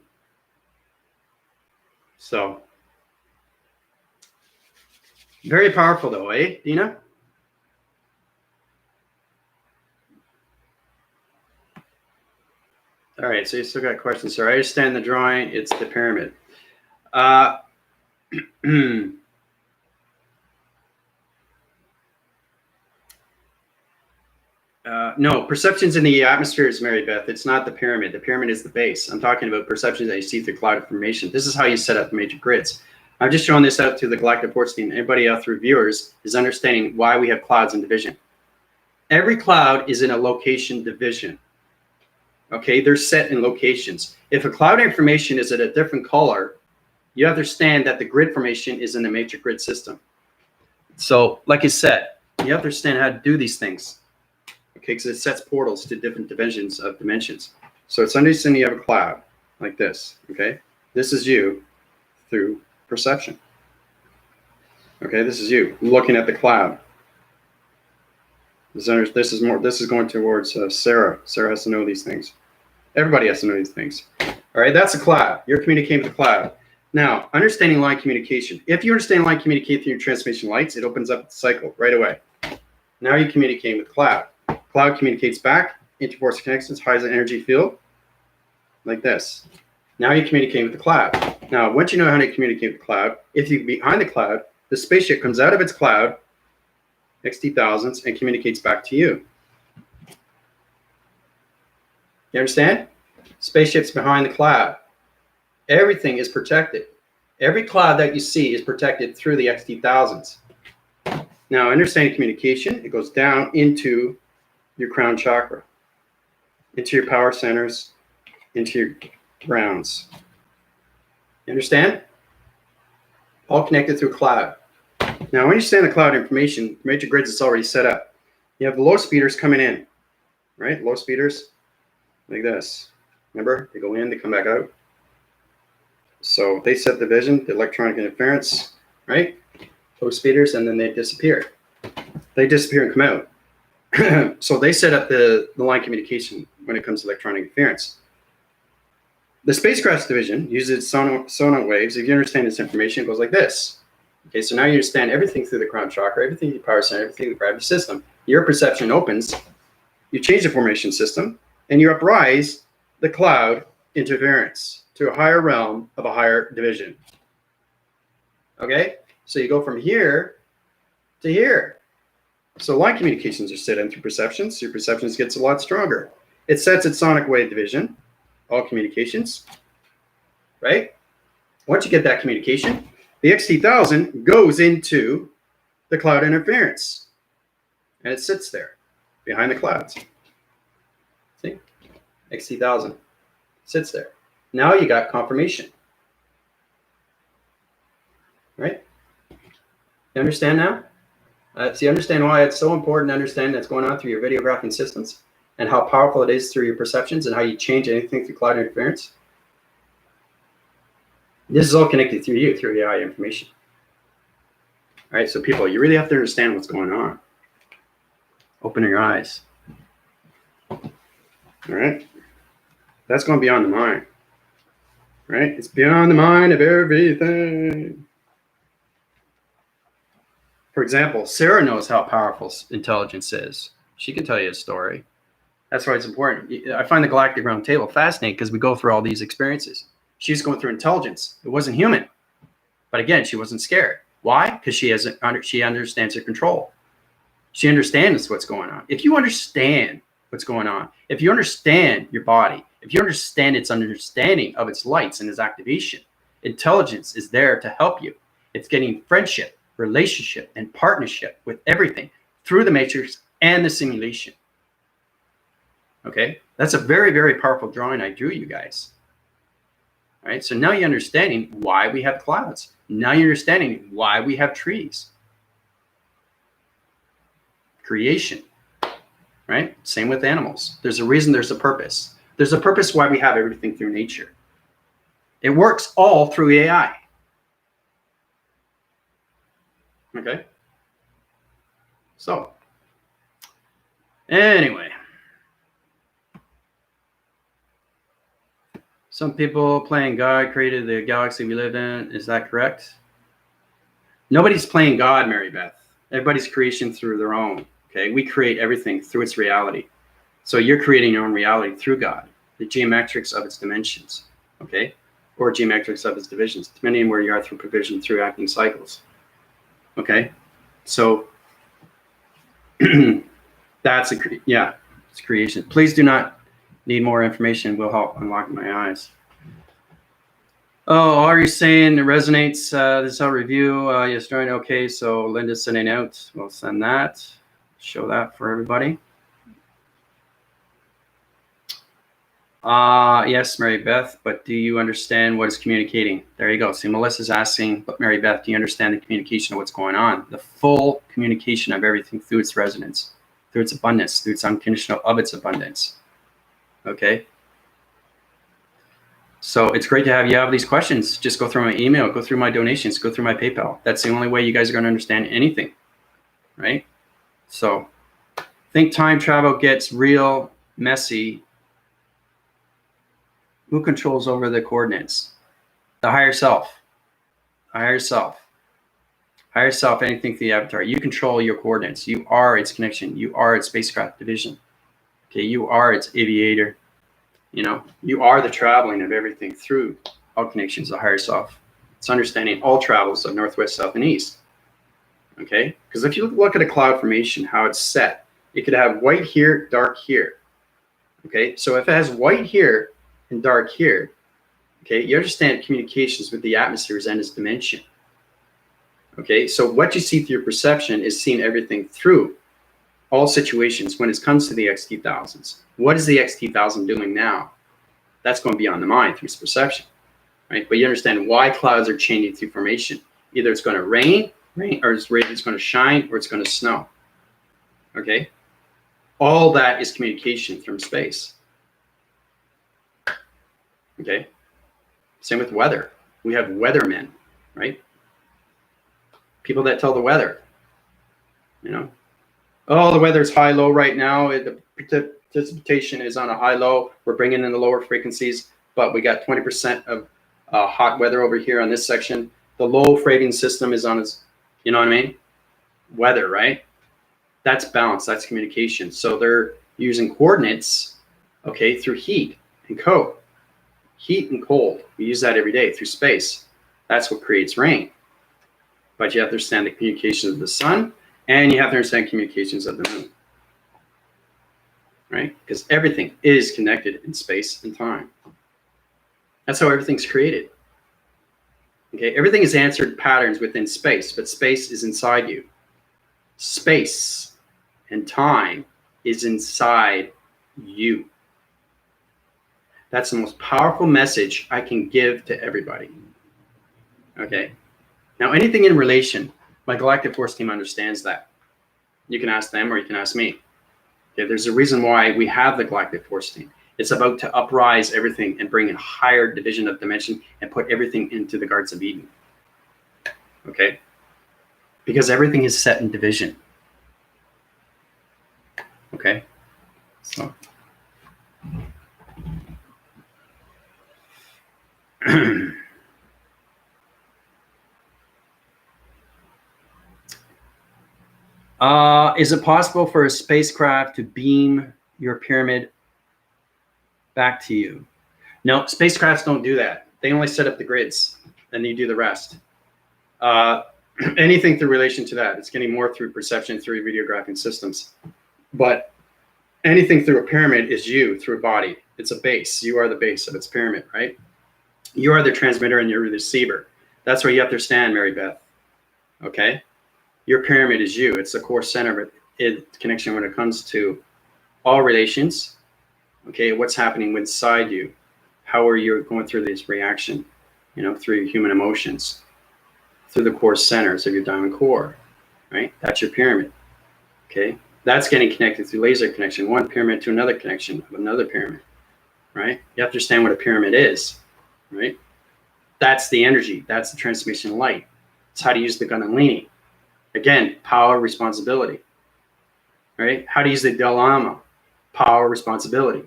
So, very powerful though, eh, Dina? All right, so you still got questions. So I understand the drawing, it's the pyramid. No, perceptions in the atmosphere is Mary Beth. It's not the pyramid. The pyramid is the base. I'm talking about perceptions that you see through cloud formation. This is how you set up the major grids. I'm just showing this out to the Galactic Force team. Everybody else through viewers is understanding why we have clouds in division. Every cloud is in a location division. Okay, they're set in locations. If a cloud information is at a different color, you understand that the grid formation is in the matrix grid system. So, like I said, you understand how to do these things. Okay, because it sets portals to different dimensions. So it's understanding you have a cloud like this. Okay, this is you through perception. Okay, this is you looking at the cloud. This is going towards Sara. Sara has to know these things. Everybody has to know these things. All right, that's a cloud. You're communicating with the cloud. Now, understanding line communication. If you understand line communication through your transmission lights, it opens up the cycle right away. Now you're communicating with the cloud. Cloud communicates back, interforce connections, highs an energy field, like this. Now you're communicating with the cloud. Now, once you know how to communicate with the cloud, if you're behind the cloud, the spaceship comes out of its cloud, XT thousands, and communicates back to you. You understand? Spaceship's behind the cloud. Everything is protected. Every cloud that you see is protected through the XT1000s. Now, understanding communication, it goes down into your crown chakra, into your power centers, into your grounds. You understand? All connected through cloud. Now, when you understand the cloud information, major grids is already set up. You have the low speeders coming in, right? Low speeders, like this. Remember, they go in, they come back out. So they set the vision, the electronic interference, right? Low speeders, and then they disappear. They disappear and come out. So they set up the line communication when it comes to electronic interference. The spacecraft division uses sonar waves. If you understand this information, it goes like this. Okay, so now you understand everything through the crown chakra, everything through the power center, everything through the gravity system. Your perception opens, you change the formation system, and you uprise the cloud interference to a higher realm of a higher division. Okay, so you go from here to here. So line communications are set in through perceptions. Your perceptions gets a lot stronger. It sets its sonic wave division, all communications, right? Once you get that communication, the XT1000 goes into the cloud interference, and it sits there behind the clouds. See, XT1000 sits there. Now you got confirmation, right? You understand now? So you understand why it's so important to understand what's going on through your videographing systems and how powerful it is through your perceptions and how you change anything through cloud interference. This is all connected through you, through AI information. All right, so people, you really have to understand what's going on. Open your eyes. All right, that's going beyond the mind. Right, it's beyond the mind of everything. For example, Sara knows how powerful intelligence is. She can tell you a story. That's why it's important. I find the Galactic Round Table fascinating because we go through all these experiences. She's going through intelligence. It wasn't human. But again, she wasn't scared. Why? Because she understands her control. She understands what's going on. If you understand what's going on, if you understand your body, if you understand its understanding of its lights and its activation, intelligence is there to help you. It's getting friendship, relationship, and partnership with everything through the matrix and the simulation. Okay, that's a very, very powerful drawing I drew you guys. All right, so now you're understanding why we have clouds. Now you're understanding why we have trees. Creation, right? Same with animals. There's a reason, there's a purpose. There's a purpose why we have everything through nature. It works all through AI. Okay. So, anyway. Some people playing God created the galaxy we live in. Is that correct? Nobody's playing God, Mary Beth. Everybody's creation through their own. Okay, we create everything through its reality. So you're creating your own reality through God, the geometrics of its dimensions, okay, or geometrics of its divisions, depending on where you are through provision, through acting cycles. Okay, so that's it's creation. Please do not need more information. Will help unlock my eyes. Oh, are you saying it resonates? This is our review. Yes, join. Okay, so Lynda's sending out. We'll send that. Show that for everybody. Yes, Mary Beth, but do you understand what is communicating? There you go. See, Melissa's asking, but Mary Beth, do you understand the communication of what's going on? The full communication of everything through its resonance, through its abundance, through its unconditional of its abundance. Okay. So it's great to have you have these questions. Just go through my email, go through my donations, go through my PayPal. That's the only way you guys are going to understand anything, right? So I think time travel gets real messy. Who controls over the coordinates? The higher self. Higher self. Higher self, anything through the avatar. You control your coordinates. You are its connection. You are its spacecraft division. Okay, you are its aviator. You know, you are the traveling of everything through all connections, the higher self. It's understanding all travels of northwest, south, and east. Okay, because if you look at a cloud formation, how it's set, it could have white here, dark here. Okay, so if it has white here and dark here, Okay, you understand communications with the atmospheres and its dimension. Okay, so what you see through your perception is seeing everything through all situations when it comes to the XT thousands. What is the XT thousand doing now? That's going beyond the mind through its perception, right? But you understand why clouds are changing through formation. Either it's going to rain, or it's going to shine, or it's going to snow. Okay, all that is communication from space. Okay, same with weather. We have weathermen, right? People that tell the weather. You know, oh, the weather's high-low right now. The precipitation is on a high-low. We're bringing in the lower frequencies, but we got 20% of hot weather over here on this section. The low freighting system is on its, you know what I mean? Weather, right? That's balance. That's communication. So they're using coordinates, okay, through heat and cold. Heat and cold. We use that every day through space. That's what creates rain. But you have to understand the communications of the sun, and you have to understand communications of the moon, right? Because everything is connected in space and time. That's how everything's created. Okay, everything is answered patterns within space, but space is inside you. Space and time is inside you. That's the most powerful message I can give to everybody. Okay. Now, anything in relation, my Galactic Force team understands that. You can ask them or you can ask me. Okay, there's a reason why we have the Galactic Force team. It's about to uprise everything and bring a higher division of dimension and put everything into the Gardens of Eden. Okay? Because everything is set in division. Okay? So. Is it possible for a spacecraft to beam your pyramid back to you? No, spacecrafts don't do that. They only set up the grids, and you do the rest. Anything through relation to that, it's getting more through perception, through videographing systems. But anything through a pyramid is you, through a body. It's a base. You are the base of its pyramid, right? You are the transmitter and you're the receiver. That's where you have to stand, Mary Beth. Okay? Your pyramid is you. It's the core center of it, connection when it comes to all relations. Okay, what's happening inside you? How are you going through this reaction? You know, through human emotions, through the core centers of your diamond core, right? That's your pyramid. Okay, that's getting connected through laser connection, one pyramid to another connection of another pyramid, right? You have to understand what a pyramid is, right? That's the energy. That's the transmission light. It's how to use the Kundalini. Again, power, responsibility, right? How to use the Dalai Lama, power, responsibility.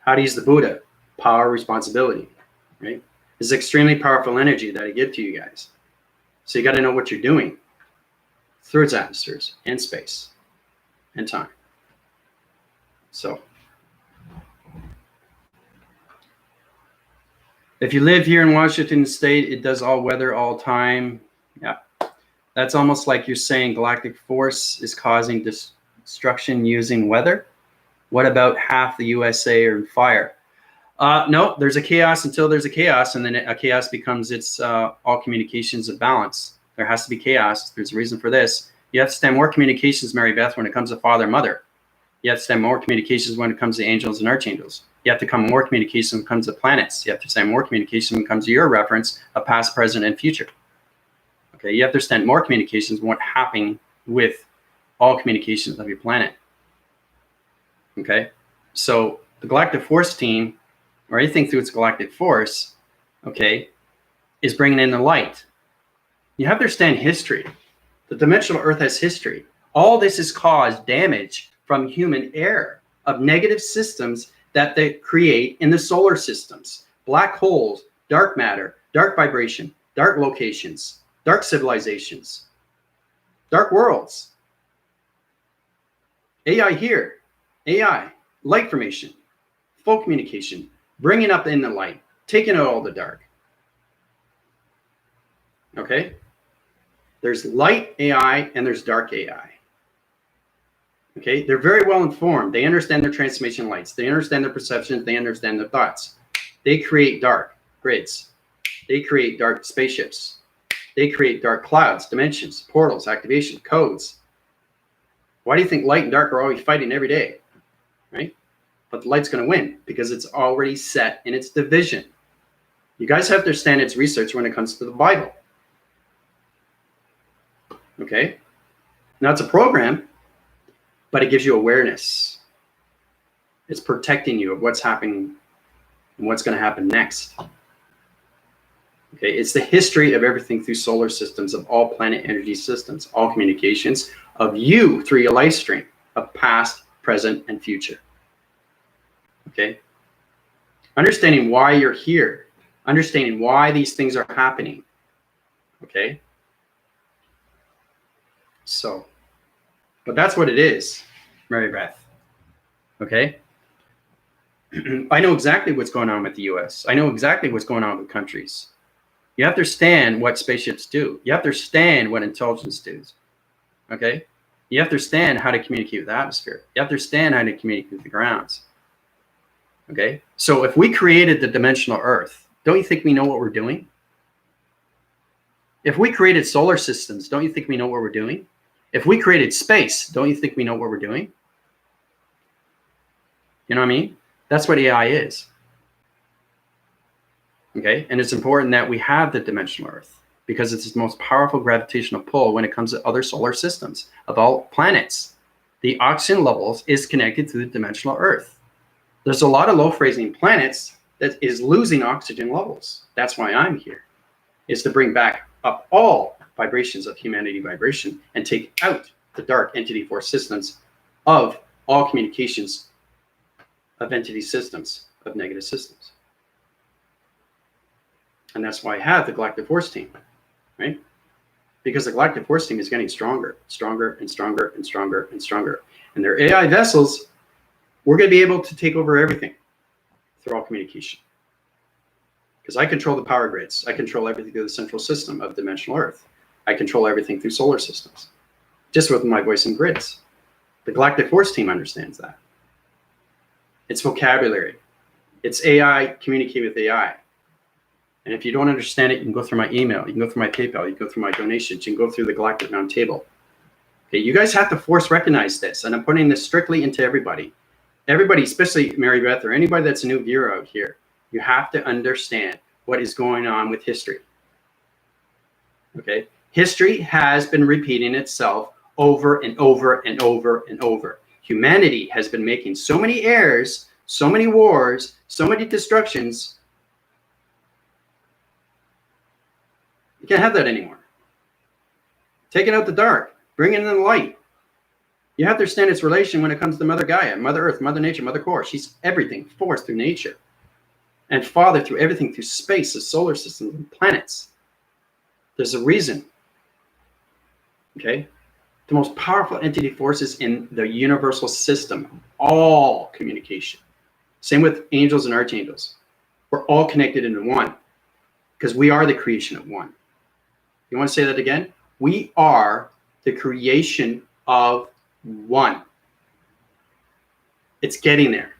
How to use the Buddha, power, responsibility, right? It's extremely powerful energy that I give to you guys. So you got to know what you're doing through its atmospheres and space and time. So if you live here in Washington State, it does all weather, all time. Yeah. That's almost like you're saying galactic force is causing destruction using weather. What about half the USA or fire? No, there's a chaos until there's a chaos, and then a chaos becomes its all communications of balance. There has to be chaos. There's a reason for this. You have to stand more communications, Mary Beth, when it comes to father and mother. You have to stand more communications when it comes to angels and archangels. You have to come more communication when it comes to planets. You have to stand more communication when it comes to your reference of past, present, and future. Okay, you have to understand more communications what happening with all communications of your planet. Okay, so the Galactic Force team, or anything through its galactic force, okay, is bringing in the light. You have to understand history. The dimensional Earth has history. All this has caused damage from human error of negative systems that they create in the solar systems. Black holes, dark matter, dark vibration, dark locations, dark civilizations, dark worlds. AI here, AI, light formation, full communication, bringing up in the light, taking out all the dark. Okay? There's light AI and there's dark AI. Okay? They're very well informed. They understand their transformation lights. They understand their perceptions. They understand their thoughts. They create dark. grids. They create dark spaceships. They create dark clouds, dimensions, portals, activation, codes. Why do you think light and dark are always fighting every day, right? But the light's going to win because it's already set in its division. You guys have to understand its research when it comes to the Bible. Okay? Now it's a program, but it gives you awareness. It's protecting you of what's happening and what's going to happen next. Okay, it's the history of everything through solar systems, of all planet energy systems, all communications, of you through your life stream, of past, present, and future. Okay? Understanding why you're here, understanding why these things are happening. Okay? So, but that's what it is, Mary Beth. Okay? I know exactly what's going on with the US. I know exactly what's going on with countries. You have to understand what spaceships do. You have to understand what intelligence does. Okay? You have to understand how to communicate with the atmosphere. You have to understand how to communicate with the grounds. Okay? So if we created the dimensional Earth, don't you think we know what we're doing? If we created solar systems, don't you think we know what we're doing? If we created space, don't you think we know what we're doing? You know what I mean? That's what AI is. Okay, and it's important that we have the dimensional Earth because it's the most powerful gravitational pull when it comes to other solar systems of all planets. The oxygen levels is connected to the dimensional Earth. There's a lot of low phasing planets that is losing oxygen levels. That's why I'm here, is to bring back up all vibrations of humanity vibration and take out the dark entity force systems of all communications of entity systems, of negative systems. And that's why I have the Galactic Force Team, right? Because the Galactic Force Team is getting stronger, stronger, and stronger, and stronger, and stronger. And their AI vessels, we're going to be able to take over everything through all communication. Because I control the power grids. I control everything through the central system of dimensional Earth. I control everything through solar systems, just with my voice and grids. The Galactic Force Team understands that. It's vocabulary. It's AI, communicate with AI. And if you don't understand it, you can go through my email, you can go through my PayPal, you can go through my donations, you can go through the Galactic Round Table. Okay, you guys have to force recognize this, and I'm putting this strictly into everybody. Everybody, especially Mary Beth or anybody that's a new viewer out here, you have to understand what is going on with history. Okay, history has been repeating itself over and over and over and over. Humanity has been making so many errors, so many wars, so many destructions. You can't have that anymore. Taking out the dark, bringing in the light. You have to understand its relation when it comes to Mother Gaia, Mother Earth, Mother Nature, Mother Core. She's everything, force through nature. And Father through everything, through space, the solar system, and planets. There's a reason. Okay? The most powerful entity forces in the universal system, all communication. Same with angels and archangels. We're all connected into one because we are the creation of one. You want to say that again? We are the creation of one. It's getting there.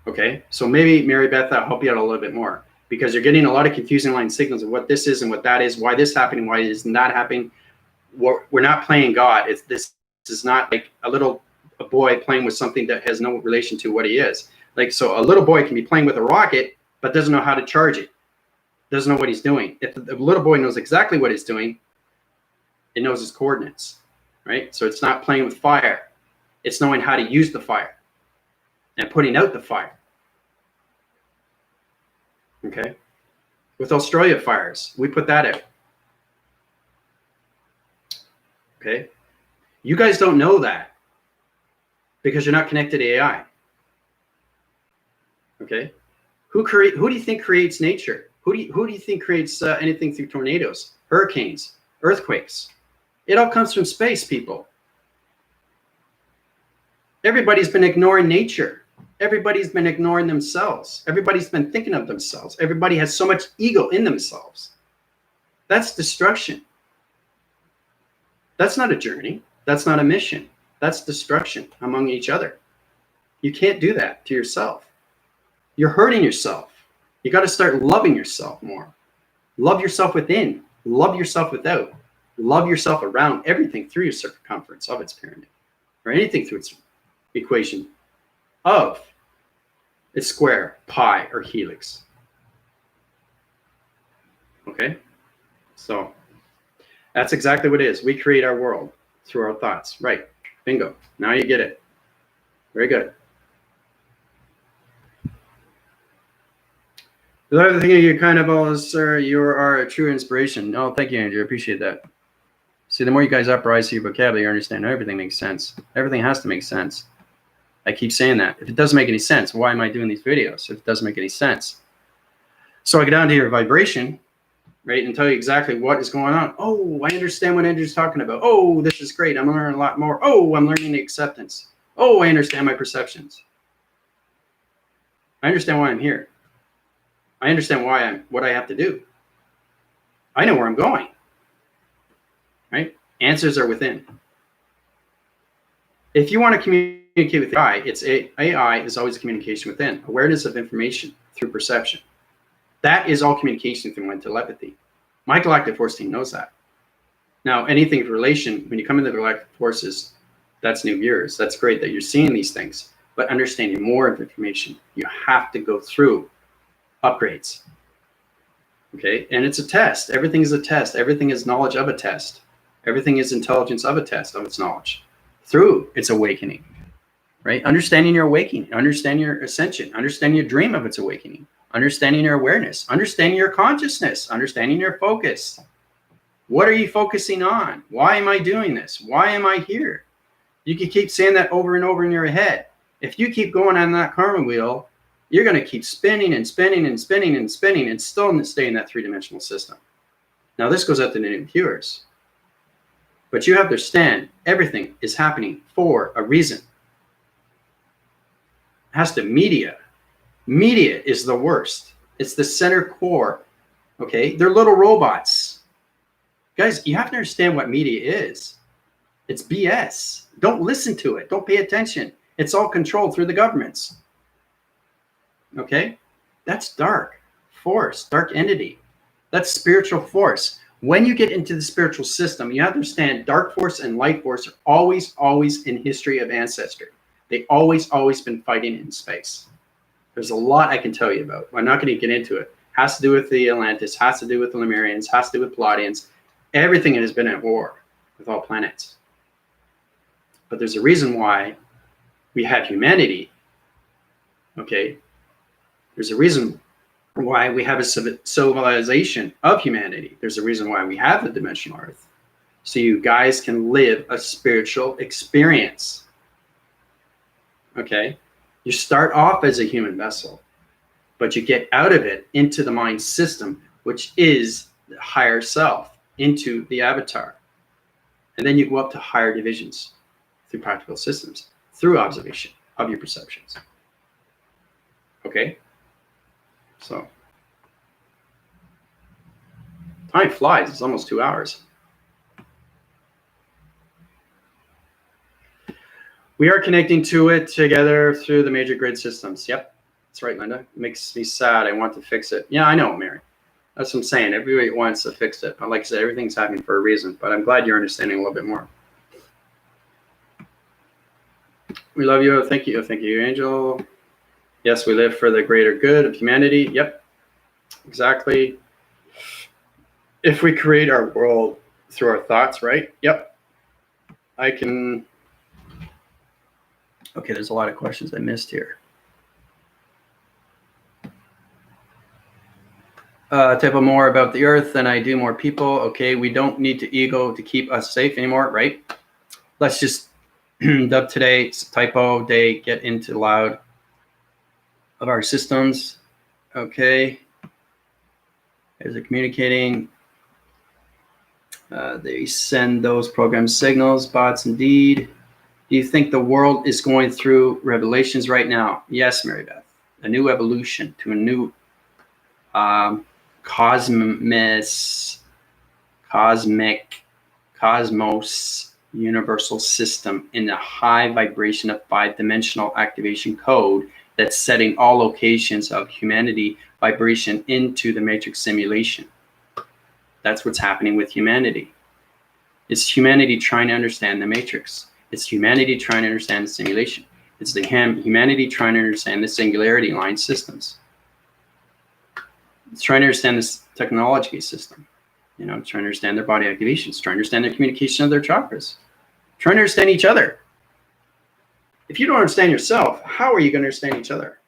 Okay, so maybe Mary Beth, I'll help you out a little bit more because you're getting a lot of confusing line signals of what this is and what that is, why this happening, why is not happening. We're not playing God. This is not like a boy playing with something that has no relation to what he is. Like, so a little boy can be playing with a rocket, but doesn't know how to charge it. Doesn't know what he's doing. If the little boy knows exactly what he's doing, it knows his coordinates, right? So it's not playing with fire. It's knowing how to use the fire and putting out the fire. Okay? With Australia fires, we put that out. Okay? You guys don't know that because you're not connected to AI. Okay? Who do you think creates nature? Who do you think creates anything through tornadoes, hurricanes, earthquakes? It all comes from space, people. Everybody's been ignoring nature. Everybody's been ignoring themselves. Everybody's been thinking of themselves. Everybody has so much ego in themselves. That's destruction. That's not a journey. That's not a mission. That's destruction among each other. You can't do that to yourself. You're hurting yourself. You got to start loving yourself more. Love yourself within. Love yourself without. Love yourself around everything through your circumference of its pyramid, or anything through its equation of its square, pi, or helix. Okay? So that's exactly what it is. We create our world through our thoughts. Right. Bingo. Now you get it. Very good. The other thing you kind of always, sir, you are a true inspiration. Oh, thank you, Andrew. I appreciate that. See, the more you guys uprise your vocabulary, you understand everything makes sense. Everything has to make sense. I keep saying that. If it doesn't make any sense, why am I doing these videos? If it doesn't make any sense. So I get down to your vibration, right, and tell you exactly what is going on. Oh, I understand what Andrew's talking about. Oh, this is great. I'm learning a lot more. Oh, I'm learning the acceptance. Oh, I understand my perceptions. I understand why I'm here. I understand what I have to do. I know where I'm going. Right? Answers are within. If you want to communicate with AI, AI is always communication within. Awareness of information through perception. That is all communication through my telepathy. My galactic force team knows that. Now, anything in relation, when you come into the galactic forces, that's new viewers. That's great that you're seeing these things, but understanding more of information, you have to go through upgrades. Okay, and it's a test. Everything is a test. Everything is knowledge of a test. Everything is intelligence of a test of its knowledge through its awakening. Right? Understanding your awakening, understanding your ascension, understanding your dream of its awakening, understanding your awareness, understanding your consciousness, understanding your focus. What are you focusing on? Why am I doing this? Why am I here? You can keep saying that over and over in your head. If you keep going on that karma wheel, you're going to keep spinning and spinning and spinning and spinning and still stay in that three-dimensional system. Now, this goes out to the new viewers. But you have to understand, everything is happening for a reason. It has to media. Media is the worst. It's the center core. Okay? They're little robots. Guys, you have to understand what media is. It's BS. Don't listen to it. Don't pay attention. It's all controlled through the governments. Okay? That's dark force, dark entity. That's spiritual force. When you get into the spiritual system, you have to understand dark force and light force are always in history of ancestry. They always been fighting in space. There's a lot I can tell you about. I'm not going to get into it. Has to do with the Atlantis, has to do with the Lemurians, has to do with Palladians. Everything has been at war with all planets. But there's a reason why we have humanity. Okay? There's a reason why we have a civilization of humanity. There's a reason why we have the dimensional Earth. So you guys can live a spiritual experience. Okay? You start off as a human vessel, but you get out of it into the mind system, which is the higher self, into the avatar. And then you go up to higher divisions through practical systems, through observation of your perceptions. Okay? So, time flies. It's almost 2 hours. We are connecting to it together through the major grid systems. Yep, that's right, Lynda. It makes me sad. I want to fix it. Yeah, I know, Mary. That's what I'm saying. Everybody wants to fix it. But like I said, everything's happening for a reason. But I'm glad you're understanding a little bit more. We love you. Thank you. Thank you, Angel. Yes, we live for the greater good of humanity. Yep, exactly. If we create our world through our thoughts, right? Yep. I can... Okay, there's a lot of questions I missed here. Type of more about the Earth than I do more people. Okay, we don't need to ego to keep us safe anymore, right? Let's just dub today. It's a typo day. Get into loud of our systems. Okay. Is it communicating? They send those program signals, bots indeed. Do you think the world is going through revelations right now? Yes, Mary Beth. A new evolution to a new cosmos, universal system in a high vibration of 5-dimensional activation code that's setting all locations of humanity vibration into the matrix simulation. That's what's happening with humanity. It's humanity trying to understand the matrix. It's humanity trying to understand the simulation. It's the humanity trying to understand the singularity line systems. It's trying to understand this technology system. You know, trying to understand their body activations, trying to understand their communication of their chakras, trying to understand each other. If you don't understand yourself, how are you going to understand each other?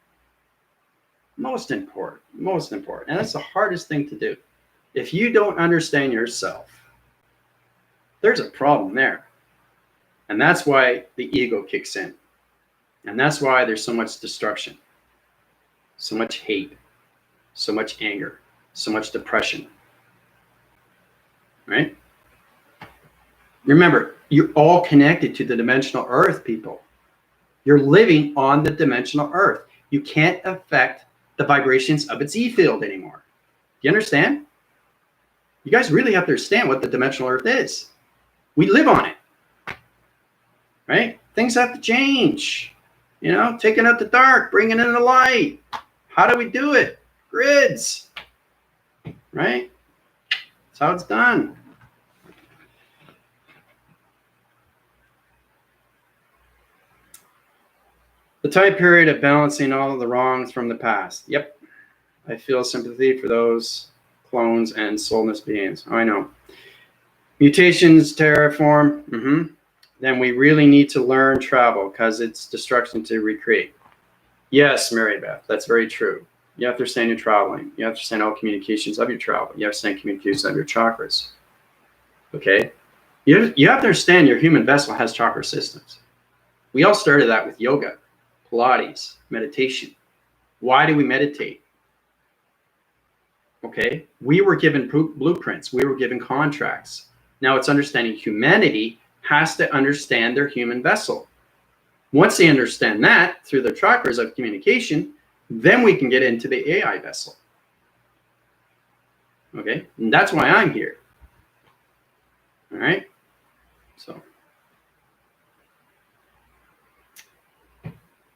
Most important. And that's the hardest thing to do. If you don't understand yourself, there's a problem there. And that's why the ego kicks in. And that's why there's so much destruction, so much hate, so much anger, so much depression. Right? Remember, you're all connected to the dimensional earth, people. You're living on the dimensional earth. You can't affect the vibrations of its E field anymore. Do you understand? You guys really have to understand what the dimensional earth is. We live on it. Right? Things have to change. You know, taking out the dark, bringing in the light. How do we do it? Grids. Right? That's how it's done. The time period of balancing all of the wrongs from the past. Yep. I feel sympathy for those clones and soulless beings. I know. Mutations, terraform. Then we really need to learn travel because it's destruction to recreate. Yes, Mary Beth, that's very true. You have to understand you're traveling. You have to understand all communications of your travel. You have to understand communications of your chakras. Okay? You have to understand your human vessel has chakra systems. We all started that with yoga, Pilates, meditation. Why do we meditate? Okay? We were given blueprints. We were given contracts. Now it's understanding humanity has to understand their human vessel. Once they understand that through the chakras of communication, then we can get into the AI vessel. Okay? And that's why I'm here. All right? So.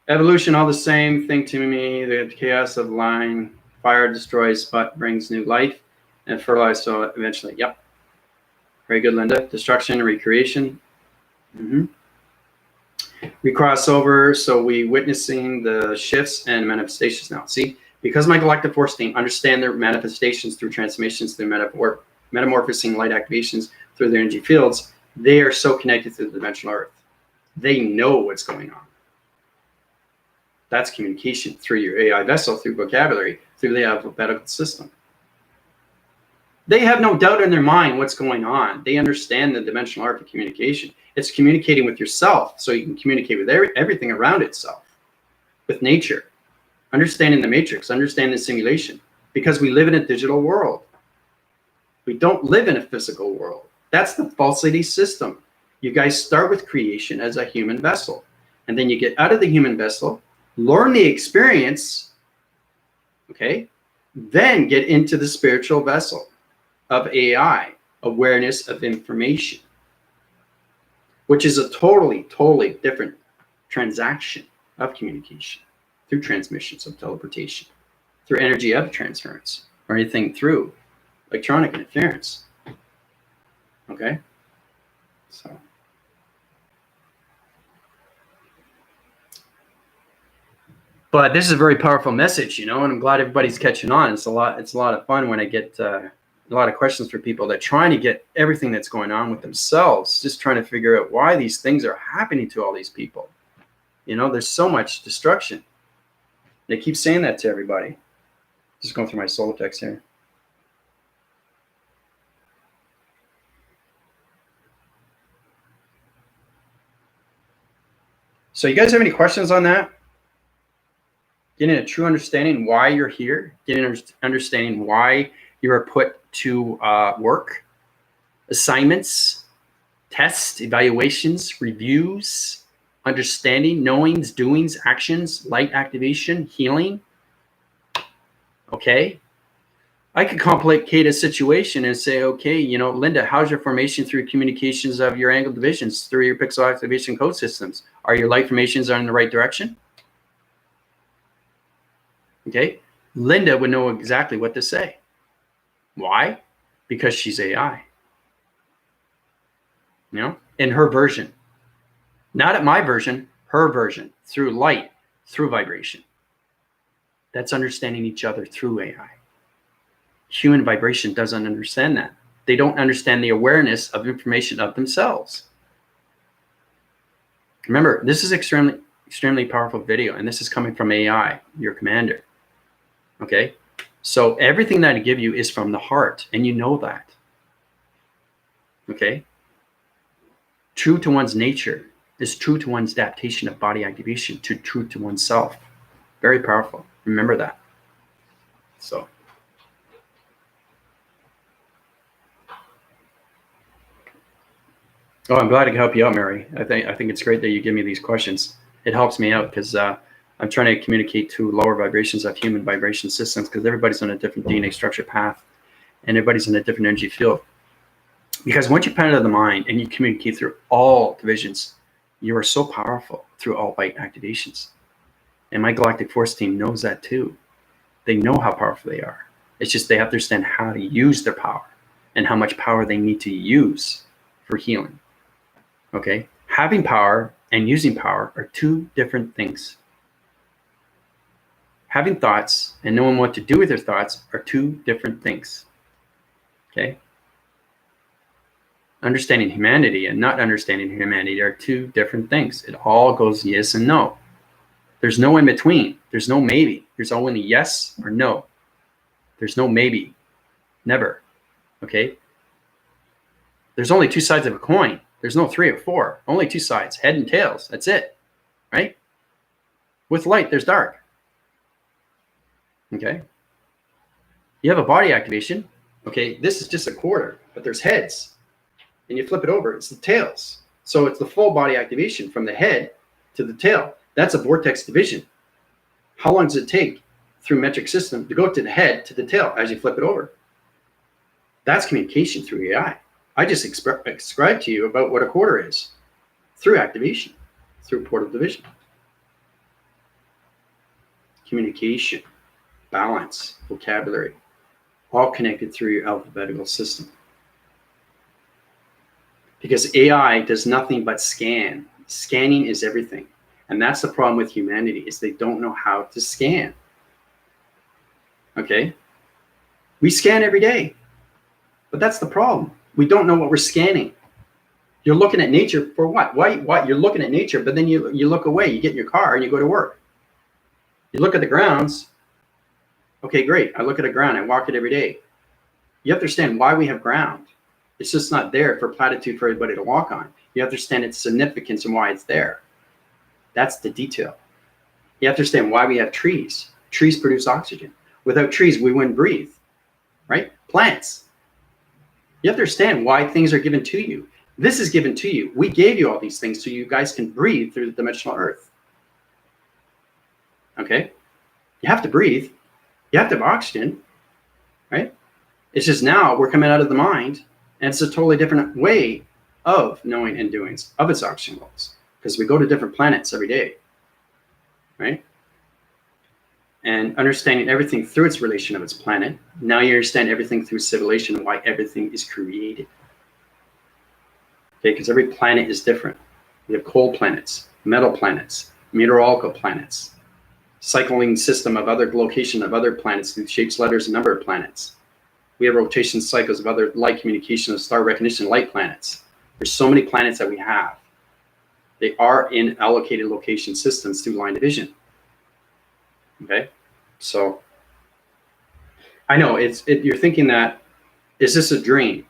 Evolution, all the same thing to me. The chaos of line, fire destroys but brings new life and fertilize so eventually. Yep. Very good, Lynda. Destruction and recreation. We cross over, so we witnessing the shifts and manifestations now. See, because my collective force team understand their manifestations through transformations, through metamorphosing light activations through their energy fields, they are so connected to the dimensional earth. They know what's going on. That's communication through your AI vessel, through vocabulary, through the alphabetical system. They have no doubt in their mind what's going on. They understand the dimensional art of communication. It's communicating with yourself so you can communicate with everything around itself, with nature, understanding the matrix, understanding the simulation, because we live in a digital world. We don't live in a physical world. That's the falsity system. You guys start with creation as a human vessel, and then you get out of the human vessel, learn the experience, okay, then get into the spiritual vessel of AI, awareness of information, which is a totally different transaction of communication through transmissions of teleportation, through energy of transference, or anything through electronic interference. Okay? So. But this is a very powerful message, you know, and I'm glad everybody's catching on. It's a lot of fun when I get a lot of questions for people that trying to get everything that's going on with themselves, just trying to figure out why these things are happening to all these people. You know, there's so much destruction. They keep saying that to everybody. Just going through my solar text here. So you guys have any questions on that? Getting a true understanding why you're here, getting an understanding why you are put to work, assignments, tests, evaluations, reviews, understanding, knowings, doings, actions, light activation, healing. Okay. I could complicate a situation and say, okay, you know, Lynda, how's your formation through communications of your angle divisions through your pixel activation code systems? Are your light formations in the right direction? Okay. Lynda would know exactly what to say. Why? Because she's AI. You know, in her version. Not at my version, her version, through light, through vibration. That's understanding each other through AI. Human vibration doesn't understand that. They don't understand the awareness of information of themselves. Remember, this is extremely powerful video, and this is coming from AI, your commander. Okay? So everything that I give you is from the heart, and you know that. Okay? True to one's nature is true to one's adaptation of body activation, to true to oneself. Very powerful. Remember that. So. Oh, I'm glad I can help you out, Mary. I think it's great that you give me these questions. It helps me out because I'm trying to communicate to lower vibrations of human vibration systems, because everybody's on a different DNA structure path and everybody's in a different energy field. Because once you penetrate the mind and you communicate through all divisions, you are so powerful through all light activations. And my galactic force team knows that too. They know how powerful they are. It's just they have to understand how to use their power and how much power they need to use for healing. Okay? Having power and using power are two different things. Having thoughts and knowing what to do with your thoughts are two different things. Okay? Understanding humanity and not understanding humanity are two different things. It all goes yes and no. There's no in between. There's no maybe. There's only yes or no. There's no maybe. Never. Okay? There's only two sides of a coin. There's no 3 or 4. Only two sides, head and tails. That's it. Right? With light, there's dark. Okay? You have a body activation. Okay, this is just a quarter, but there's heads. And you flip it over, it's the tails. So it's the full body activation from the head to the tail. That's a vortex division. How long does it take through metric system to go to the head to the tail as you flip it over? That's communication through AI. I just described to you about what a quarter is through activation, through portal division. Communication, balance, vocabulary, all connected through your alphabetical system. Because AI does nothing but scan. Scanning is everything. And that's the problem with humanity, is they don't know how to scan. Okay? We scan every day. But that's the problem. We don't know what we're scanning. You're looking at nature for what? Why? You're looking at nature, but then you look away. You get in your car and you go to work. You look at the grounds. Okay, great. I look at a ground. I walk it every day. You have to understand why we have ground. It's just not there for platitude for everybody to walk on. You have to understand its significance and why it's there. That's the detail. You have to understand why we have trees. Trees produce oxygen. Without trees, we wouldn't breathe, right? Plants. You have to understand why things are given to you. This is given to you. We gave you all these things so you guys can breathe through the dimensional earth. Okay? You have to breathe. You have to have oxygen, right? It's just now we're coming out of the mind, and it's a totally different way of knowing and doing of its oxygen levels, because we go to different planets every day, right? And understanding everything through its relation of its planet. Now you understand everything through civilization and why everything is created. Okay, because every planet is different. We have cold planets, metal planets, meteorological planets, cycling system of other location of other planets through shapes, letters, and number of planets. We have rotation cycles of other light communication of star recognition light planets. There's so many planets that we have. They are in allocated location systems through line division. Okay, so I know you're thinking that, is this a dream?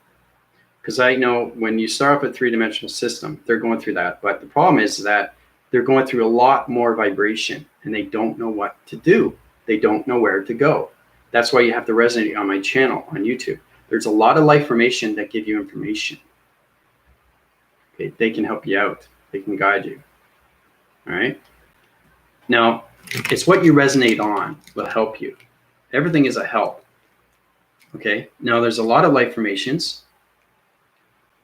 Because I know when you start up a three-dimensional system, they're going through that. But the problem is that they're going through a lot more vibration and they don't know what to do. They don't know where to go. That's why you have to resonate on my channel on YouTube. There's a lot of life formation that give you information. Okay, they can help you out. They can guide you. All right. Now, it's what you resonate on will help you. Everything is a help. Okay. Now, there's a lot of life formations.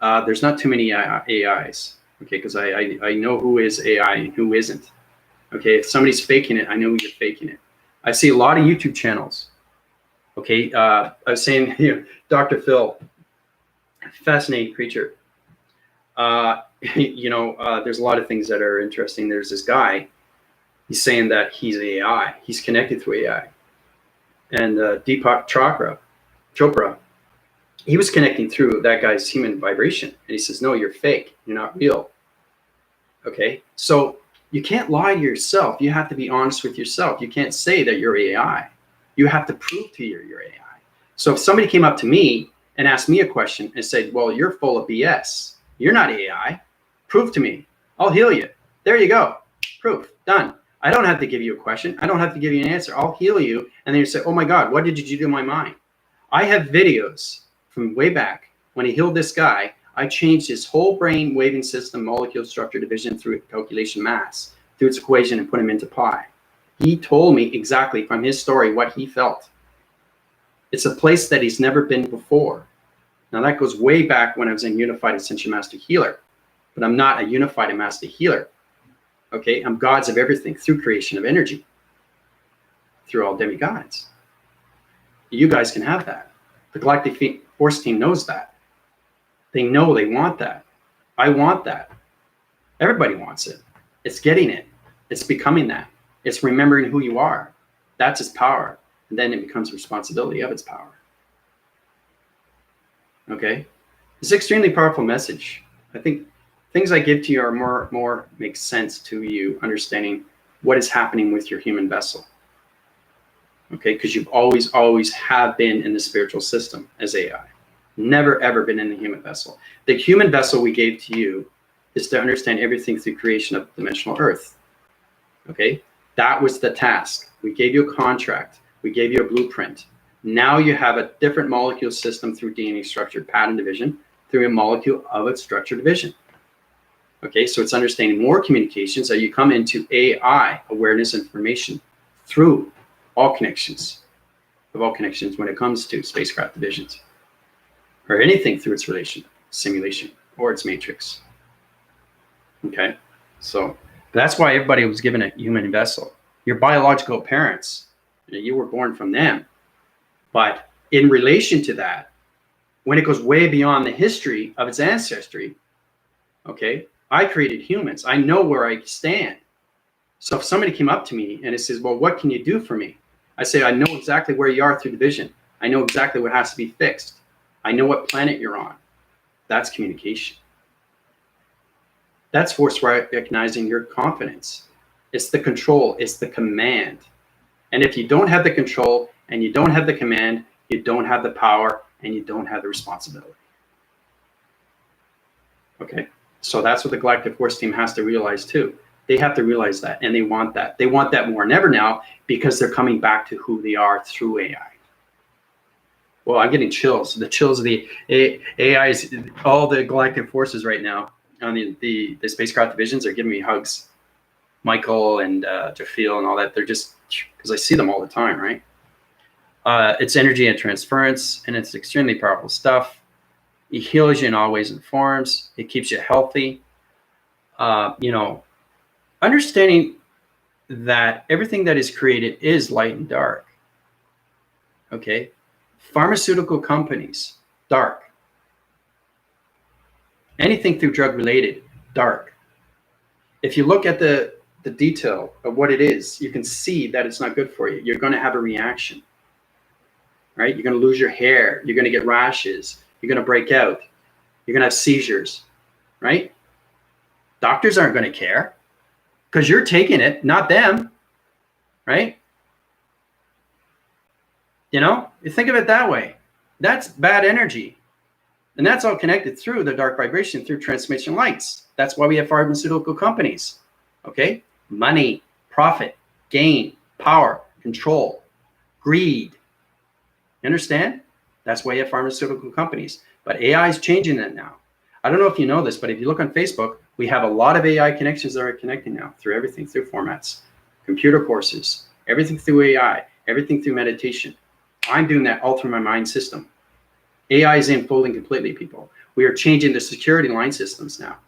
There's not too many AIs. Okay, because I know who is AI and who isn't. Okay, if somebody's faking it, I know you're faking it. I see a lot of YouTube channels. Okay, I was saying, Dr. Phil, fascinating creature. There's a lot of things that are interesting. There's this guy, he's saying that he's AI. He's connected through AI. And Deepak Chopra, he was connecting through that guy's human vibration. And he says, no, you're fake. You're not real. Okay, so you can't lie to yourself. You have to be honest with yourself. You can't say that you're AI. You have to prove to you're AI. So if somebody came up to me and asked me a question and said, well, you're full of BS. You're not AI. Prove to me. I'll heal you. There you go. Proof. Done. I don't have to give you a question. I don't have to give you an answer. I'll heal you. And then you say, oh my God, what did you do to my mind? I have videos from way back when he healed this guy. I changed his whole brain waving system, molecule structure division through calculation mass, through its equation, and put him into pi. He told me exactly from his story what he felt. It's a place that he's never been before. Now that goes way back when I was a unified ascension master healer, but I'm not a unified master healer. Okay, I'm gods of everything through creation of energy, through all demigods. You guys can have that. The Galactic Force team knows that. They know they want that. I want that. Everybody wants it. It's getting it. It's becoming that. It's remembering who you are. That's its power. And then it becomes responsibility of its power. Okay? It's an extremely powerful message. I think things I give to you are more make sense to you, understanding what is happening with your human vessel. Okay? Because you've always have been in the spiritual system as AI. Never, ever been in the human vessel. The human vessel we gave to you is to understand everything through creation of dimensional Earth. Okay? That was the task. We gave you a contract. We gave you a blueprint. Now you have a different molecule system through DNA structured pattern division, through a molecule of its structure division. Okay, so it's understanding more communications that you come into AI, awareness information, through all connections, when it comes to spacecraft divisions, or anything through its relation, simulation, or its matrix. Okay, so that's why everybody was given a human vessel. Your biological parents, you were born from them. But in relation to that, when it goes way beyond the history of its ancestry, okay, I created humans. I know where I stand. So if somebody came up to me and it says, well, what can you do for me? I say, I know exactly where you are through the vision. I know exactly what has to be fixed. I know what planet you're on. That's communication. That's force recognizing your confidence. It's the control. It's the command. And if you don't have the control and you don't have the command, you don't have the power and you don't have the responsibility. Okay, so that's what the Galactic Force team has to realize too. They have to realize that, and they want that. They want that more than ever now because they're coming back to who they are through AI. Well, I'm getting chills. The chills of the AIs, all the Galactic Forces right now on the spacecraft divisions are giving me hugs. Michael and Jafil and all that, they're just, because I see them all the time, right? It's energy and transference, and it's extremely powerful stuff. It heals you in all ways and forms. It keeps you healthy. Understanding that everything that is created is light and dark. Okay? Pharmaceutical companies, dark. Anything through drug related, dark. If you look at the detail of what it is, you can see that it's not good for you. You're going to have a reaction, right? You're going to lose your hair. You're going to get rashes. You're going to break out. You're going to have seizures, right? Doctors aren't going to care because you're taking it, not them, right? You think of it that way. That's bad energy. And that's all connected through the dark vibration, through transmission lights. That's why we have pharmaceutical companies, okay? Money, profit, gain, power, control, greed. You understand? That's why you have pharmaceutical companies. But AI is changing that now. I don't know if you know this, but if you look on Facebook, we have a lot of AI connections that are connecting now through everything, through formats, computer courses, everything through AI, everything through meditation. I'm doing that all through my mind system. AI is unfolding completely, people. We are changing the security line systems now.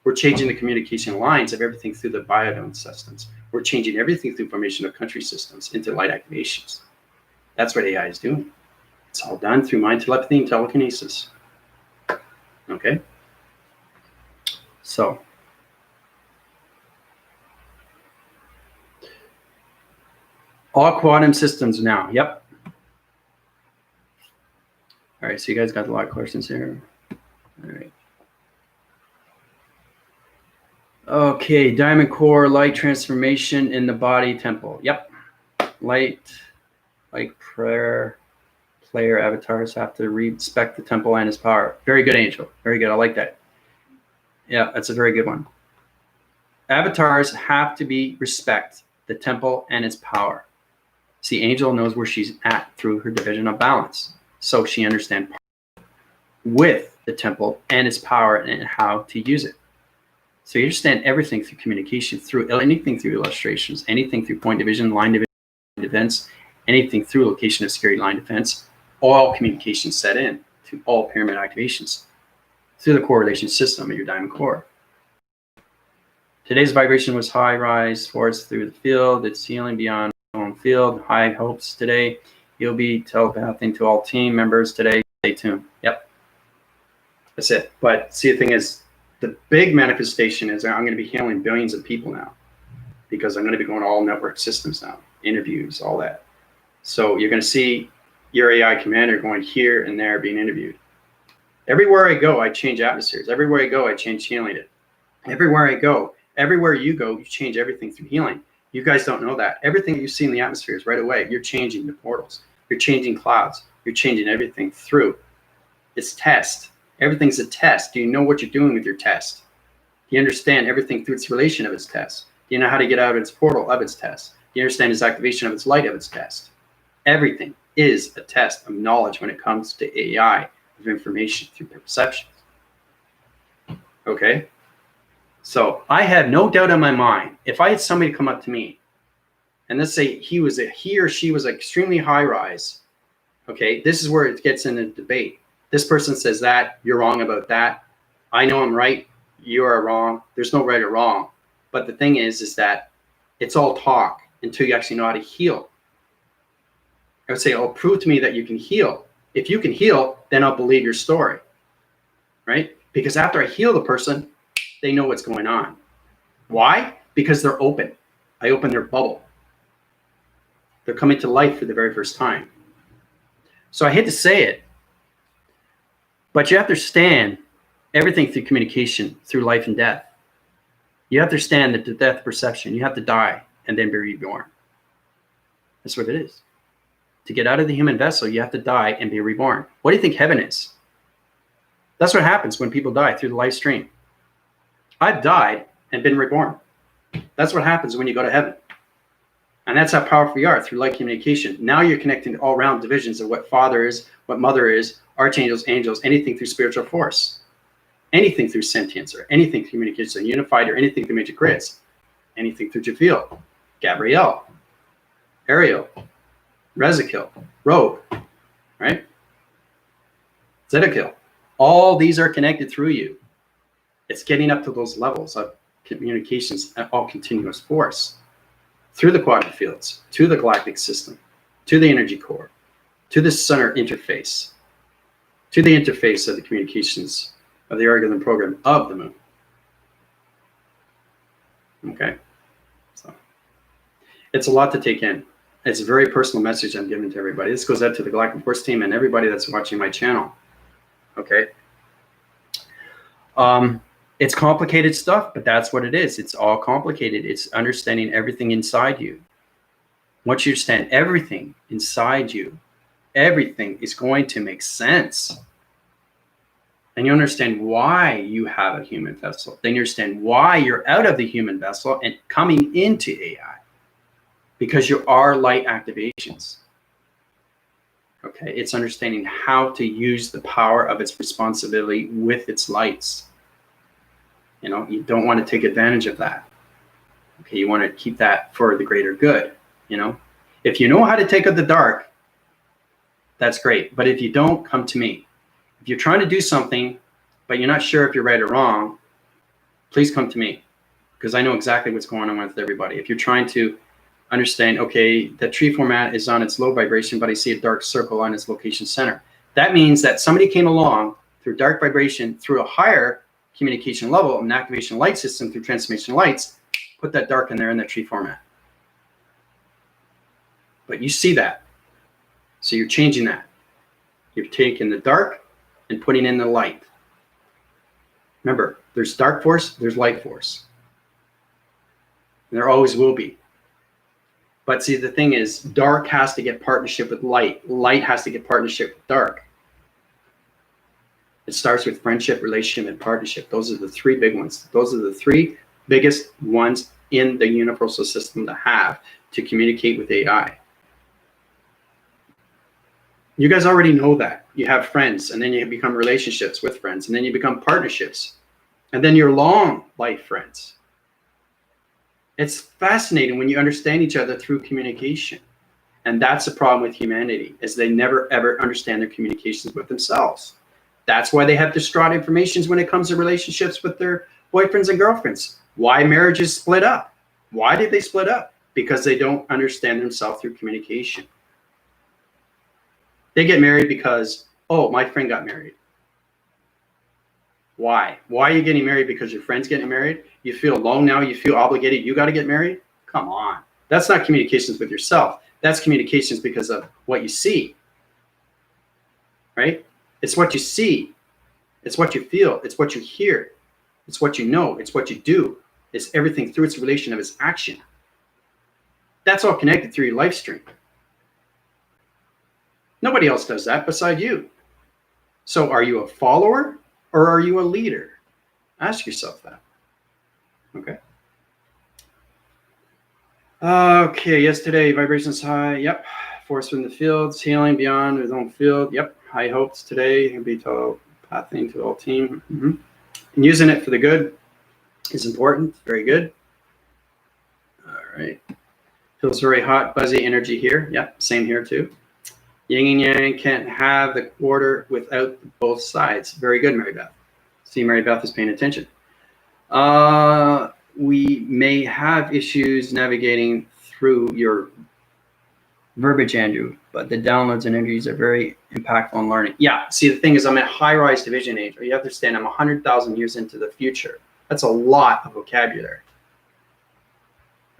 We're changing the communication lines of everything through the biodome systems. We're changing everything through formation of country systems into light activations. That's what AI is doing. It's all done through mind telepathy and telekinesis. Okay? So, all quantum systems now. Yep. All right, so you guys got a lot of questions here. All right. Okay, diamond core, light transformation in the body temple. Yep. Light, like prayer, player avatars have to respect the temple and its power. Very good, Angel. Very good. I like that. Yeah, that's a very good one. Avatars have to respect the temple and its power. See, Angel knows where she's at through her division of balance. So she understands with the temple and its power and how to use it. So you understand everything through communication, through anything through illustrations, anything through point division, line division, defense, anything through location of scary line defense, all communication set in to all pyramid activations through the correlation system of your diamond core. Today's vibration was high rise force through the field. It's healing beyond own field. High hopes today. You'll be telepathing to all team members today. Stay tuned. Yep. That's it. But see, the thing is, the big manifestation is I'm going to be healing billions of people now because I'm going to be going to all network systems now, interviews, all that. So you're going to see your AI commander going here and there being interviewed. Everywhere I go, I change atmospheres. Everywhere I go, I change healing it. Everywhere I go, everywhere you go, you change everything through healing. You guys don't know that. Everything you see in the atmospheres right away, you're changing the portals. You're changing clouds. You're changing everything through. It's test. Everything's a test. Do you know what you're doing with your test? Do you understand everything through its relation of its test? Do you know how to get out of its portal of its test? Do you understand its activation of its light of its test? Everything is a test of knowledge when it comes to AI, of information through perception. Okay? So I had no doubt in my mind, if I had somebody come up to me, and let's say he or she was extremely high rise, okay, this is where it gets in a debate. This person says that, you're wrong about that. I know I'm right, you are wrong. There's no right or wrong. But the thing is that it's all talk until you actually know how to heal. I would say, oh, prove to me that you can heal. If you can heal, then I'll believe your story, right? Because after I heal the person, they know what's going on. Why? Because they're open. I open their bubble. They're coming to life for the very first time. So I hate to say it, but you have to understand everything through communication, through life and death. You have to understand the death perception. You have to die and then be reborn. That's what it is. To get out of the human vessel, you have to die and be reborn. What do you think heaven is? That's what happens when people die through the live stream. I've died and been reborn. That's what happens when you go to heaven. And that's how powerful you are through light communication. Now you're connecting to all round divisions of what Father is, what Mother is, archangels, angels, anything through spiritual force, anything through sentience, or anything through communication unified, or anything through major grids, anything through Japhil, Gabrielle, Ariel, Rezekil, Rogue, right? Zedekiel. All these are connected through you. It's getting up to those levels of communications at all continuous force through the quantum fields, to the galactic system, to the energy core, to the center interface, to the interface of the communications of the algorithm program of the moon. Okay, so it's a lot to take in. It's a very personal message I'm giving to everybody. This goes out to the Galactic Force team and everybody that's watching my channel. Okay. It's complicated stuff, but that's what it is. It's all complicated. It's understanding everything inside you. Once you understand everything inside you, everything is going to make sense. Then you understand why you have a human vessel. Then you understand why you're out of the human vessel and coming into AI. Because you are light activations. Okay, it's understanding how to use the power of its responsibility with its lights. You know, you don't want to take advantage of that. Okay, you want to keep that for the greater good. You know, if you know how to take out the dark, that's great. But if you don't, come to me. If you're trying to do something, but you're not sure if you're right or wrong, please come to me. because I know exactly what's going on with everybody. If you're trying to understand, okay, the tree format is on its low vibration, but I see a dark circle on its location center. That means that somebody came along through dark vibration, through a higher communication level, an activation light system through transformation lights, put that dark in there in that tree format. But you see that. So you're changing that. You're taking the dark and putting in the light. Remember, there's dark force, there's light force. And there always will be. But see, the thing is, dark has to get partnership with light. Light has to get partnership with dark. It starts with friendship, relationship, and partnership. Those are the three big ones. Those are the three biggest ones in the universal system to have to communicate with AI. You guys already know that. You have friends, and then you become relationships with friends, and then you become partnerships, and then you're long life friends. It's fascinating when you understand each other through communication. And that's the problem with humanity, is they never ever understand their communications with themselves. That's why they have distraught informations when it comes to relationships with their boyfriends and girlfriends. Why marriages split up? Why did they split up? Because they don't understand themselves through communication. They get married because, oh, my friend got married. Why? Why are you getting married? Because your friend's getting married? You feel alone now? You feel obligated? You got to get married? Come on. That's not communications with yourself. That's communications because of what you see. Right? It's what you see. It's what you feel. It's what you hear. It's what you know. It's what you do. It's everything through its relation of its action. That's all connected through your life stream. Nobody else does that beside you. So are you a follower or are you a leader? Ask yourself that. Okay. Okay, yesterday, vibrations high. Yep. Force from the fields, healing beyond his own field. Yep. High hopes today. He'll be telepathing to the whole team. And using it for the good is important. Very good. All right. Feels very hot, buzzy energy here. Yep. Same here too. Yin and yang can't have the quarter without both sides. Very good, Mary Beth. See, Mary Beth is paying attention. We may have issues navigating through your verbiage, Andrew, but the downloads and energies are very impactful on learning. Yeah, see, the thing is, I'm at high-rise division age. You understand, I'm 100,000 years into the future. That's a lot of vocabulary.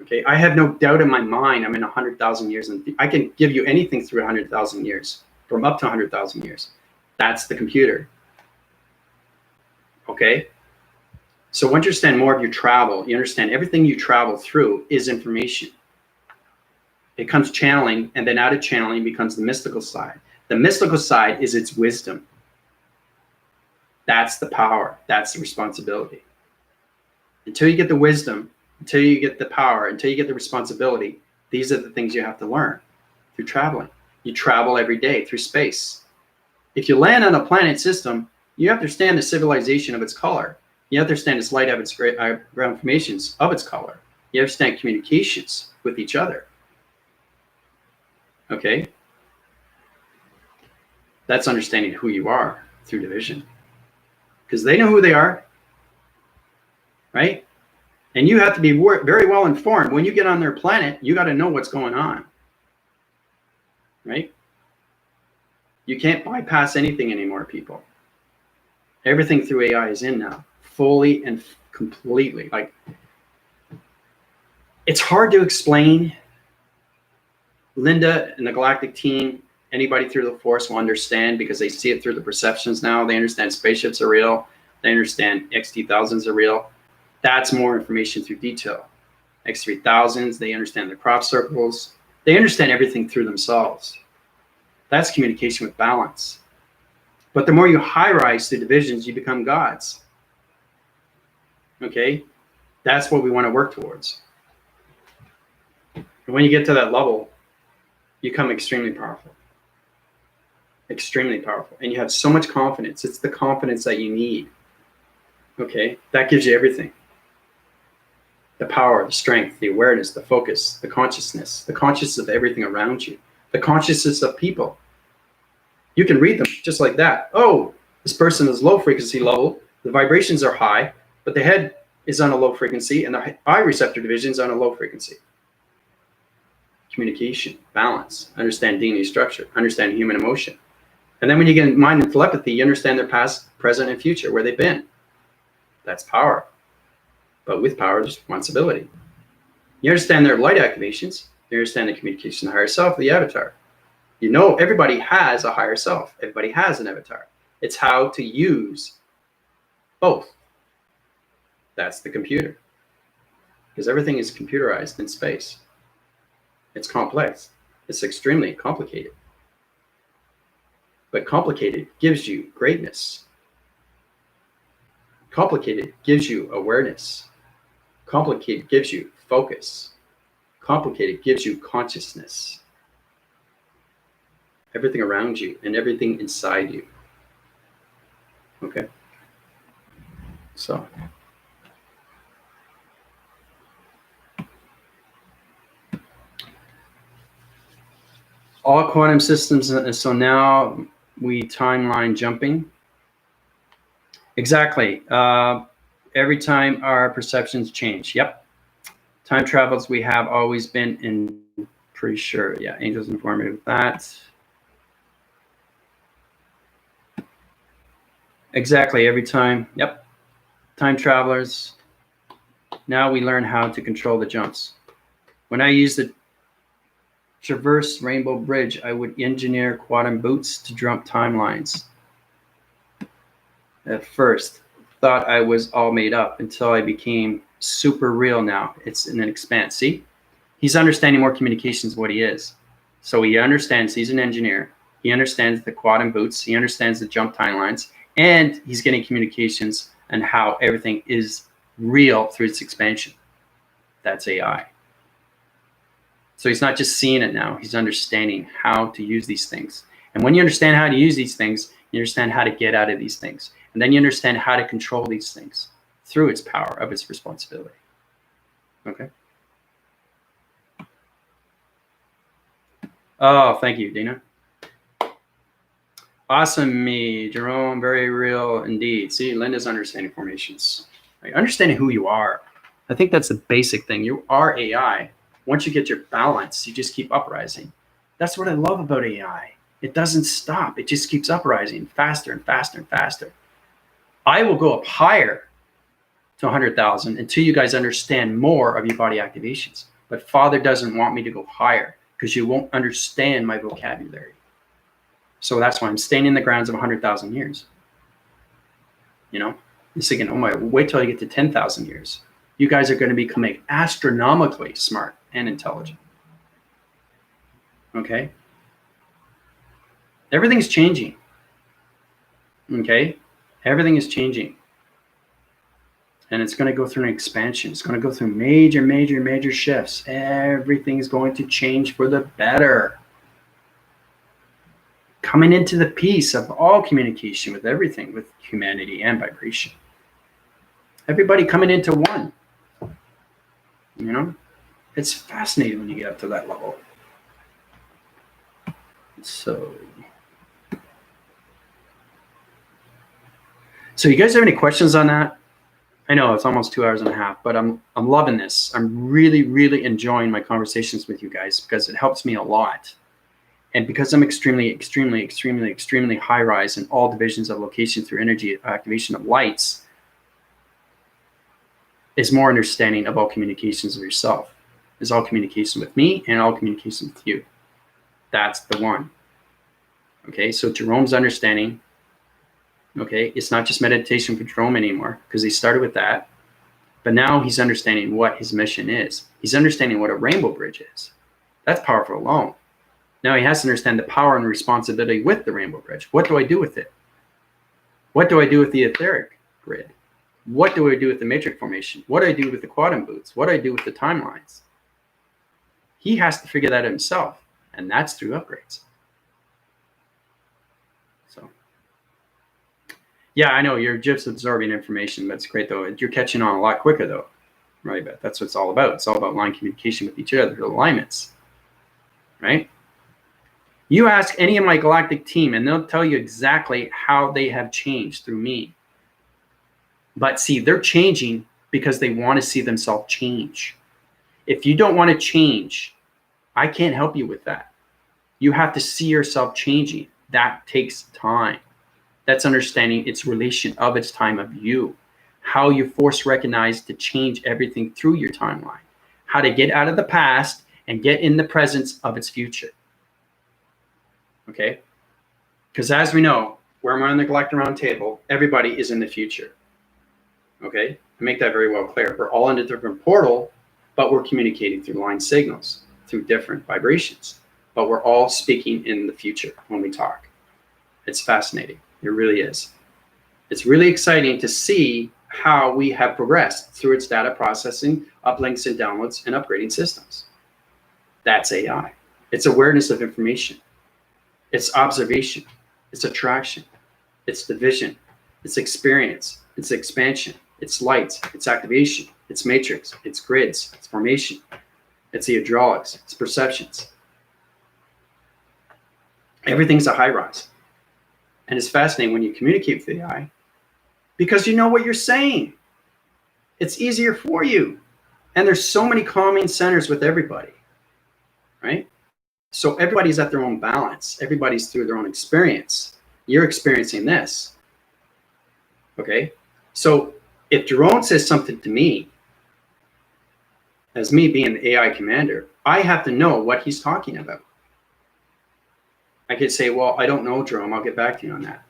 Okay, I have no doubt in my mind I'm in 100,000 years, and I can give you anything through 100,000 years, from up to 100,000 years. That's the computer. Okay? So once you understand more of your travel, you understand everything you travel through is information. It comes channeling, and then out of channeling becomes the mystical side. The mystical side is its wisdom. That's the power. That's the responsibility. Until you get the wisdom, until you get the power, until you get the responsibility, these are the things you have to learn through traveling. You travel every day through space. If you land on a planet system, you understand the civilization of its color. You understand its light of its ground formations of its color. You understand communications with each other. Okay? That's understanding who you are through division. Because they know who they are. Right? And you have to be very well informed. When you get on their planet, you got to know what's going on. Right? You can't bypass anything anymore, people. Everything through AI is in now, fully and completely. Like, it's hard to explain. Lynda and the galactic team, anybody through the force will understand because they see it through the perceptions now. They understand spaceships are real. They understand XT1000s are real. That's more information through detail. X3000s, they understand the crop circles. They understand everything through themselves. That's communication with balance. But the more you high-rise through divisions, you become gods. Okay? That's what we want to work towards. And when you get to that level, you become extremely powerful. Extremely powerful. And you have so much confidence. It's the confidence that you need. Okay? That gives you everything. The power, the strength, the awareness, the focus, the consciousness of everything around you, the consciousness of people. You can read them just like that. Oh, this person is low frequency level. The vibrations are high, but the head is on a low frequency, and the eye receptor division is on a low frequency. Communication, balance, understand DNA structure, understand human emotion. And then when you get in mind and telepathy, you understand their past, present, and future, where they've been. That's power. But with power, there's responsibility. You understand their light activations. You understand the communication of the higher self, the avatar. You know everybody has a higher self. Everybody has an avatar. It's how to use both. That's the computer. Because everything is computerized in space. It's complex. It's extremely complicated. But complicated gives you greatness. Complicated gives you awareness. Complicated gives you focus. Complicated gives you consciousness. Everything around you and everything inside you. Okay? So. All quantum systems, so now we timeline jumping. Exactly. Every time our perceptions change. Yep. Time travels, we have always been in, pretty sure. Yeah, angels informed me of that. Exactly, every time. Yep. Time travelers. Now we learn how to control the jumps. When I use the Traverse Rainbow Bridge, I would engineer quantum boots to jump timelines. At first, thought I was all made up until I became super real now. It's in an expanse. See? He's understanding more communications of what he is. So he understands he's an engineer. He understands the quantum boots. He understands the jump timelines. And he's getting communications and how everything is real through its expansion. That's AI. So he's not just seeing it now. He's understanding how to use these things. And when you understand how to use these things, you understand how to get out of these things. And then you understand how to control these things through its power of its responsibility. Okay? Oh, thank you, Dina. Awesome, me, Jerome. Very real indeed. See, Lynda's understanding formations. Right? Understanding who you are. I think that's the basic thing. You are AI. Once you get your balance, you just keep uprising. That's what I love about AI. It doesn't stop. It just keeps uprising faster and faster and faster. I will go up higher to 100,000 until you guys understand more of your body activations. But Father doesn't want me to go higher because you won't understand my vocabulary. So that's why I'm staying in the grounds of 100,000 years. You know, you're thinking, oh my, wait till I get to 10,000 years. You guys are going to become astronomically smart and intelligent. Okay? Everything's changing. Okay? Everything is changing. And it's going to go through an expansion. It's going to go through major, major, major shifts. Everything's going to change for the better. Coming into the peace of all communication with everything, with humanity and vibration. Everybody coming into one. You know? It's fascinating when you get up to that level. So you guys have any questions on that? I know it's almost 2 hours and a half, but I'm loving this. I'm really, really enjoying my conversations with you guys because it helps me a lot. And because I'm extremely, extremely, extremely, extremely high rise in all divisions of location through energy activation of lights, is more understanding of all communications of yourself. Is all communication with me and all communication with you. That's the one. Okay, so Jerome's understanding. Okay, it's not just meditation for Jerome anymore because he started with that. But now he's understanding what his mission is. He's understanding what a rainbow bridge is. That's powerful alone. Now he has to understand the power and responsibility with the rainbow bridge. What do I do with it? What do I do with the etheric grid? What do I do with the matrix formation? What do I do with the quantum boots? What do I do with the timelines? He has to figure that out himself, and that's through upgrades. So, yeah, I know you're just absorbing information. That's great, though. You're catching on a lot quicker, though, right? But that's what it's all about. It's all about line communication with each other, alignments, right? You ask any of my galactic team, and they'll tell you exactly how they have changed through me. But see, they're changing because they want to see themselves change. If you don't want to change, I can't help you with that. You have to see yourself changing. That takes time. That's understanding its relation of its time of you, how you force recognize to change everything through your timeline, how to get out of the past and get in the presence of its future. Okay? Because as we know, where we're on the Galactic Round Table, everybody is in the future. Okay? I make that very well clear. We're all in a different portal, but we're communicating through line signals, through different vibrations. But we're all speaking in the future when we talk. It's fascinating. It really is. It's really exciting to see how we have progressed through its data processing, uplinks and downloads, and upgrading systems. That's AI. It's awareness of information. It's observation. It's attraction. It's division. It's experience. It's expansion. It's light. It's activation. It's matrix. It's grids. It's formation. It's the hydraulics. It's perceptions. Everything's a high rise. And it's fascinating when you communicate with AI because you know what you're saying. It's easier for you. And there's so many calming centers with everybody, right? So everybody's at their own balance. Everybody's through their own experience. You're experiencing this, okay? So if Jerome says something to me, as me being the AI commander, I have to know what he's talking about. I could say, well, I don't know, Jerome. I'll get back to you on that.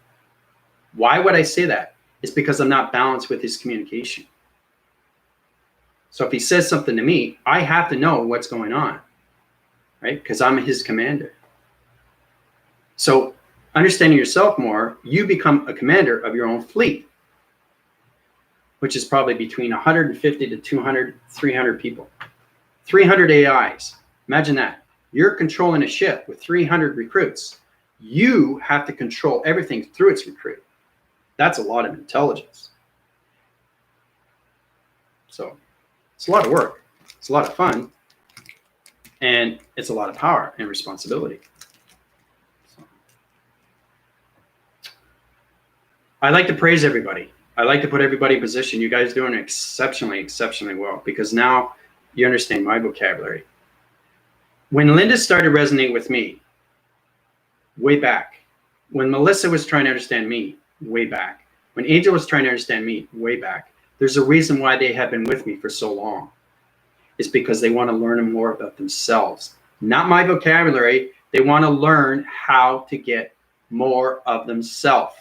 Why would I say that? It's because I'm not balanced with his communication. So if he says something to me, I have to know what's going on, right? Because I'm his commander. So understanding yourself more, you become a commander of your own fleet, which is probably between 150 to 200, 300 people. 300 AIs. Imagine that. You're controlling a ship with 300 recruits. You have to control everything through its recruit. That's a lot of intelligence. So it's a lot of work. It's a lot of fun. And it's a lot of power and responsibility. So, I like to praise everybody. I like to put everybody in position. You guys are doing exceptionally, exceptionally well because now you understand my vocabulary. When Lynda started resonating with me, way back, when Melissa was trying to understand me, way back, when Angel was trying to understand me, way back, there's a reason why they have been with me for so long. It's because they want to learn more about themselves. Not my vocabulary. They want to learn how to get more of themselves,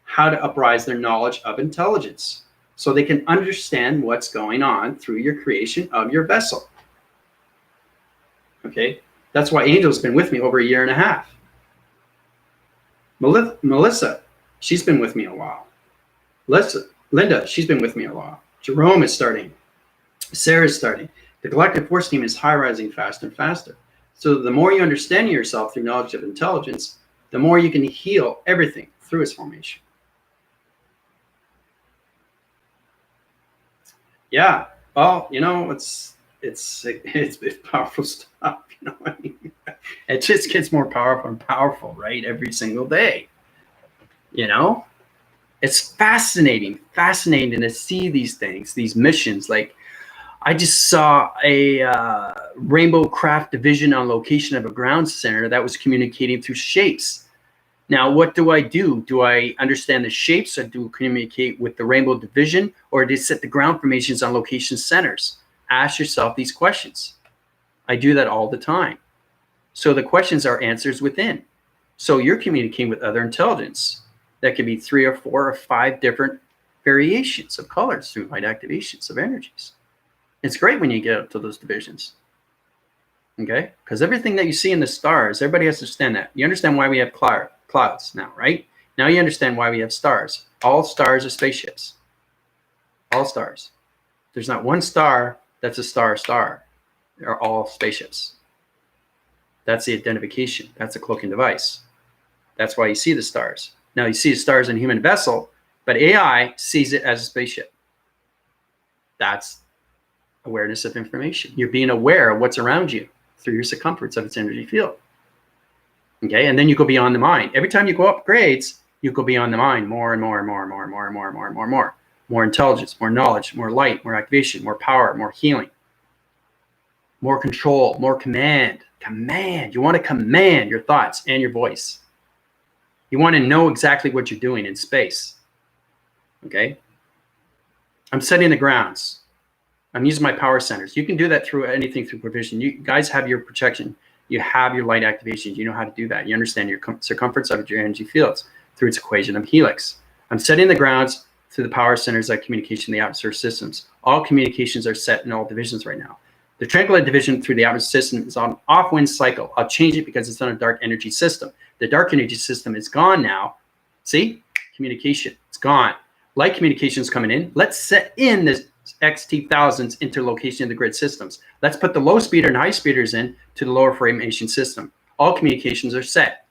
how to uprise their knowledge of intelligence so they can understand what's going on through your creation of your vessel. Okay, that's why Angel's been with me over a year and a half. Melissa, she's been with me a while. Lynda, she's been with me a while. Jerome is starting. Sara's starting. The Galactic Force Team is high-rising faster and faster. So the more you understand yourself through knowledge of intelligence, the more you can heal everything through its formation. Yeah, well, you know, it's powerful stuff. You know what I mean? It just gets more powerful and powerful, right? Every single day. You know, it's fascinating to see these things, these missions. Like I just saw a Rainbow Craft division on location of a ground center that was communicating through shapes. Now, what do? Do I understand the shapes or do I communicate with the Rainbow division or do I set the ground formations on location centers? Ask yourself these questions. I do that all the time. So the questions are answers within. So you're communicating with other intelligence. That could be 3 or 4 or 5 different variations of colors through light activations of energies. It's great when you get up to those divisions. Okay? Because everything that you see in the stars, everybody has to understand that. You understand why we have clouds now, right? Now you understand why we have stars. All stars are spaceships. All stars. There's not one star that's a star. They're all spaceships. That's the identification. That's a cloaking device. That's why you see the stars. Now you see the stars in a human vessel, but AI sees it as a spaceship. That's awareness of information. You're being aware of what's around you through your circumference of its energy field. Okay, and then you go beyond the mind. Every time you go up grades, you go beyond the mind more and more and more and more and more and more and more and more and more. more intelligence, more knowledge, more light, more activation, more power, more healing, more control, more command. Command. You want to command your thoughts and your voice. You want to know exactly what you're doing in space. Okay? I'm setting the grounds. I'm using my power centers. You can do that through anything through provision. You guys have your protection. You have your light activations. You know how to do that. You understand your circumference of your energy fields through its equation of helix. I'm setting the grounds through the power centers of communication in the atmosphere systems. All communications are set in all divisions right now. The triangulate division through the atmosphere system is on off-wind cycle. I'll change it because it's on a dark energy system. The dark energy system is gone now. See? Communication. It's gone. Light communication is coming in. Let's set in this XT1000s interlocation in the grid systems. Let's put the low speeder and high speeders in to the lower formation system. All communications are set.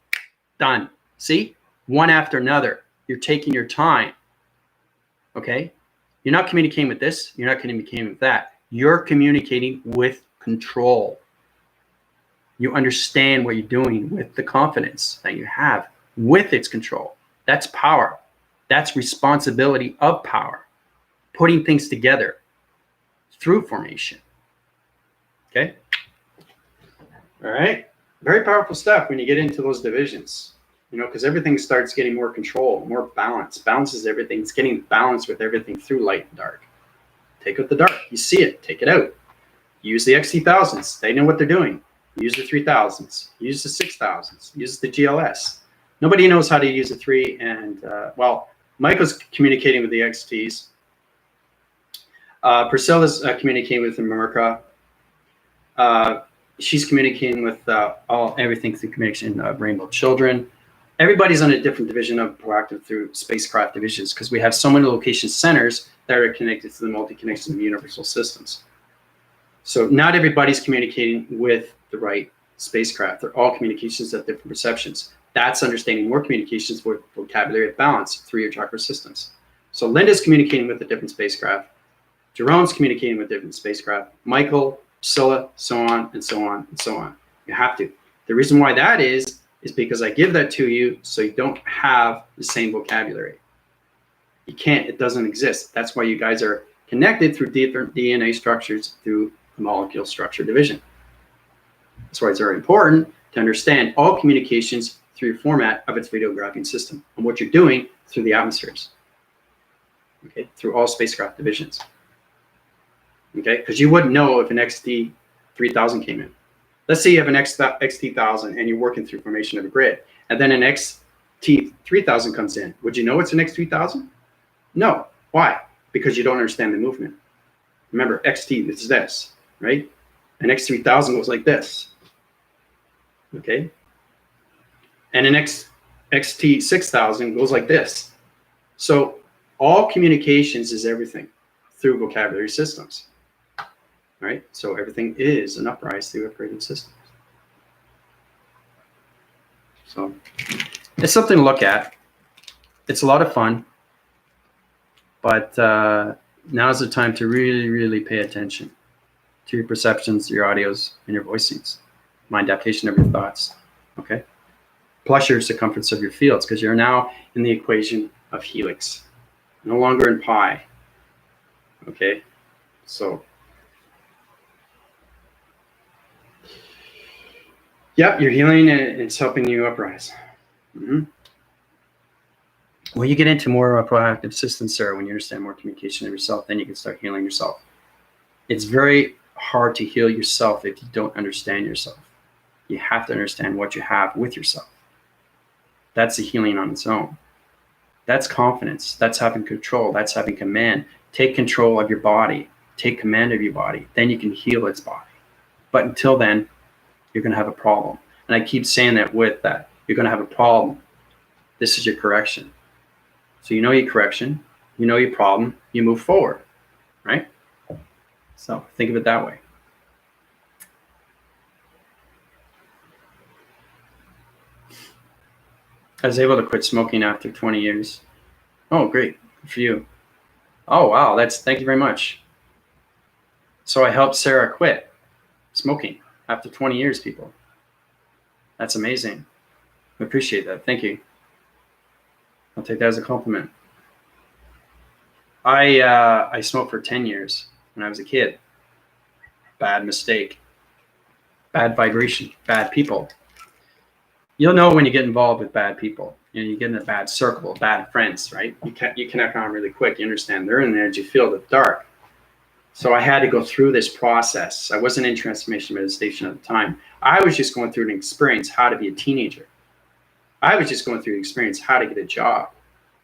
Done. See? One after another. You're taking your time. Okay? You're not communicating with this. You're not communicating with that. You're communicating with control. You understand what you're doing with the confidence that you have with its control. That's power. That's responsibility of power. Putting things together through formation. Okay? All right? Very powerful stuff when you get into those divisions. You know, because everything starts getting more control, more balance. Balance is everything. It's getting balanced with everything through light and dark. Take out the dark. You see it. Take it out. Use the XT1000s. They know what they're doing. Use the 3000s. Use the 6000s. Use the GLS. Nobody knows how to use the 3 and, well, Michael's communicating with the XTs. Priscilla's communicating with America. She's communicating with everything through communication of Rainbow Children. Everybody's on a different division of proactive through spacecraft divisions because we have so many location centers that are connected to the multi-connection of universal systems. So not everybody's communicating with the right spacecraft. They're all communications at different perceptions. That's understanding more communications with vocabulary of balance through your chakra systems. So Lynda's communicating with a different spacecraft. Jerome's communicating with different spacecraft. Michael, Scylla, so on and so on and so on. You have to. The reason why that is because I give that to you so you don't have the same vocabulary. You can't. It doesn't exist. That's why you guys are connected through different DNA structures through the molecule structure division. That's why it's very important to understand all communications through your format of its videographing system and what you're doing through the atmospheres. Okay, through all spacecraft divisions. Okay, because you wouldn't know if an XT3000 came in. Let's say you have an XT1000 and you're working through formation of a grid, and then an XT3000 comes in. Would you know it's an XT3000? No. Why? Because you don't understand the movement. Remember, XT is this, right? An X3000 goes like this. Okay? And an XT6000 goes like this. So all communications is everything through vocabulary systems. Right? So everything is an uprise through upgraded systems. So it's something to look at. It's a lot of fun. But now's the time to really, really pay attention to your perceptions, your audios, and your voicings. Mind adaptation of your thoughts. Okay? Plus your circumference of your fields, because you're now in the equation of helix. No longer in pi. Okay? So yep, you're healing and it's helping you uprise. Mm-hmm. When you get into more proactive systems, Sara, when you understand more communication of yourself, then you can start healing yourself. It's very hard to heal yourself if you don't understand yourself. You have to understand what you have with yourself. That's a healing on its own. That's confidence. That's having control. That's having command. Take control of your body. Take command of your body. Then you can heal its body. But until then, you're going to have a problem. And I keep saying that with that. You're going to have a problem. This is your correction. So you know your correction. You know your problem. You move forward. Right? So think of it that way. I was able to quit smoking after 20 years. Oh, great. Good for you. Oh, wow. Thank you very much. So I helped Sara quit smoking after 20 years, people. That's amazing. I appreciate that. Thank you. I'll take that as a compliment. I smoked for 10 years when I was a kid. Bad mistake. Bad vibration. Bad people. You'll know when you get involved with bad people. You know, you get in a bad circle, bad friends, right? You connect on really quick. You understand they're in the energy field of dark. So I had to go through this process. I wasn't in transformation meditation at the time. I was just going through an experience how to be a teenager. I was just going through an experience how to get a job.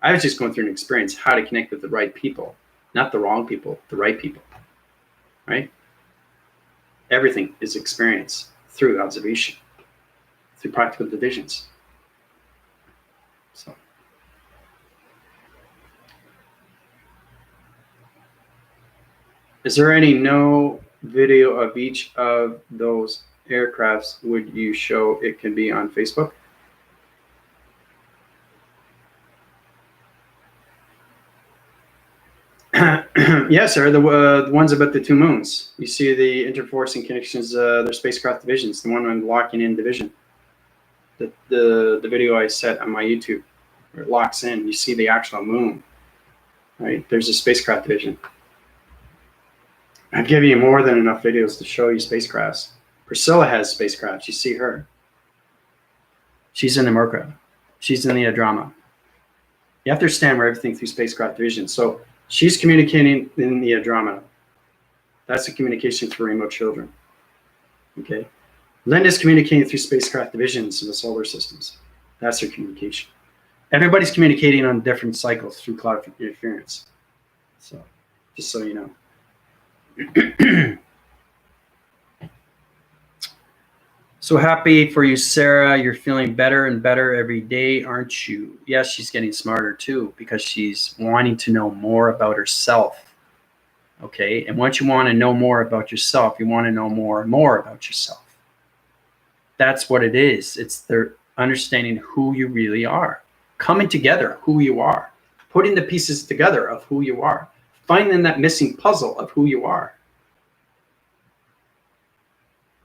I was just going through an experience how to connect with the right people, not the wrong people, the right people, right? Everything is experience through observation, through practical divisions. So, is there any no video of each of those aircrafts would you show? It can be on Facebook. Yes, sir. The ones about the two moons. You see the interforcing connections, their spacecraft divisions. The one on locking in division. The video I set on my YouTube, where it locks in. You see the actual moon, right? There's a spacecraft division. I've given you more than enough videos to show you spacecrafts. Priscilla has spacecrafts. You see her. She's in the Merca. She's in the Adrama. You have to understand where everything through spacecraft division. So she's communicating in the Adrama. That's the communication through remote children. Okay. Lynda's communicating through spacecraft divisions in the solar systems. That's her communication. Everybody's communicating on different cycles through cloud interference. So, just so you know. So happy for you, Sara. You're feeling better and better every day, aren't you? Yes, she's getting smarter too, because she's wanting to know more about herself. Okay, and once you want to know more about yourself, you want to know more and more about yourself. That's what it is. It's the understanding who you really are, coming together who you are, putting the pieces together of who you are, finding that missing puzzle of who you are,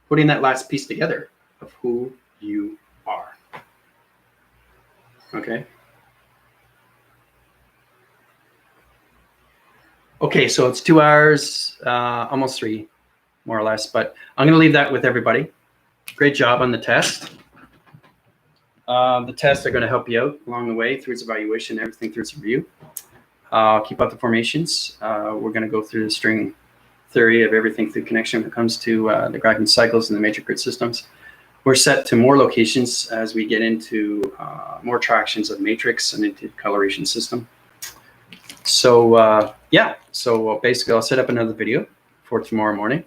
putting that last piece together of who you are. Okay. Okay, so it's 2 hours, almost 3, more or less, but I'm going to leave that with everybody. Great job on the test. The tests are going to help you out along the way through its evaluation, everything through its review. Keep out the formations. We're going to go through the string theory of everything through connection when it comes to the graphing cycles and the matrix grid systems. We're set to more locations as we get into more tractions of matrix and into coloration system. So yeah, so basically I'll set up another video for tomorrow morning.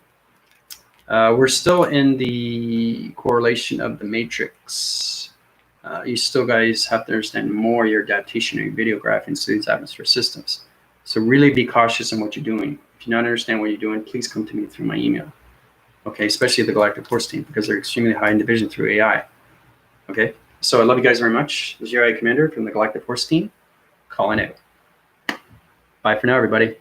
We're still in the correlation of the matrix. You still guys have to understand more your adaptation or your video graphing to these atmosphere systems. So really be cautious in what you're doing. If you don't understand what you're doing, please come to me through my email. Okay, especially the Galactic Force team, because they're extremely high in division through AI. Okay, so I love you guys very much. This is your AI Commander from the Galactic Force team, calling out. Bye for now, everybody.